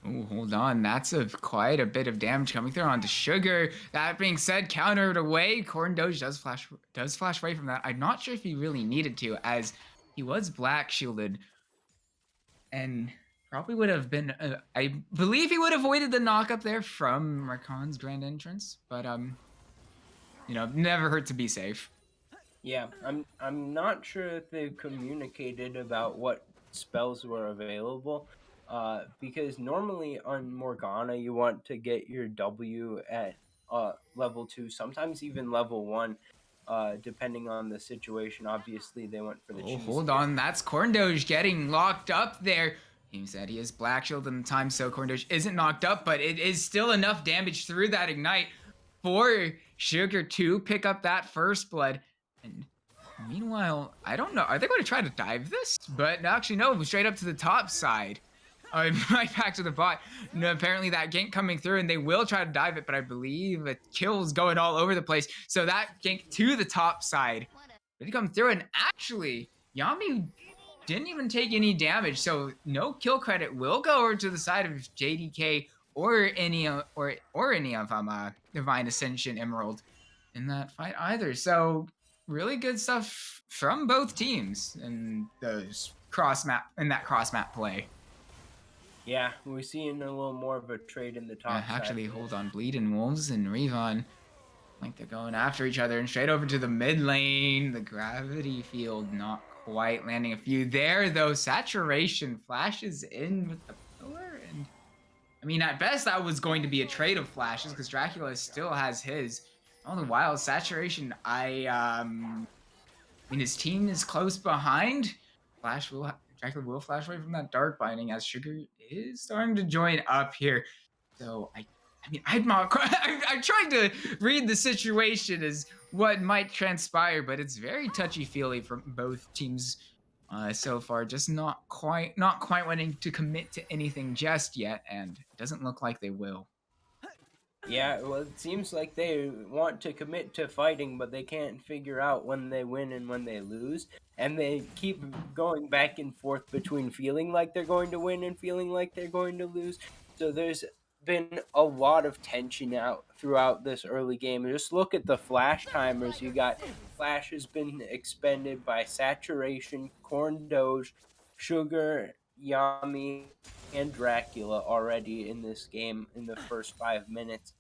Oh, hold on. That's quite a bit of damage coming through onto Sugar. That being said, countered away. Corn Doge does flash away from that. I'm not sure if he really needed to, as he was black shielded, and probably would have been. I believe he would have avoided the knock up there from Rakan's grand entrance, but never hurt to be safe. Yeah, I'm not sure if they've communicated about what spells were available. Because normally on Morgana you want to get your W at level 2, sometimes even level 1, depending on the situation. Obviously they went for the cheese. Hold on, that's Corn Doge getting locked up there. He said he has Black Shield in the time, so Corn Doge isn't knocked up, but it is still enough damage through that Ignite for Sugar to pick up that first blood. And Meanwhile, I don't know. Are they going to try to dive this? But actually, no. Straight up to the top side. Right back to the bot. No, apparently that gank coming through, and they will try to dive it, but I believe a kill's going all over the place. So that gank to the top side. Did come through, and actually, Yami didn't even take any damage, so no kill credit will go over to the side of JDK or any of Divine Ascension Emerald in that fight either. So really good stuff from both teams in those cross map play. Yeah, we're seeing a little more of a trade in the top Actually, side. hold on. Bleeding Wolves and Revon, like they're going after each other and straight over to the mid lane. The gravity field not quite landing a few there, though. Saturation flashes in with the pillar, and I mean, at best, that was going to be a trade of flashes because Dracula still has his. All the while, Saturation, I mean, his team is close behind. Dracula will flash away from that dark binding as Sugar is starting to join up here. So I mean, I'm trying to read the situation as what might transpire, but it's very touchy-feely from both teams so far. Just not quite wanting to commit to anything just yet, and it doesn't look like they will. Yeah, well, it seems like they want to commit to fighting, but they can't figure out when they win and when they lose. And they keep going back and forth between feeling like they're going to win and feeling like they're going to lose. So there's been a lot of tension out throughout this early game. Just look at the flash timers. You got Flash has been expended by Saturation, Corn Doge, Sugar, Yami, and Dracula already in this game in the first 5 minutes.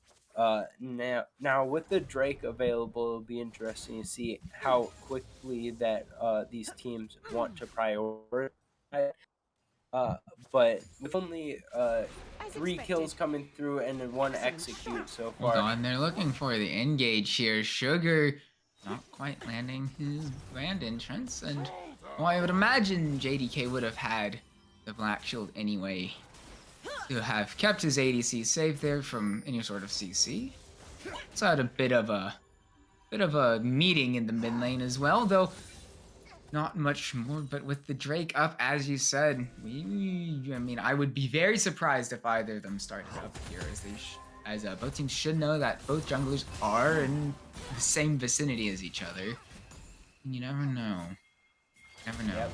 Now with the Drake available, it'll be interesting to see how quickly that these teams want to prioritize. But with only 3 kills coming through and then 1 execute so far. Hold on, they're looking for the engage here. Sugar not quite landing his brand entrance, and well, I would imagine JDK would have had the Black Shield anyway to have kept his ADC safe there from any sort of CC. So had a bit of a meeting in the mid lane as well, though not much more. But with the Drake up, as you said, I mean, I would be very surprised if either of them started up here, as both teams should know that both junglers are in the same vicinity as each other. And you never know. Never know. Yep.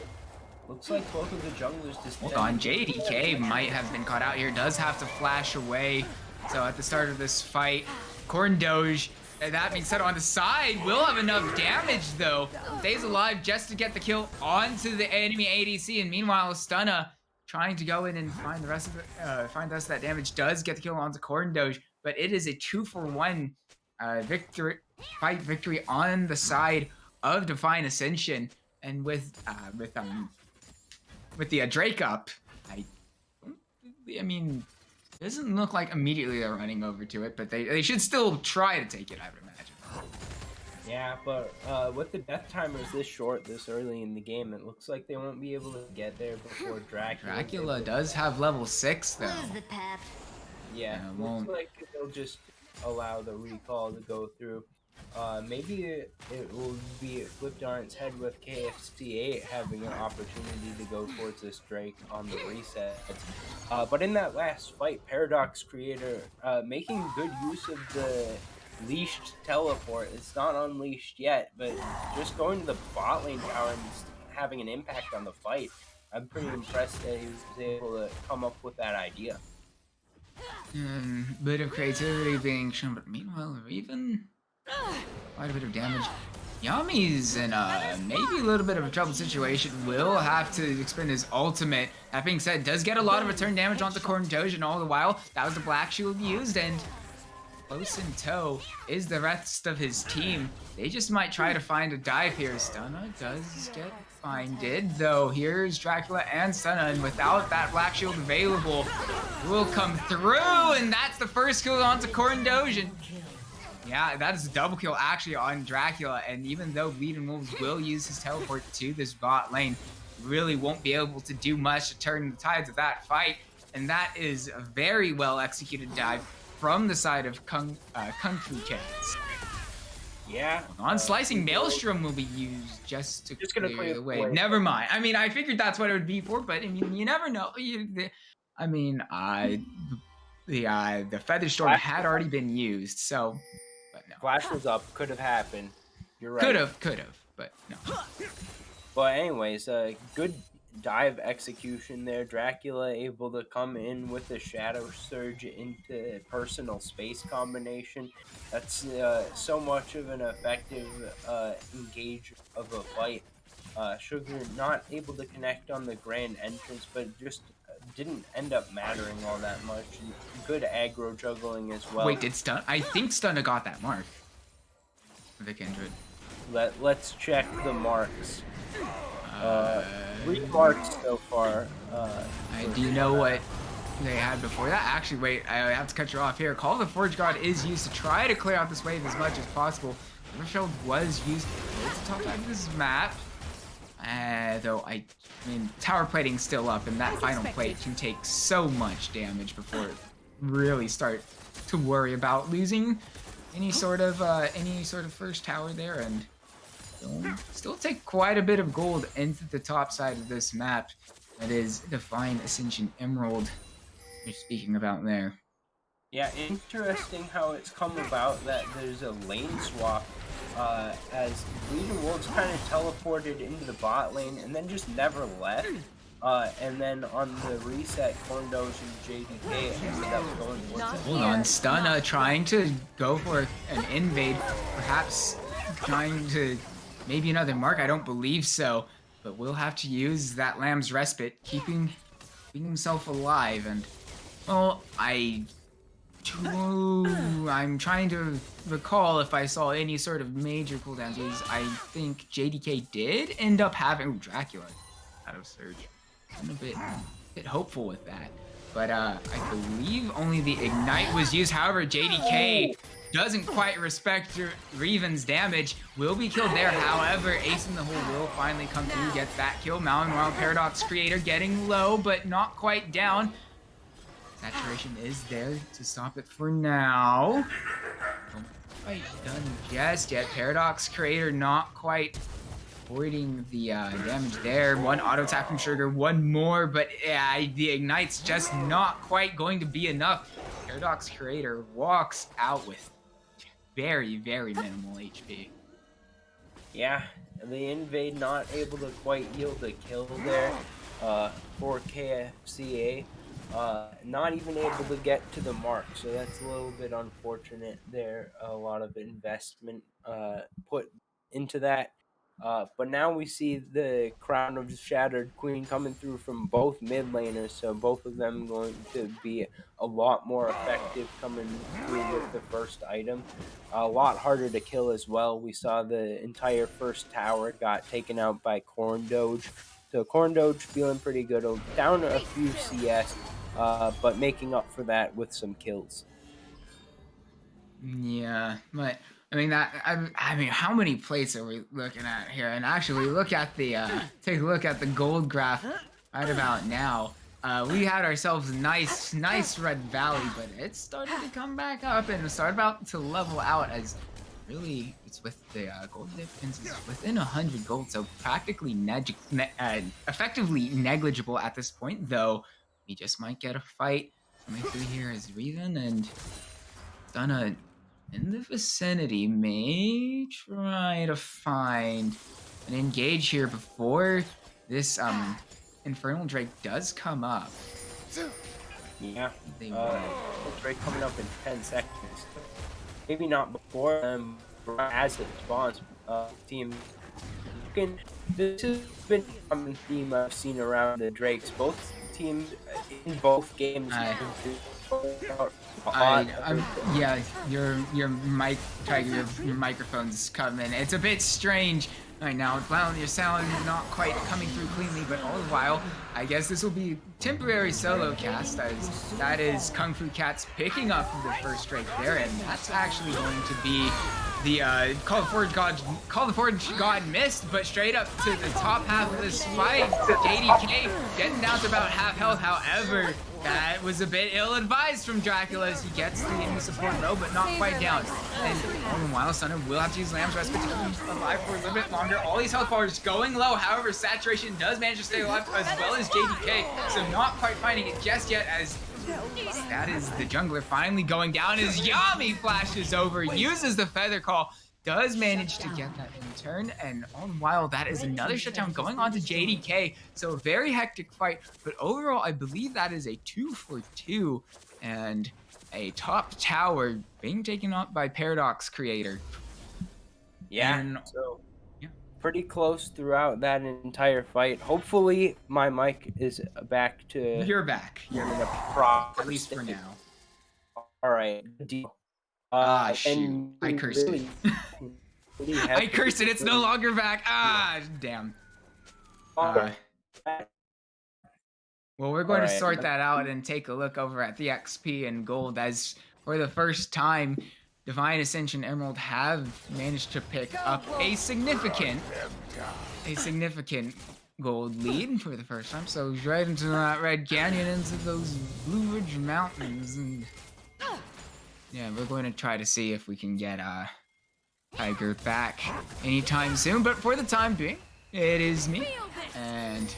Looks like both of the junglers just... Hold on, JDK might have been caught out here. Does have to flash away. So at the start of this fight, Corn Doge, that being said, on the side, will have enough damage though. Stays alive just to get the kill onto the enemy ADC. And meanwhile, Stunna trying to go in and find the rest of that damage. Does get the kill onto Corn Doge, but it is a 2-for-1 victory on the side of Divine Ascension. And with the Drake up, I mean, it doesn't look like immediately they're running over to it, but they should still try to take it, I would imagine. Yeah, but with the death timers this short, this early in the game, it looks like they won't be able to get there before Dracula. Dracula does have level 6 though. Yeah, looks like they'll just allow the recall to go through. Maybe it will be flipped on its head with KFCA having an opportunity to go towards this Drake on the resets. But in that last fight, Paradox Creator making good use of the leashed teleport. It's not unleashed yet, but just going to the bot lane tower and having an impact on the fight. I'm pretty impressed that he was able to come up with that idea. Bit of creativity being shown, but meanwhile, even quite a bit of damage. Yami's in maybe a little bit of a trouble situation. Will have to expend his ultimate. That being said, does get a lot of return damage onto Corn Doge, and all the while, that was the Black Shield used, and close in tow is the rest of his team. They just might try to find a dive here. Stunna does get finded, though. Here's Dracula and Stunna, and without that Black Shield available, will come through, and that's the first kill onto Corn Doge. Yeah, that is a double kill actually on Dracula, and even though Bleeding Wolves will use his teleport to this bot lane, really won't be able to do much to turn the tides of that fight, and that is a very well executed dive from the side of Kung Fu Cats. Yeah. On slicing Runeterra- Maelstrom will be used just to Just gonna clear the way. away. Never mind. I mean, I figured that's what it would be for, but I mean, you never know. The Feather Storm Flash had was already been used, so, but no. Flash was up. Could have happened. You're right. Could have, but no. But anyways, good dive execution there. Dracula able to come in with the Shadow Surge into personal space combination. That's so much of an effective engage of a fight. Sugar not able to connect on the grand entrance, but just didn't end up mattering all that much. Good aggro juggling as well. Wait, did Stun? I think Stunna got that mark. The Kindred. Let's check the marks. 3 marks so far. Do you know what they had before that? Actually, wait, I have to cut you off here. Call of the Forge God is used to try to clear out this wave as much as possible. Riverfield was used to top out this map. Though I mean, tower plating's still up, and that final plate can take so much damage before it really start to worry about losing any sort of first tower there, and still take quite a bit of gold into the top side of this map. That is Divine Ascension Emerald you're speaking about there. Yeah, interesting how it's come about that there's a lane swap as Bleeding Wolves kind of teleported into the bot lane and then just never left. And then on the reset, Corndoge and JDK ended up going for it. Hold on, Stunna trying to go for an invade, perhaps trying to maybe another mark. I don't believe so, but we'll have to use that Lamb's Respite, keeping himself alive. And well, I'm trying to recall if I saw any sort of major cooldowns. I think JDK did end up having Dracula out of Surge. I'm a bit hopeful with that, but I believe only the Ignite was used. However, JDK doesn't quite respect Reven's damage. Will be killed there. However, Ace in the Hole will finally come through, gets that kill. Meanwhile, Paradox Creator getting low, but not quite down. Saturation is there to stop it for now. Don't quite done just yet. Paradox Creator not quite avoiding the damage there. One auto attack from Sugar, one more, but yeah, the Ignite's just not quite going to be enough. Paradox Creator walks out with very, very minimal HP. Yeah, the invade not able to quite yield a kill there for KFCA. Not even able to get to the mark, so that's a little bit unfortunate there. A lot of investment put into that. But now we see the Crown of the Shattered Queen coming through from both mid laners, so both of them going to be a lot more effective coming through with the first item. A lot harder to kill as well. We saw the entire first tower got taken out by Corndoge. So Corndoge feeling pretty good, down a few CS, but making up for that with some kills. Yeah, but I mean how many plates are we looking at here? And actually, look at the take a look at the gold graph right about now. We had ourselves a nice Red Valley, but it started to come back up and started about to level out as really it's with the gold difference is within 100 gold, so practically effectively negligible at this point. Though we just might get a fight coming through here as Reven and Stunna in the vicinity may try to find an engage here before this Infernal Drake does come up. Yeah, Drake coming up in 10 seconds. Maybe not before as it spawns. Team, this has been a common theme I've seen around the Drakes. Both teams in both games. Yeah, your mic, Tiger, your microphone's coming. It's a bit strange Right now, well, your sound not quite coming through cleanly, but all the while, I guess this will be temporary solo cast, as that is Kung Fu Cats picking up the first strike there, and that's actually going to be the Call the Forge God missed, but straight up to the top half of this fight, JDK getting down to about half health. However, that was a bit ill-advised from Dracula as he gets the enemy support low, but not quite down. And all the while, Stunner will have to use Lamb's Respite to keep him alive for a little bit longer. All these health bars going low. However, Saturation does manage to stay alive, as well as JDK. So not quite finding it just yet, as that is the jungler finally going down as Yami flashes over, uses the Feather Call, does manage to get that in turn, and all the while that is another shutdown going on to JDK. So a very hectic fight, but overall I believe that is a 2-for-2 and a top tower being taken up by Paradox Creator. Yeah, And, so yeah. pretty close throughout that entire fight. Hopefully my mic is back to You're back. You're in a back. proper At least for state. now. All right, good deal. Shoot. And I cursed it. really I cursed it. It's no longer back. Damn. Well, we're going to sort that out and take a look over at the XP and gold, as for the first time, Divine Ascension Emerald have managed to pick up a significant gold lead for the first time. So right into that Red Canyon, into those Blue Ridge Mountains, and yeah, we're going to try to see if we can get Tiger back anytime soon. But for the time being, it is me. And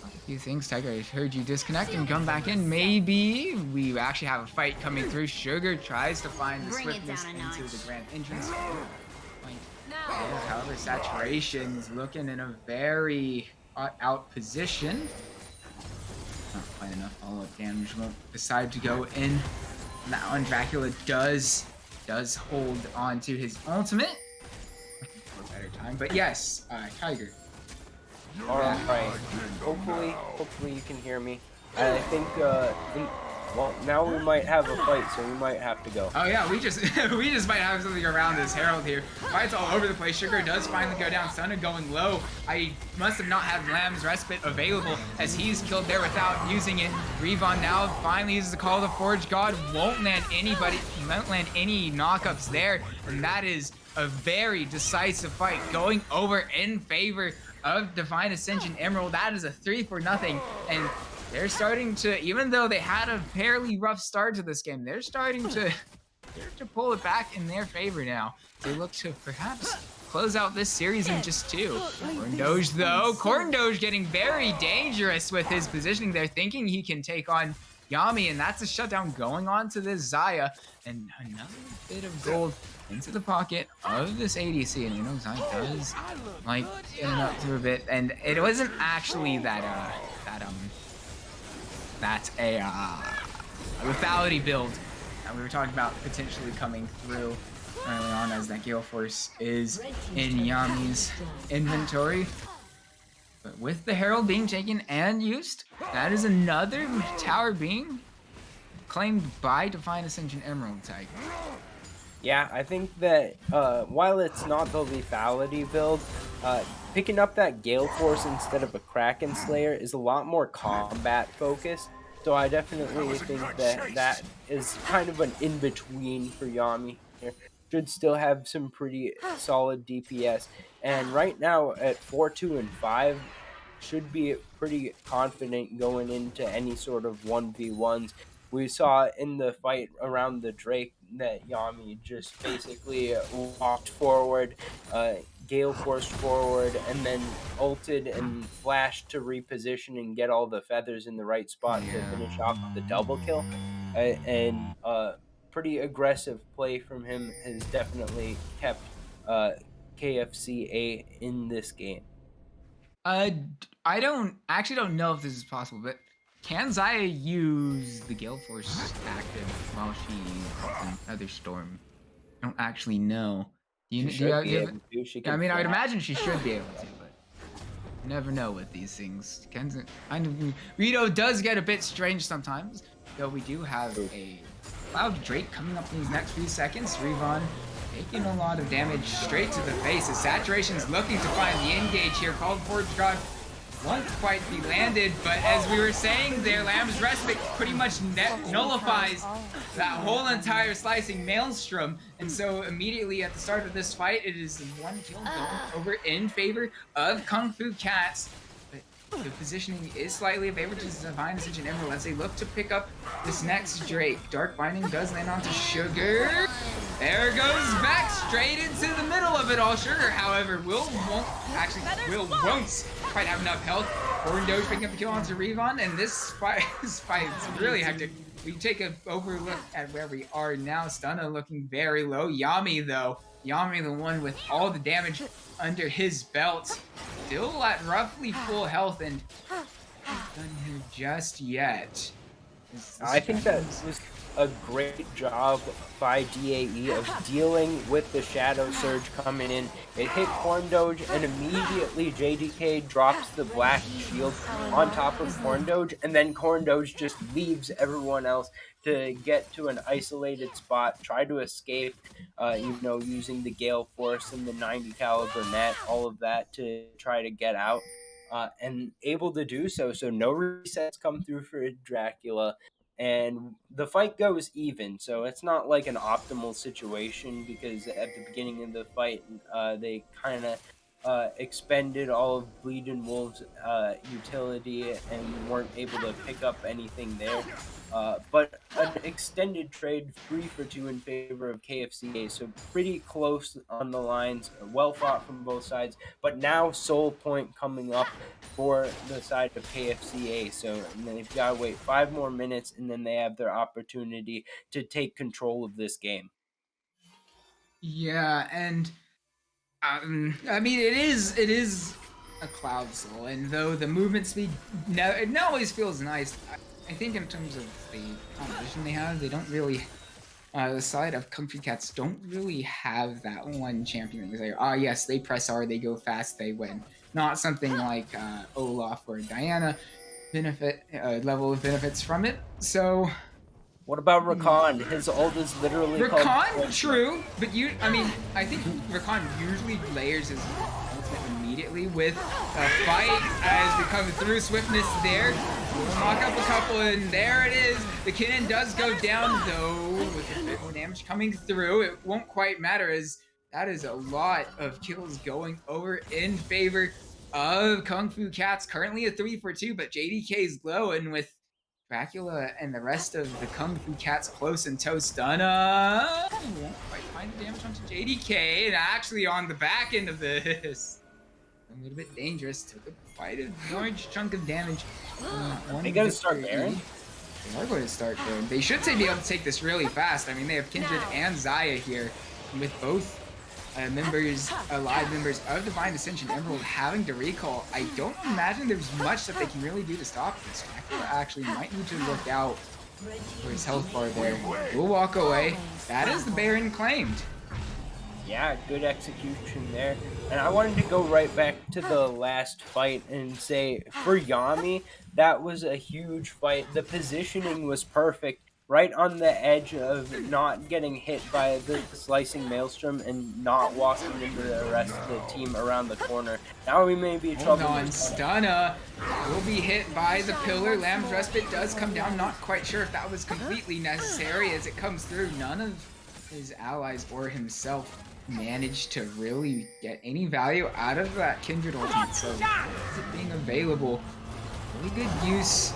a few things. Tiger, I heard you disconnect and come back in. Maybe we actually have a fight coming through. Sugar tries to find the swiftness into the grand entrance. However, Saturation's looking in a very out position. Not quite enough follow-up damage. Won't decide to go in. That one, Dracula does hold on to his ultimate for a better time. But yes, Tiger. All right. Hopefully you can hear me. I think well, now we might have a fight, so we might have to go. Oh yeah, we just might have something around this Herald here. Fights all over the place. Sugar does finally go down. Stunner going low. I must have not had Lamb's Respite available, as he's killed there without using it. Revon now finally uses the Call of the Forge God. Won't land any knockups there, and that is a very decisive fight going over in favor of Divine Ascension Emerald. That is a 3-for-0, and they're starting to, even though they had a fairly rough start to this game, they're starting to pull it back in their favor now. They look to perhaps close out this series in just 2. Corndoge though, Corndoge getting very dangerous with his positioning there, thinking he can take on Yami, and that's a shutdown going on to this Zaya, and another bit of gold into the pocket of this ADC, and you know Zaya does like getting up through a bit, and it wasn't actually that that's a lethality build that we were talking about potentially coming through early on, as that Gale Force is in Yami's inventory. But with the Herald being taken and used, that is another tower being claimed by Divine Ascension Emerald, Tiger. Yeah, I think that while it's not the lethality build, picking up that Gale Force instead of a Kraken Slayer is a lot more combat focused. So I definitely think that that is kind of an in-between for Yami here. Should still have some pretty solid DPS. And right now at 4-2 and 5, should be pretty confident going into any sort of 1v1s. We saw in the fight around the Drake that Yami just basically walked forward, Gale forced forward, and then ulted and flashed to reposition and get all the feathers in the right spot to finish off the double kill. And pretty aggressive play from him has definitely kept KFCA in this game. I actually don't know if this is possible, but can Zaya use the Gale Force active while she is in Feather Storm? I don't actually know. I mean, I would imagine she should be able to, but you never know with these things. Rito does get a bit strange sometimes, though we do have a Cloud Drake coming up in these next few seconds. Revon taking a lot of damage straight to the face as Saturation's looking to find the engage here. Called Forge God won't quite be landed, but as we were saying there, Lamb's Respite pretty much nullifies that whole entire slicing maelstrom, and so immediately at the start of this fight, it is 1 kill going over in favor of Kung Fu Cats. But the positioning is slightly in favor to Divine Ascension Emerald as they look to pick up this next Drake. Dark Binding does land onto Sugar. There goes back straight into the middle of it all. Sugar, however, won't quite have enough health. Orin Doge picking up the kill onto Revon, and this fight is really hectic. We take an overlook at where we are now. Stunna looking very low. Yami, though. Yami, the one with all the damage under his belt. Still at roughly full health and not done here just yet. I think that was a great job by DAE of dealing with the Shadow Surge coming in. It hit Corn Doge, and immediately JDK drops the black shield on top of Corn Doge, and then Corn Doge just leaves everyone else to get to an isolated spot, try to escape, using the Gale Force and the 90 caliber net, all of that to try to get out, and able to do so. So no resets come through for Dracula. And the fight goes even, so it's not like an optimal situation because at the beginning of the fight, they kind of expended all of Bleeding Wolves' utility and weren't able to pick up anything there. But an extended trade 3-for-2 in favor of KFCA, so pretty close on the lines, well fought from both sides. But now Soul Point coming up for the side of KFCA, so they've got to wait 5 more minutes, and then they have their opportunity to take control of this game. Yeah, and I mean, it is a Cloud Soul, and though the movement speed it always feels nice, I think in terms of the composition they have, they don't really. The side of Kung Fu Cats don't really have that one champion that's like, yes, they press hard, they go fast, they win. Not something like Olaf or Diana level of benefits from it. So what about Rakan? His ult is literally Rakan, true, but I think Rakan usually layers his ultimate immediately with a fight as we come through. Swiftness there. We'll knock up a couple, and there it is. The cannon does go down, though, with a bit more damage coming through. It won't quite matter, as that is a lot of kills going over in favor of Kung Fu Cats. Currently a 3-for-2, but JDK's low, and with Dracula and the rest of the Kung Fu Cats close and toast. Stunna won't quite find the damage onto JDK, and actually on the back end of this, a little bit dangerous. Took quite a large chunk of damage. They gotta start Baron? They are going to start Baron. They should be able to take this really fast. I mean, they have Kindred and Xayah here, with both live members of Divine Ascension Emerald having to recall. I don't imagine there's much that they can really do to stop this. Dracula actually might need to look out for his health bar there. We'll walk away. That is the Baron claimed. Yeah, good execution there. And I wanted to go right back to the last fight and say, for Yami, that was a huge fight. The positioning was perfect, right on the edge of not getting hit by the slicing maelstrom and not walking into the rest of the team around the corner. Now we may be in trouble. Hold on, Stunna will be hit by the pillar. Lamb's Respite does come down. Not quite sure if that was completely necessary as it comes through. None of his allies or himself managed to really get any value out of that Kindred ultimate, so it being available, really good use,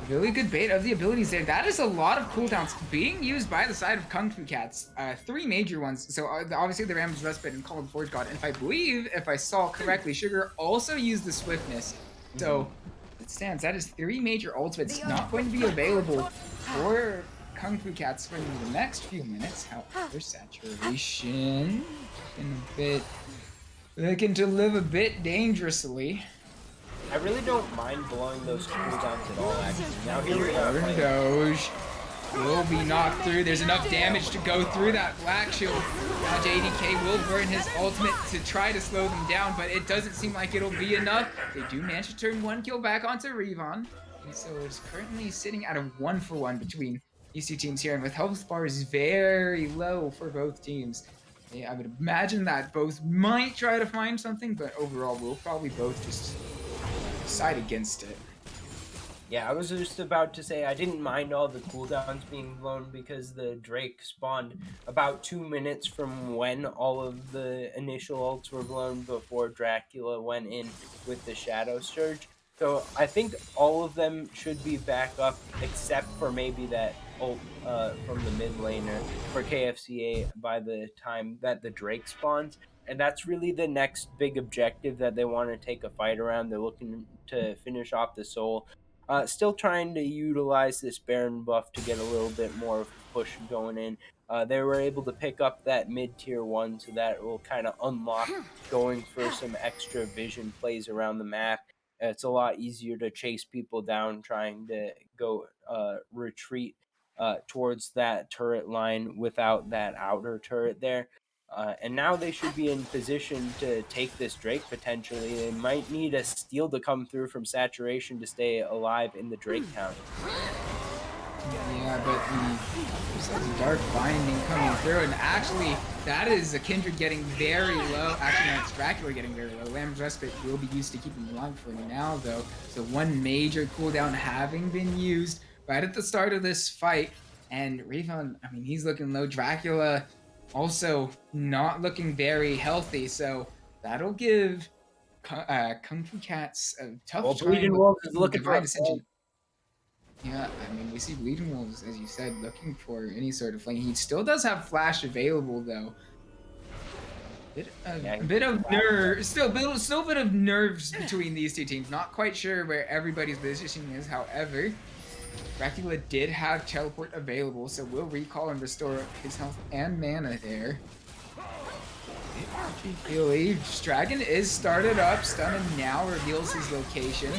really good bait of the abilities there. That is a lot of cooldowns being used by the side of Kung Fu Cats. 3 major ones, so obviously the Ram's Respite and Call of the Forge God, and if I believe, if I saw correctly, Sugar also used the Swiftness, so it stands. That is 3 major ultimates not going to be available for Kung Fu Cats for the next few minutes. However, Saturation looking to live a bit dangerously. I really don't mind blowing those cooldowns at all, actually. Now here we go. Doge will be knocked through. There's enough damage to go through that black shield. Now JDK will burn his ultimate to try to slow them down, but it doesn't seem like it'll be enough. They do manage to turn 1 kill back onto Revon. And so it's currently sitting at a 1-for-1 between these two teams here, and with health bars very low for both teams, I would imagine that both might try to find something, but overall we'll probably both just side against it. Yeah, I was just about to say I didn't mind all the cooldowns being blown because the Drake spawned about 2 minutes from when all of the initial ults were blown before Dracula went in with the Shadow Surge. So I think all of them should be back up except for maybe that ult from the mid laner for KFCA by the time that the Drake spawns. And that's really the next big objective that they want to take a fight around. They're looking to finish off the Soul. Still trying to utilize this Baron buff to get a little bit more of a push going in. They were able to pick up that mid tier 1, so that will kind of unlock going for some extra vision plays around the map. It's a lot easier to chase people down trying to go retreat towards that turret line without that outer turret there. And now they should be in position to take this Drake potentially. They might need a steal to come through from saturation to stay alive in the Drake count. Yeah, but there's a dark binding coming through, and actually that is a Kindred getting very low. Actually, no, it's Dracula getting very low. Lamb's Respite will be used to keep him alive for now, though. So one major cooldown having been used right at the start of this fight, and Rayvon, I mean, he's looking low. Dracula also not looking very healthy, so that'll give Kung Fu Cats a tough Well, time. Bleeding Wolves is looking for Divine a Ascension. Yeah, I mean, we see Bleeding Wolves, as you said, looking for any sort of flank. He still does have Flash available, though. A bit of nerves, still a bit of nerves between these two teams. Not quite sure where everybody's positioning is. However, Dracula did have teleport available, so we'll recall and restore his health and mana there. Dragon is started up. Stunning now reveals his location.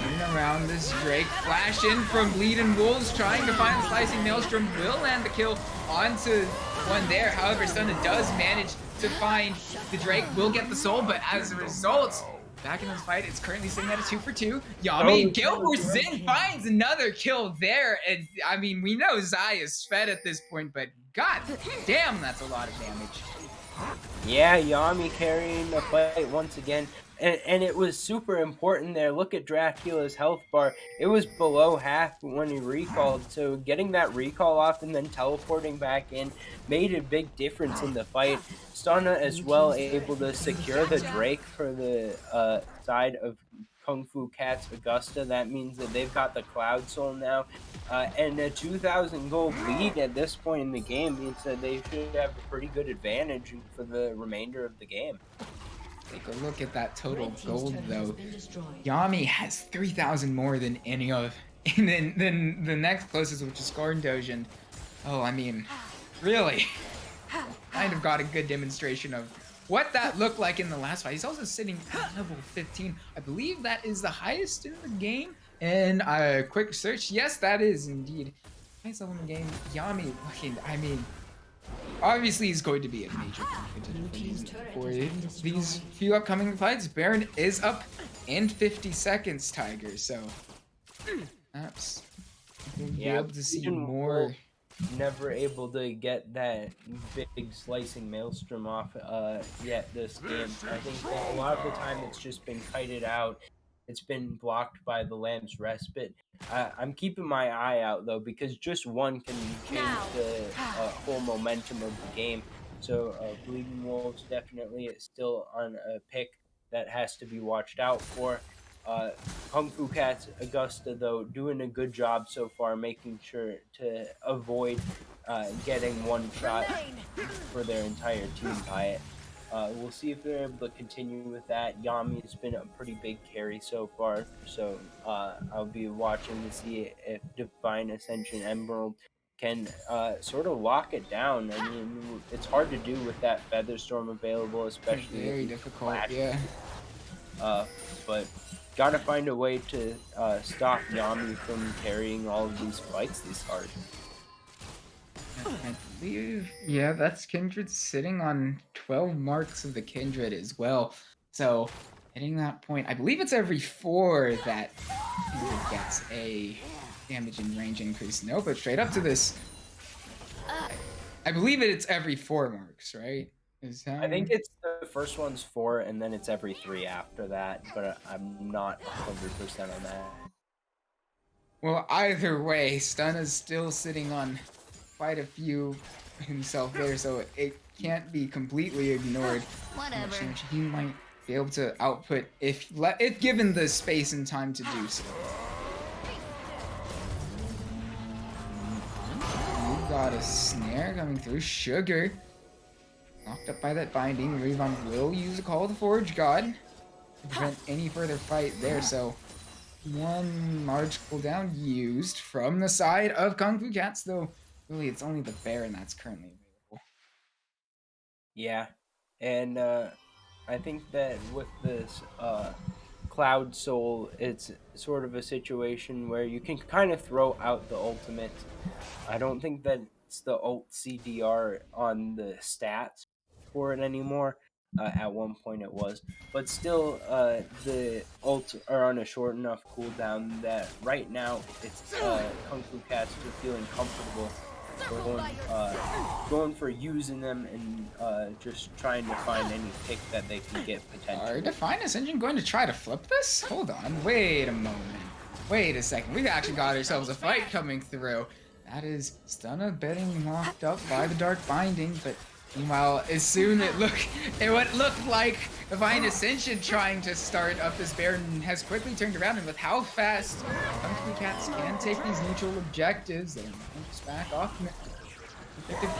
Moving around this Drake. Flash in from Bleeding Wolves, trying to find the Slicing Maelstrom. Will land the kill onto one there. However, Stunning does manage to find the Drake. Will get the soul, but as a result, back in this fight, it's currently sitting at a 2-for-2. Yami, Gilbert Zin finds another kill there. And I mean, we know Zai is fed at this point, but god damn, that's a lot of damage. Yeah, Yami carrying the fight once again. And it was super important there. Look at Dracula's health bar. It was below half when he recalled. So getting that recall off and then teleporting back in made a big difference in the fight. Stunna as well able to secure the Drake for the side of Kung Fu Cats Augusta. That means that they've got the Cloud Soul now. And a 2,000 gold lead at this point in the game means that they should have a pretty good advantage for the remainder of the game. Take a look at that total gold, though. Yami has 3,000 more than any of, and then the next closest, which is Skarndosian. Oh, I mean, really, kind of got a good demonstration of what that looked like in the last fight. He's also sitting at level 15. I believe that is the highest in the game. And a quick search, yes, that is indeed highest level in the game. Yami looking, I mean, obviously he's going to be a major competitor for these few upcoming fights. Baron is up in 50 seconds, Tiger, so perhaps we'll be able to see more. Never able to get that big slicing maelstrom off yet this game. I think that a lot of the time it's just been kited out. It's been blocked by the Lamb's Respite. I'm keeping my eye out, though, because just one can change the whole momentum of the game. So Bleeding Wolves definitely is still on a pick that has to be watched out for. Kung Fu Cats Augusta, though, doing a good job so far, making sure to avoid getting one shot for their entire team by it. We'll see if they're able to continue with that. Yami's been a pretty big carry so far, so I'll be watching to see if Divine Ascension Emerald can sort of lock it down. I mean, it's hard to do with that Featherstorm available, especially Very difficult, yeah. But gotta find a way to stop Yami from carrying all of these fights this hard. I believe, yeah, that's Kindred sitting on 12 marks of the Kindred as well. So Hitting that point, I believe it's every 4 that it gets a damage and range increase. No, but straight up to this. I believe it's every 4 marks, right? Is that I think it's the first one's 4, and then it's every 3 after that, but I'm not 100% on that. Well, either way, Stun is still sitting on quite a few himself there, so it can't be completely ignored. Whatever. Which he might be able to output if given the space and time to do so. We've got a snare coming through. Sugar knocked up by that binding. Revon will use a Call of the Forge God to prevent any further fight there, so one large cooldown used from the side of Kung Fu Cats, though really it's only the Baron that's currently available. Yeah, and I think that with this Cloud Soul, it's sort of a situation where you can kind of throw out the ultimate. I don't think that it's the ult CDR on the stats for it anymore. At one point it was, but still, the ults are on a short enough cooldown that right now it's Kung Fu Cats just feeling comfortable going for using them and just trying to find any pick that they can get potentially. Are Defiance Engine going to try to flip this? Hold on, wait a moment. Wait a second, we've actually got ourselves a fight coming through. That is Stunna getting locked up by the Dark Binding, but meanwhile, as soon what looked like Divine Ascension trying to start up this Baron has quickly turned around, and with how fast Kung Fu Cats can take these neutral objectives, they're just back off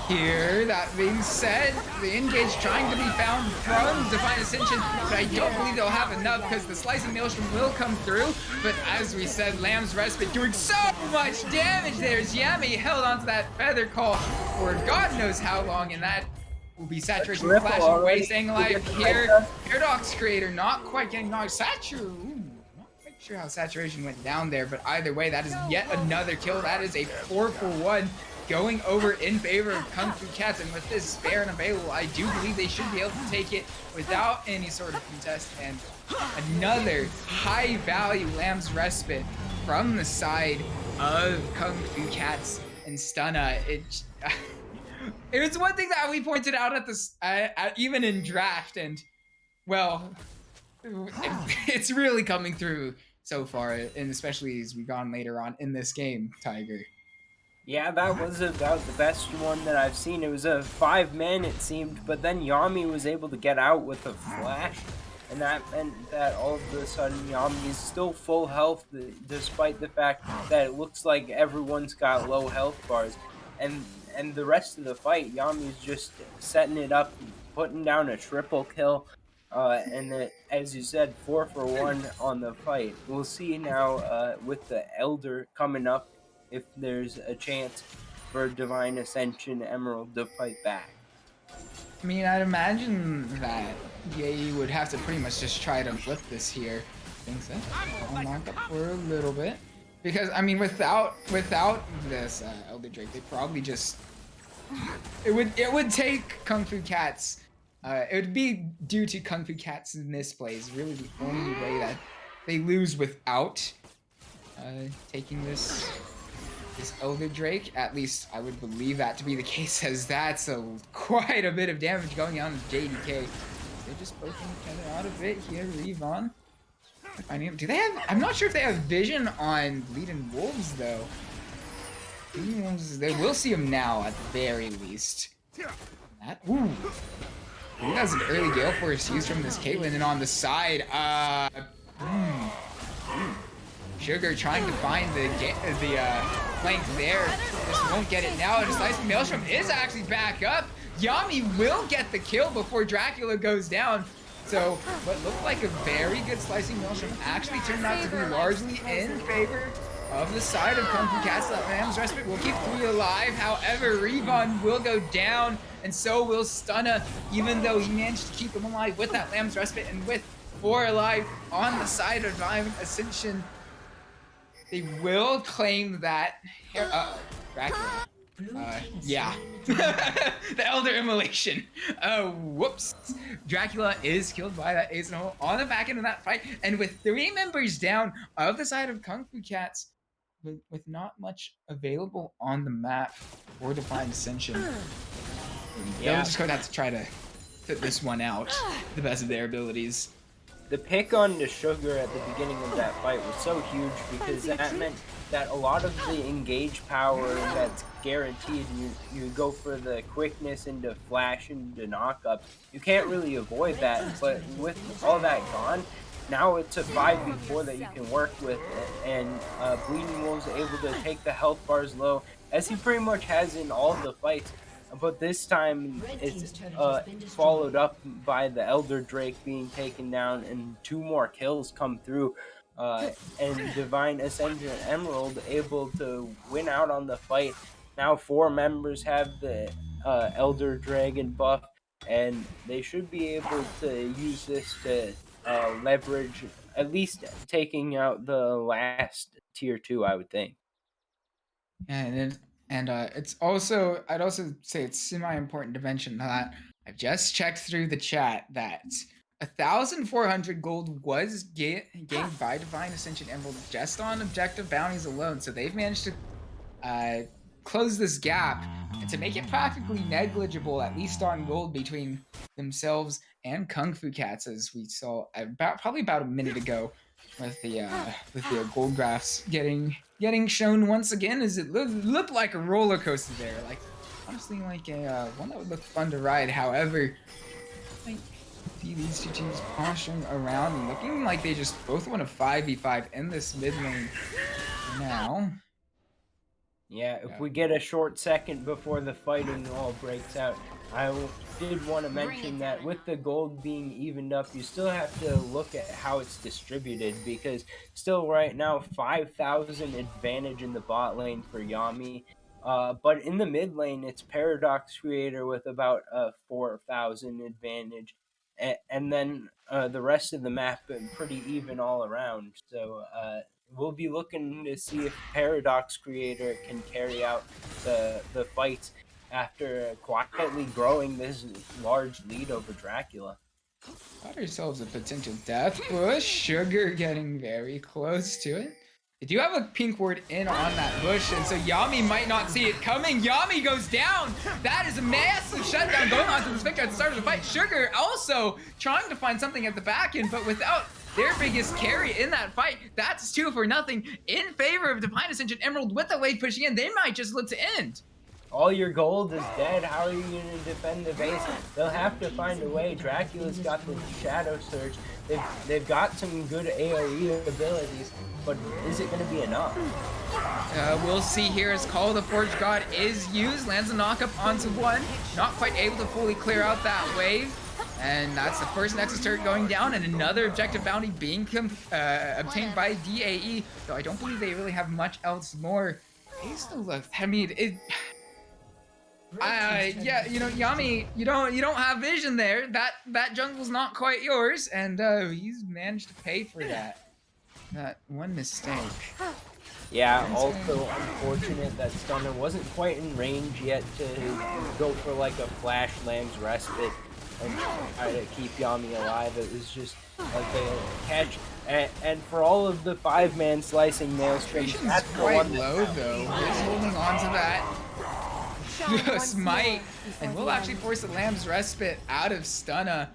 here. That being said, the engage trying to be found from Divine Ascension, but I don't believe they'll have enough because the Slicing Maelstrom will come through. But as we said, Lamb's Respite doing so much damage there. Yami held onto that Feather Call for God knows how long, and that will be Saturation flashing away, staying alive here. Paradox Creator not quite getting knocked. Not quite sure how Saturation went down there, but either way, that is yet another kill. That is a 4-for-1. Going over in favor of Kung Fu Cats, and with this Baron available, I do believe they should be able to take it without any sort of contest. And another high-value Lamb's Respite from the side of Kung Fu Cats and Stunna. It was one thing that we pointed out at this, even in draft, and well, it's really coming through so far, and especially as we've gone later on in this game, Tiger. Yeah, that was about the best one that I've seen. It was a 5-man, it seemed, but then Yami was able to get out with a flash, and that meant that all of a sudden Yami is still full health, despite the fact that it looks like everyone's got low health bars. And the rest of the fight, Yami's just setting it up, putting down a triple kill, and as you said, 4-for-1 on the fight. We'll see now with the Elder coming up, if there's a chance for Divine Ascension Emerald to fight back. I mean, I'd imagine that DAE would have to pretty much just try to flip this here. Thinks that I'll knock up for a little bit, because I mean, without this Elder Drake, they probably just it would take Kung Fu Cats. It would be due to Kung Fu Cats' misplays. Really, the only way that they lose without taking this Elder Drake. At least I would believe that to be the case, as that's quite a bit of damage going on with JDK. They're just poking each other out a bit here. Revon. Do they have? I'm not sure if they have vision on Bleeding Wolves though. Bleeding Wolves, they will see him now at the very least. That I think that's an early Gale Force used from this Caitlyn, and on the side, Sugar trying to find the flank there. Just won't get it now. And Slicing Maelstrom is actually back up. Yami will get the kill before Dracula goes down. So what looked like a very good Slicing Maelstrom actually turned out to be largely in favor of the side of Kung Fu Cats. Lamb's Respite will keep 3 alive. However, Revon will go down, and so will Stunna, even though he managed to keep him alive with that Lamb's Respite, and with 4 alive on the side of Divine Ascension. They will claim that Dracula. Yeah. The Elder Immolation. Oh, whoops. Dracula is killed by that Ace in Hole on the back end of that fight. And with 3 members down of the side of Kung Fu Cats, with not much available on the map for Divine Ascension, they're just going to have to try to fit this one out to the best of their abilities. The pick on the Sugar at the beginning of that fight was so huge because that meant that a lot of the engage power that's guaranteed, you go for the quickness into flash into knockup. You can't really avoid that, but with all that gone, now it's a 5v4 that you can work with, and Bleeding Wolf's able to take the health bars low, as he pretty much has in all the fights. But this time it's followed up by the Elder Drake being taken down and 2 more kills come through. And Divine Ascension Emerald able to win out on the fight. Now 4 members have the Elder Dragon buff, and they should be able to use this to leverage at least taking out the last tier 2, I would think. And it's also, I'd also say it's semi-important to mention that I've just checked through the chat that 1,400 gold was gained by Divine Ascension Emerald just on objective bounties alone. So they've managed to close this gap and to make it practically negligible, at least on gold, between themselves and Kung Fu Cats, as we saw probably about a minute ago with the gold graphs getting shown once again, as it looked like a roller coaster there, like honestly like a one that would look fun to ride. However, I think these two teams posturing around and looking like they just both want a 5v5 in this mid lane now. Yeah, if we get a short second before the fighting all breaks out, I did want to mention that with the gold being evened up, you still have to look at how it's distributed, because still right now 5,000 advantage in the bot lane for Yami, but in the mid lane it's Paradox Creator with about 4,000 advantage, and then the rest of the map pretty even all around. So we'll be looking to see if Paradox Creator can carry out the fights after quietly growing this large lead over Dracula. Got ourselves a potential death bush. Sugar getting very close to it. They do have a pink ward in on that bush, and so Yami might not see it coming. Yami goes down. That is a massive shutdown going on to this victor at the start of the fight. Sugar also trying to find something at the back end, but without their biggest carry in that fight, that's 2 for nothing in favor of Divine Ascension Emerald. With the wave pushing in, they might just look to end. All your gold is dead. How are you going to defend the base? They'll have to find a way. Dracula's got the Shadow Surge. They've got some good AoE abilities, but is it going to be enough? We'll see here as Call of the Forge God is used. Lands a knockup onto one. Not quite able to fully clear out that wave. And that's the first Nexus turret going down, and another objective bounty being obtained by DAE. Though I don't believe they really have much else more. They still look, I mean, yeah, you know, Yami, you don't have vision there. That jungle's not quite yours, and he's managed to pay for that one mistake. Yeah, also unfortunate that Stunner wasn't quite in range yet to go for like a Flash Lamb's Respite and try to keep Yami alive. It was just like a catch. And for all of the 5-man slicing Maelstrom, that's quite low though. He's holding on to that. Smite, and we'll actually force the Lamb's Respite out of Stunna.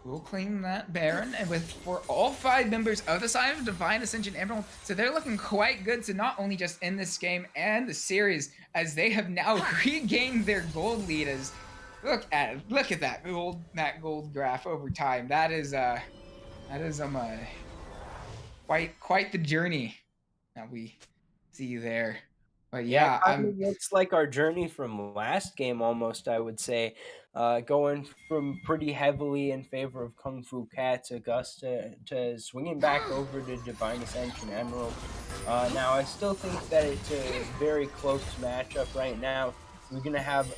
We'll claim that Baron, and for all 5 members of the side of Divine Ascension Emerald, so they're looking quite good to not only just end this game and the series, as they have now regained their gold lead. As look at that gold graph over time. That is quite the journey that we see there. But yeah, it's like our journey from last game almost, I would say, going from pretty heavily in favor of Kung Fu Cats Augusta to swinging back over to Divine Ascension Emerald. Now, I still think that it's a very close matchup right now. We're going to have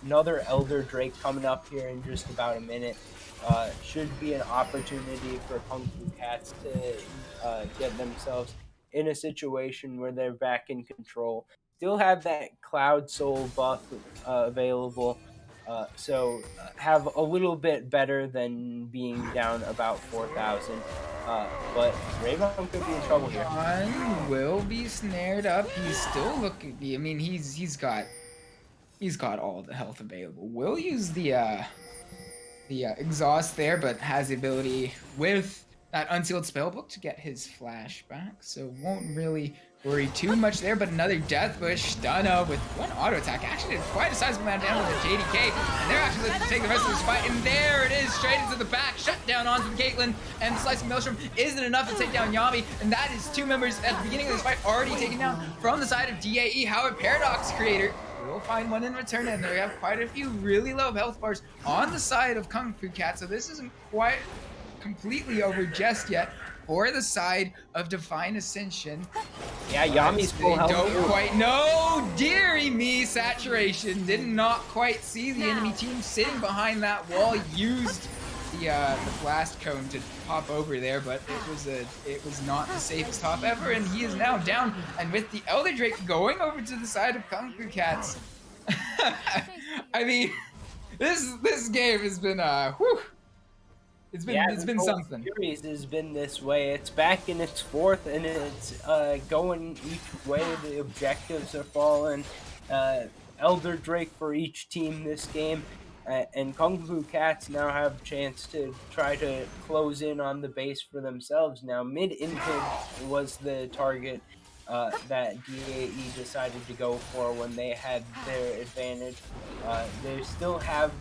another Elder Drake coming up here in just about a minute. Should be an opportunity for Kung Fu Cats to get themselves in a situation where they're back in control. still have that Cloud Soul buff available. So have a little bit better than being down about 4,000. But Ravon could be in trouble here. John will be snared up. He's still looking. I mean, he's got all the health available. Will use the exhaust there, but has the ability with that unsealed spellbook to get his flash back, so won't really worry too much there. But another death wish. Stunna with one auto attack actually did quite a sizable amount of damage with JDK, and they're actually looking to take the rest of this fight, and there it is, straight into the back, shut down onto Caitlyn, and slicing Maelstrom isn't enough to take down Yami, and that is two members at the beginning of this fight already taken down from the side of DAE. However, Paradox Creator will find one in return, and they have quite a few really low health bars on the side of Kung Fu Cat, so this isn't quite completely over just yet for the side of Divine Ascension. Yeah, Yami's full health. Don't quite know. Dearie me, Saturation did not quite see the enemy team sitting behind that wall. Used the blast cone to pop over there, but it was not the safest hop ever, and he is now down. And with the Elder Drake going over to the side of Kung Fu Cats, I mean, this game has been whew. It's been something. Series has been this way. It's back in its fourth, and it's going each way. The objectives are falling. Elder Drake for each team this game, and Kung Fu Cats now have a chance to try to close in on the base for themselves. Now, mid inhib was the target that DAE decided to go for when they had their advantage. They still have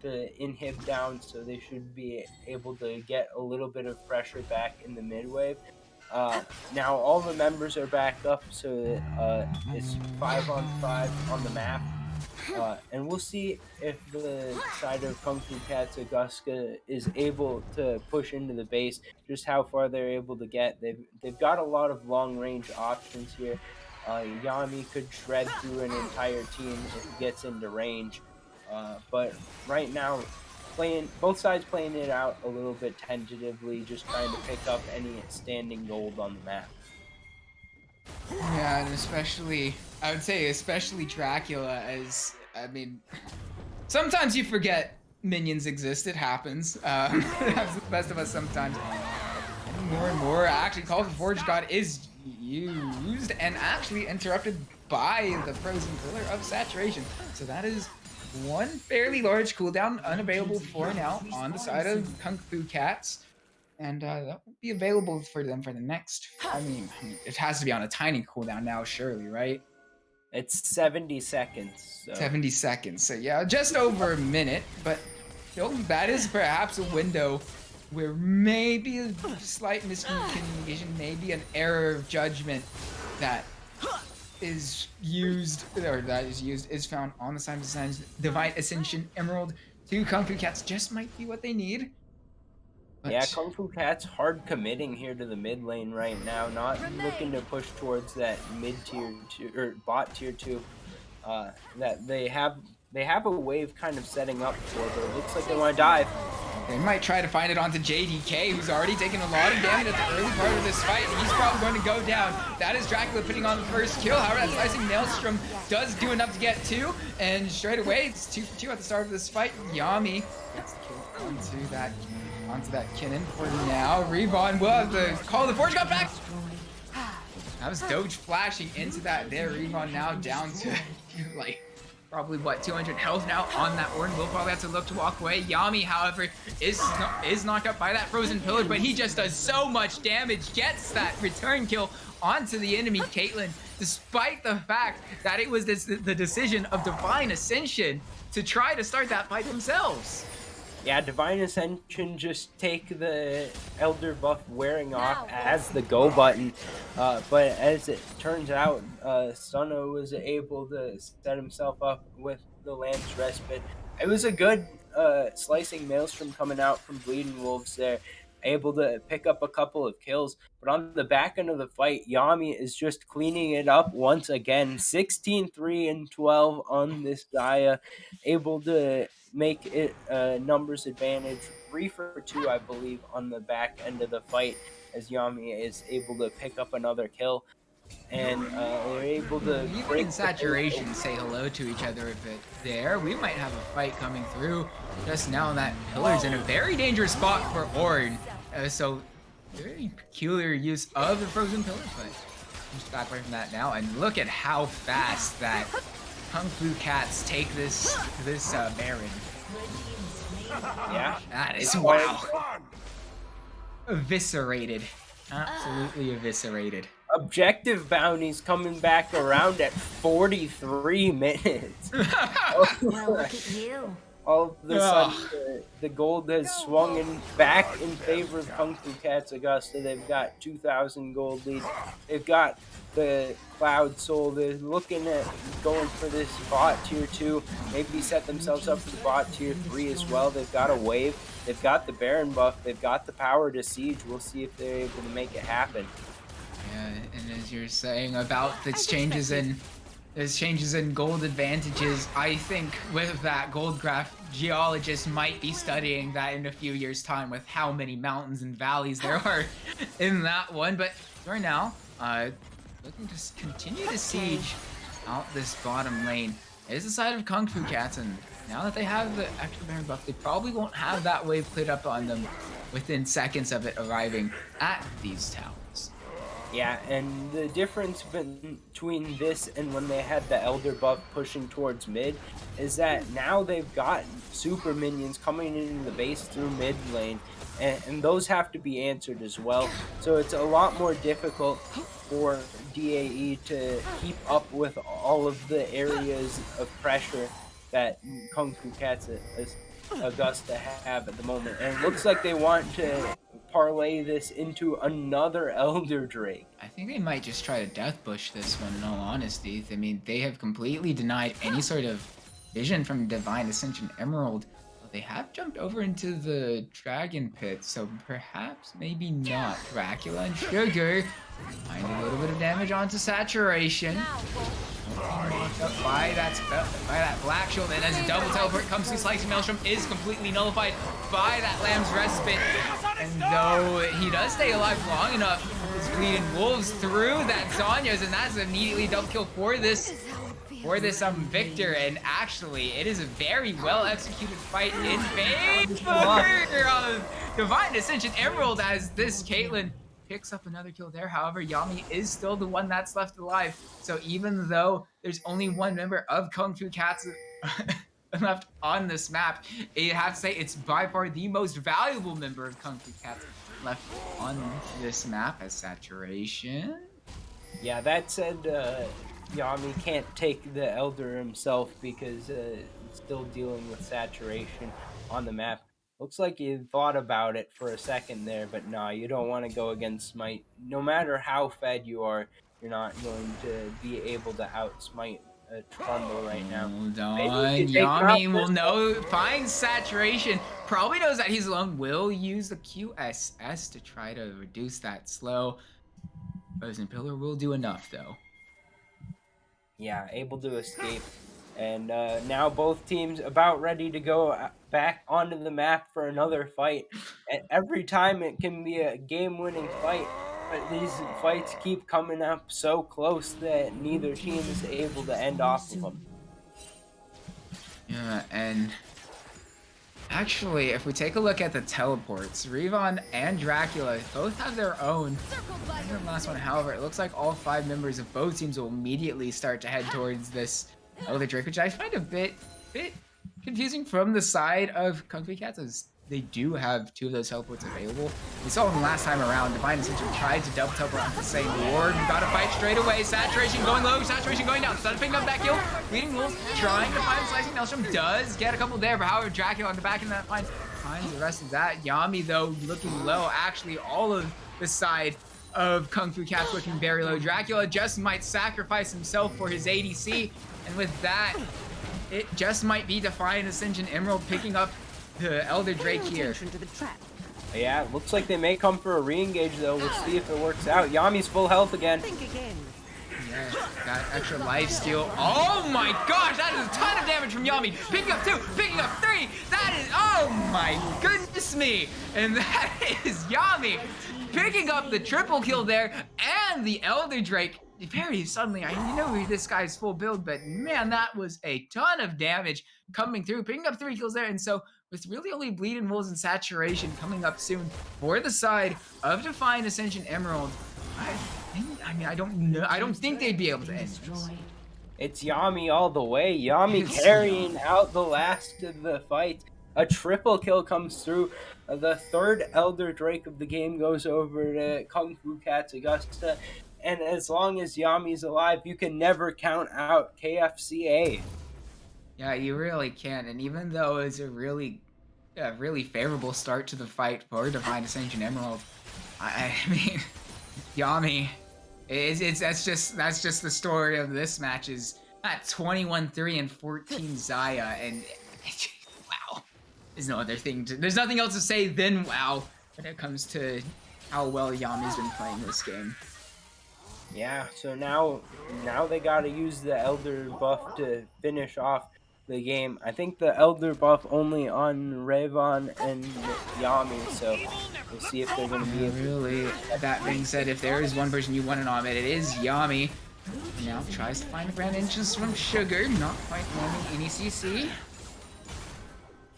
the inhib down, so they should be able to get a little bit of pressure back in the mid wave. Now all the members are back up, so it's 5-on-5 on the map. And we'll see if the side of Kung Fu Cats Augusta is able to push into the base, just how far they're able to get. They've got a lot of long range options here. Yami could shred through an entire team if he gets into range. But right now, both sides playing it out a little bit tentatively, just trying to pick up any standing gold on the map. Yeah, and especially, I would say especially Dracula, as, I mean, sometimes you forget minions exist, it happens. That's the best of us sometimes. More and more, actually, Call of the Forge God is used and actually interrupted by the Frozen Pillar of Saturation. So that is one fairly large cooldown unavailable for now on the side of Kung Fu Cats, and that will be available for them for the next. I mean, it has to be on a tiny cooldown now, surely, right? It's 70 seconds. So. 70 seconds. So yeah, just over a minute, but that is perhaps a window where maybe a slight miscommunication, maybe an error of judgment that is found on the side of the Divine Ascension Emerald to Kung Fu Cats just might be what they need. But yeah, Kung Fu Cat's hard committing here to the mid lane right now, not looking to push towards that mid tier 2 or bot tier 2 that they have a wave kind of setting up for, but it looks like they want to dive. They might try to find it onto JDK, who's already taken a lot of damage at the early part of this fight. He's probably going to go down. That is Dracula putting on the first kill. However, that slicing Maelstrom does do enough to get 2, and straight away, it's 2-2 at the start of this fight. Yami gets the kill onto that Kinnan for now. Ravon will have to call the Forge God back. That was Doge flashing into that there. Ravon now down to, like, probably, 200 health now on that Ornn. Will probably have to look to walk away. Yami, however, is knocked up by that Frozen Pillar, but he just does so much damage, gets that return kill onto the enemy Caitlyn, despite the fact that it was the decision of Divine Ascension to try to start that fight themselves. Yeah, Divine Ascension just take the Elder buff wearing off as the go button. But as it turns out, Stunna was able to set himself up with the Lance Respite. It was a good slicing Maelstrom coming out from Bleeding Wolves there. Able to pick up a couple of kills. But on the back end of the fight, Yami is just cleaning it up once again. 16-3-12 on this Gaia. Able to make it a numbers advantage. 3-for-2, I believe, on the back end of the fight, as Yami is able to pick up another kill. and they're able to Even break in the saturation, say hello to each other a bit there. We might have a fight coming through just now. That pillar's in a very dangerous spot for Ord. So very peculiar use of the frozen pillar, but just back away from that now. And look at how fast that Kung Fu Cats take this Baron. Yeah, That is wow. Eviscerated. Absolutely eviscerated. objective bounties coming back around at 43 minutes. Well, look at you. All of a sudden, the gold has swung back in favor of Kung Fu Cats Augusta. They've got 2,000 gold lead. They've got the Cloud Soul. They're looking at going for this bot tier 2. Maybe set themselves up for the bot tier 3 as well. They've got a wave. They've got the Baron buff. They've got the power to siege. We'll see if they're able to make it happen. Yeah, and as you're saying about these changes in gold advantages, I think with that gold graph, geologists might be studying that in a few years' time with how many mountains and valleys there are in that one. But right now, looking to continue to siege out this bottom lane is the side of Kung Fu Cats, and now that they have the extra Baron buff, they probably won't have that wave put up on them within seconds of it arriving at these towers. Yeah, and the difference between this and when they had the Elder buff pushing towards mid is that now they've got super minions coming into the base through mid lane, and those have to be answered as well. So it's a lot more difficult for DAE to keep up with all of the areas of pressure that Kung Fu Cats Augusta have at the moment. And it looks like they want to parlay this into another Elder Drake. I think they might just try to death bush this one, in all honesty. I mean, they have completely denied any sort of vision from Divine Ascension Emerald. Well, they have jumped over into the Dragon Pit, so perhaps, maybe not. Dracula and Sugar find a little bit of damage onto Saturation. Knocked up by that Black Shield, and as a double teleport comes through, Slicing Maelstrom is completely nullified by that Lamb's Respite. And though he does stay alive long enough, his Bleeding Wolves through that Zanya's, and that's immediately double kill for this Victor. And actually, it is a very well executed fight in favor of Divine Ascension Emerald as this Caitlyn picks up another kill there. However, Yami is still the one that's left alive. So even though there's only one member of Kung Fu Cats left on this map, you have to say it's by far the most valuable member of Kung Fu Cats left on this map as Saturation. Yeah, that said, Yami can't take the Elder himself because still dealing with Saturation on the map. Looks like you thought about it for a second there, but nah, you don't want to go against Smite. No matter how fed you are, you're not going to be able to out-smite a Trundle right now. Hold on, Yami will know, finds Saturation, probably knows that he's alone, will use the QSS to try to reduce that slow. Frozen Pillar will do enough, though. Yeah, able to escape. And now both teams about ready to go back onto the map for another fight. And every time it can be a game-winning fight, but these fights keep coming up so close that neither team is able to end off of them. Yeah, and actually, if we take a look at the teleports, Revon and Dracula both have their own. The last one, however, it looks like all 5 members of both teams will immediately start to head towards this Elder Drake, which I find a bit confusing from the side of Kung Fu Cats, as they do have 2 of those teleports available. We saw them last time around. Divine Ascension tried to double teleport onto the same ward. We got to fight straight away. Saturation going low, Saturation going down. Instead of picking up that kill, Bleeding Wolves trying to find Slicing Maelstrom, does get a couple there, but however, Dracula on the back end that finds the rest of that. Yami, though, looking low. Actually, all of the side of Kung Fu Cats looking very low. Dracula just might sacrifice himself for his ADC, and with that, it just might be Divine Ascension Emerald picking up the Elder Drake here. Yeah, it looks like they may come for a re-engage though. We'll see if it works out. Yami's full health again. Yeah, got extra life steal. Oh my gosh, that is a ton of damage from Yami. Picking up 2, picking up 3. That is, oh my goodness me. And that is Yami picking up the triple kill there, and the Elder Drake very suddenly. You know this guy's full build, but man, that was a ton of damage coming through, picking up 3 kills there. And so, with really only Bleeding Wolves and Saturation coming up soon for the side of Defiant Ascension Emerald, I don't know. I don't think they'd be able to end this. It's Yami all the way. Yami It's carrying Yami. out the last of the fight. A triple kill comes through. The third Elder Drake of the game goes over to Kung Fu Cats Augusta. And as long as Yami's alive, you can never count out KFCA. Yeah, you really can. And even though it's a really favorable start to the fight for Divine Ascension Emerald, I mean, Yami, that's just the story of this match. Is at 21-3 and 14 Zaya, and wow, there's nothing else to say than wow when it comes to how well Yami's been playing this game. Yeah, so now they gotta use the Elder buff to finish off the game. I think the Elder buff only on Revon and Yami, so we'll see if they're gonna be able Really, that being said, if there is one person you want to nominate, it is Yami. Now tries to find grand entrance from Sugar, not quite landing any CC.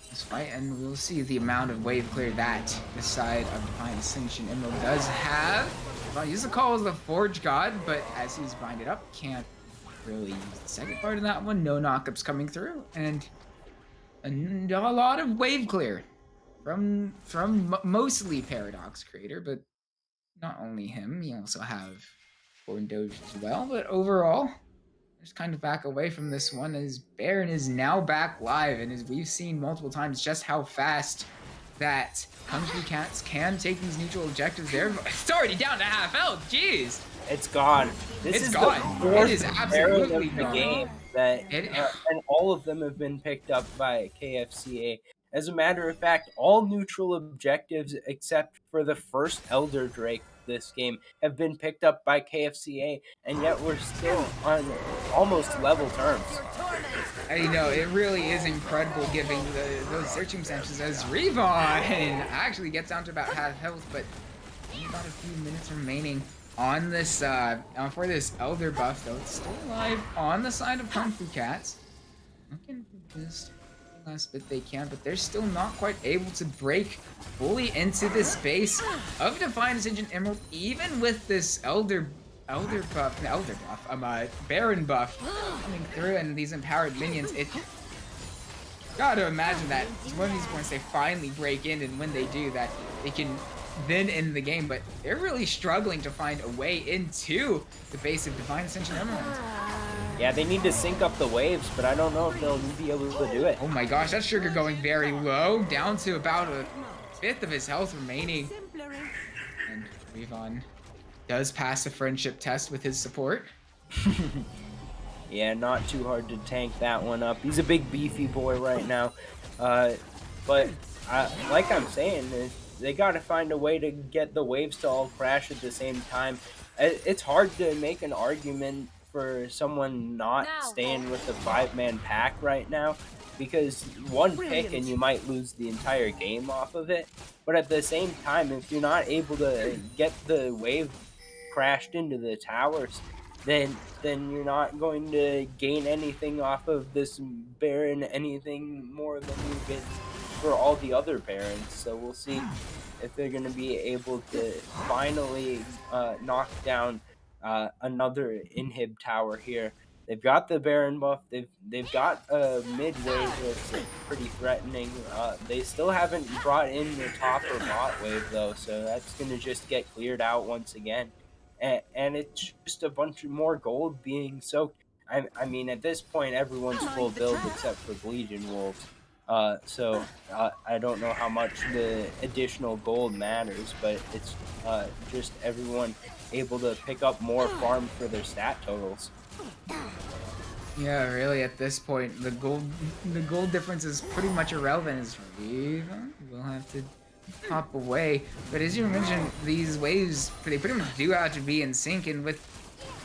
This fight, and we'll see the amount of wave clear that the side of Defiant Ascension Emerald does have. Well, he's the call as the Forge God, but as he's binded up, can't really use the second part of that one. No knockups coming through, and a lot of wave clear from mostly Paradox Creator, but not only him. You also have Born Doge as well, but overall, just kind of back away from this one as Baron is now back live, and as we've seen multiple times just how fast that Kung Fu Cats can take these neutral objectives there. It's already down to half health, jeez! It's gone. This is gone. the fourth It is Baron absolutely of the gone. game and all of them have been picked up by KFCA. As a matter of fact, all neutral objectives except for the first Elder Drake this game have been picked up by KFCA, and yet we're still on almost level terms. I know, it really is incredible given those circumstances as Revon actually gets down to about half health, but about a few minutes remaining on this for this Elder buff, though it's still alive on the side of Kung Fu Cats. Looking for this last bit they can, but they're still not quite able to break fully into this base of Defiant Ascension Emerald, even with this Baron buff coming through and these empowered minions. It gotta imagine that one of these points they finally break in, and when they do that, they can then end the game. But they're really struggling to find a way into the base of Divine Ascension Emerald. Yeah, they need to sync up the waves, but I don't know if they'll be able to do it. Oh my gosh, that Sugar going very low, down to about a fifth of his health remaining. And Revon does pass the friendship test with his support. Yeah, not too hard to tank that one up. He's a big beefy boy right now. But like I'm saying, they got to find a way to get the waves to all crash at the same time. It's hard to make an argument for someone not staying with the 5-man pack right now, because one pick and you might lose the entire game off of it. But at the same time, if you're not able to get the wave crashed into the towers, then you're not going to gain anything off of this Baron, anything more than you get for all the other Barons. So we'll see if they're going to be able to finally knock down another inhib tower here. They've got the Baron buff. They've got a mid wave that's pretty threatening. They still haven't brought in the top or bot wave though, so that's going to just get cleared out once again. And it's just a bunch of more gold being soaked. I mean, at this point, everyone's full build except for Bleeding Wolves. So I don't know how much the additional gold matters, but it's just everyone able to pick up more farm for their stat totals. Yeah, really, at this point, the gold difference is pretty much irrelevant. As Revon will have to hop away. But as you mentioned, these waves, they pretty much do have to be in sync, and with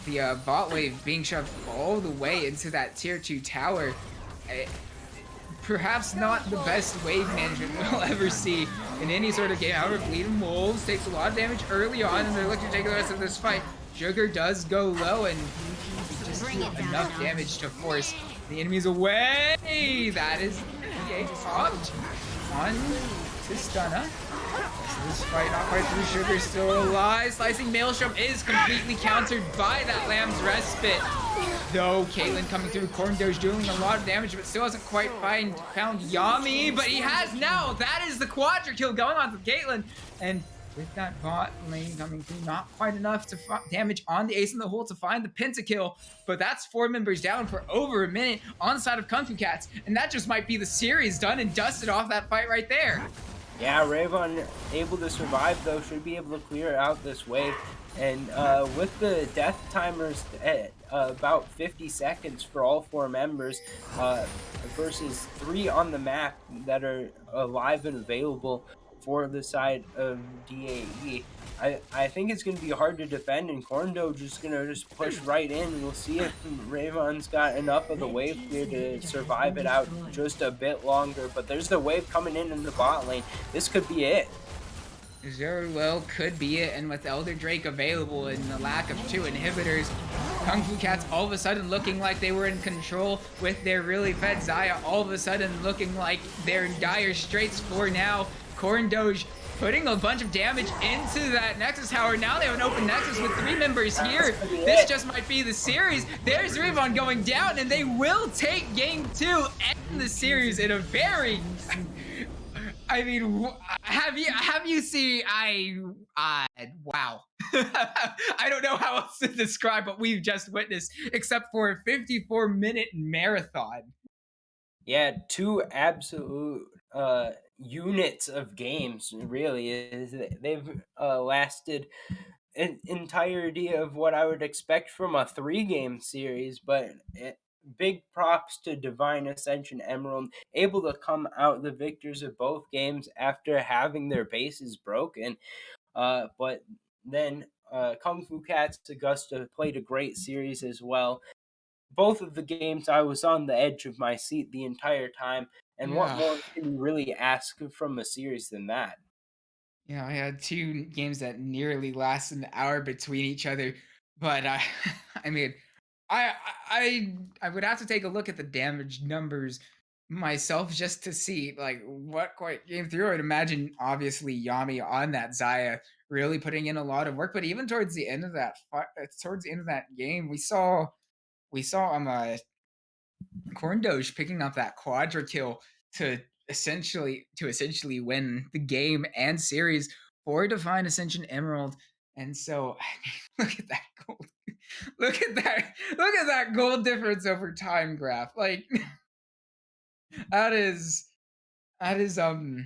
the bot wave being shoved all the way into that tier 2 tower, perhaps not the best wave management we'll ever see in any sort of game. However, Bleeding Wolves takes a lot of damage early on, and they're looking to take the rest of this fight Sugar does go low, and just do enough damage to force the enemies away. That is DA popped on to Stunna. So this fight not quite through. Sugar still alive. Slicing Maelstrom is completely countered by that Lamb's Respite. Though Caitlyn coming through, Corn Doge doing a lot of damage, but still hasn't quite found Yami. But he has now. That is the quadra kill going on for Caitlyn. And with that bot lane coming through, not quite enough to damage on the ace in the hole to find the pentakill. But that's 4 members down for over a minute on the side of Kung Fu Cats. And that just might be the series done and dusted off that fight right there. Yeah, Ravon able to survive, though, should be able to clear out this wave. And with the death timers at about 50 seconds for all 4 members versus 3 on the map that are alive and available for the side of DAE, I think it's going to be hard to defend, and Corndo just going to just push right in. We'll see if Ravon's got enough of the wave here to survive it out just a bit longer. But there's the wave coming in the bot lane. This could be it. Very well could be it, and with Elder Drake available and the lack of 2 inhibitors, Kung Fu Cats all of a sudden looking like they were in control with their really fed Xayah, all of a sudden looking like they're in dire straits for now. Corn Doge putting a bunch of damage into that Nexus Tower. Now they have an open Nexus with 3 members here. This just might be the series. There's Rivon going down, and they will take game 2 and the series in a very... I mean, have you seen? Wow. I don't know how else to describe what we've just witnessed, except for a 54-minute marathon. Yeah, 2 absolute units of games. Really, they've lasted an entirety of what I would expect from a 3-game series, but. Big props to Divine Ascension Emerald, able to come out the victors of both games after having their bases broken. But then Kung Fu Cats Augusta played a great series as well. Both of the games I was on the edge of my seat the entire time. And what more can you really ask from a series than that? Yeah, I had 2 games that nearly lasted an hour between each other, but I mean, I would have to take a look at the damage numbers myself just to see like what quite came through. I'd imagine obviously Yami on that Xayah really putting in a lot of work, but even towards the end of that game, we saw Corn Doge picking up that quadra kill to essentially win the game and series for Divine Ascension Emerald. And so look at that gold. Look at that gold difference over time graph. Like that is I don't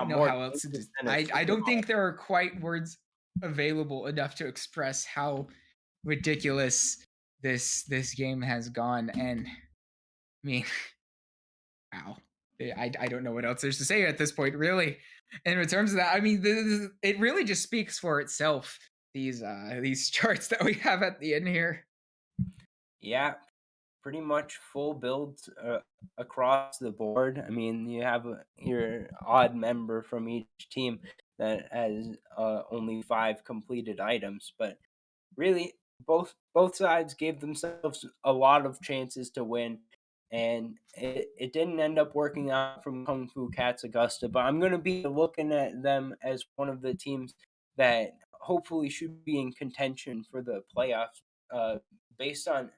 know how else to I don't think there are quite words available enough to express how ridiculous this game has gone. And I mean, wow. I don't know what else there's to say at this point, really. And in terms of that, I mean, it really just speaks for itself. These charts that we have at the end here. Yeah, pretty much full builds across the board. I mean, you have your odd member from each team that has only 5 completed items, but really both sides gave themselves a lot of chances to win, and it didn't end up working out from Kung Fu Cats Augusta. But I'm going to be looking at them as one of the teams that hopefully should be in contention for the playoffs based on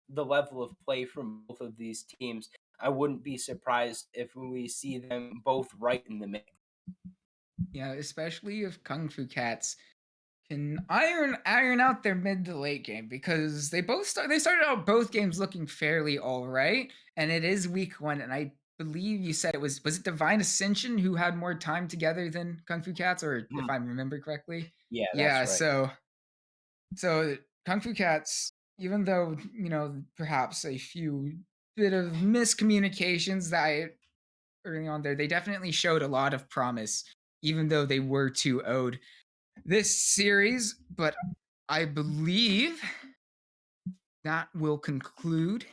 the level of play from both of these teams. I wouldn't be surprised if we see them both right in the mix. Yeah, especially if Kung Fu Cats can iron out their mid to late game, because they started out both games looking fairly all right, and it is week 1, and I believe you said was it Divine Ascension who had more time together than Kung Fu Cats, or if I remember correctly. Yeah, that's right. So Kung Fu Cats, even though, perhaps a few bit of miscommunications that early on there, they definitely showed a lot of promise, even though they were 2-0'd this series. But I believe that will conclude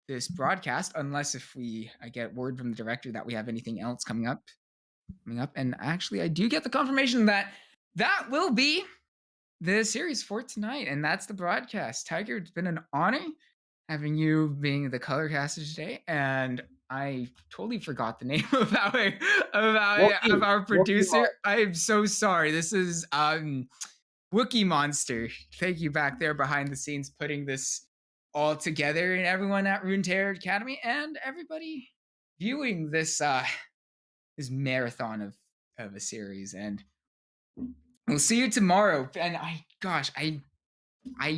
this broadcast, unless if I get word from the director that we have anything else coming up. And actually, I do get the confirmation that will be the series for tonight, and that's the broadcast. Tiger, it's been an honor having you being the color caster today, and I totally forgot the name of Wookie, our Wookie producer. I am so sorry. This is Wookie Monster. Thank you back there behind the scenes putting this all together, and everyone at Runeterra Academy and everybody viewing this this marathon of a series. And we'll see you tomorrow. And I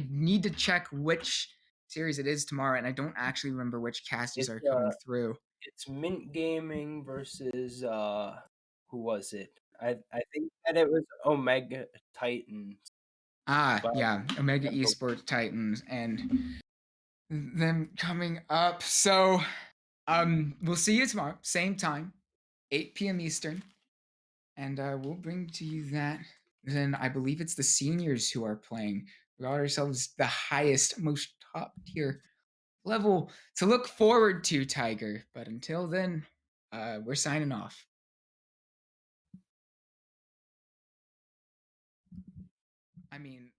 need to check which series it is tomorrow, and I don't actually remember which casters It's are coming through. it's Mint Gaming versus who was it? I think that it was Omega Titans. But Yeah, Omega I for- Esports Titans and them coming up. So we'll see you tomorrow, same time, 8 p.m. Eastern, and we'll bring to you that. Then I believe it's the seniors who are playing. We got ourselves the highest, most top tier level to look forward to, Tiger. But until then, we're signing off. I mean,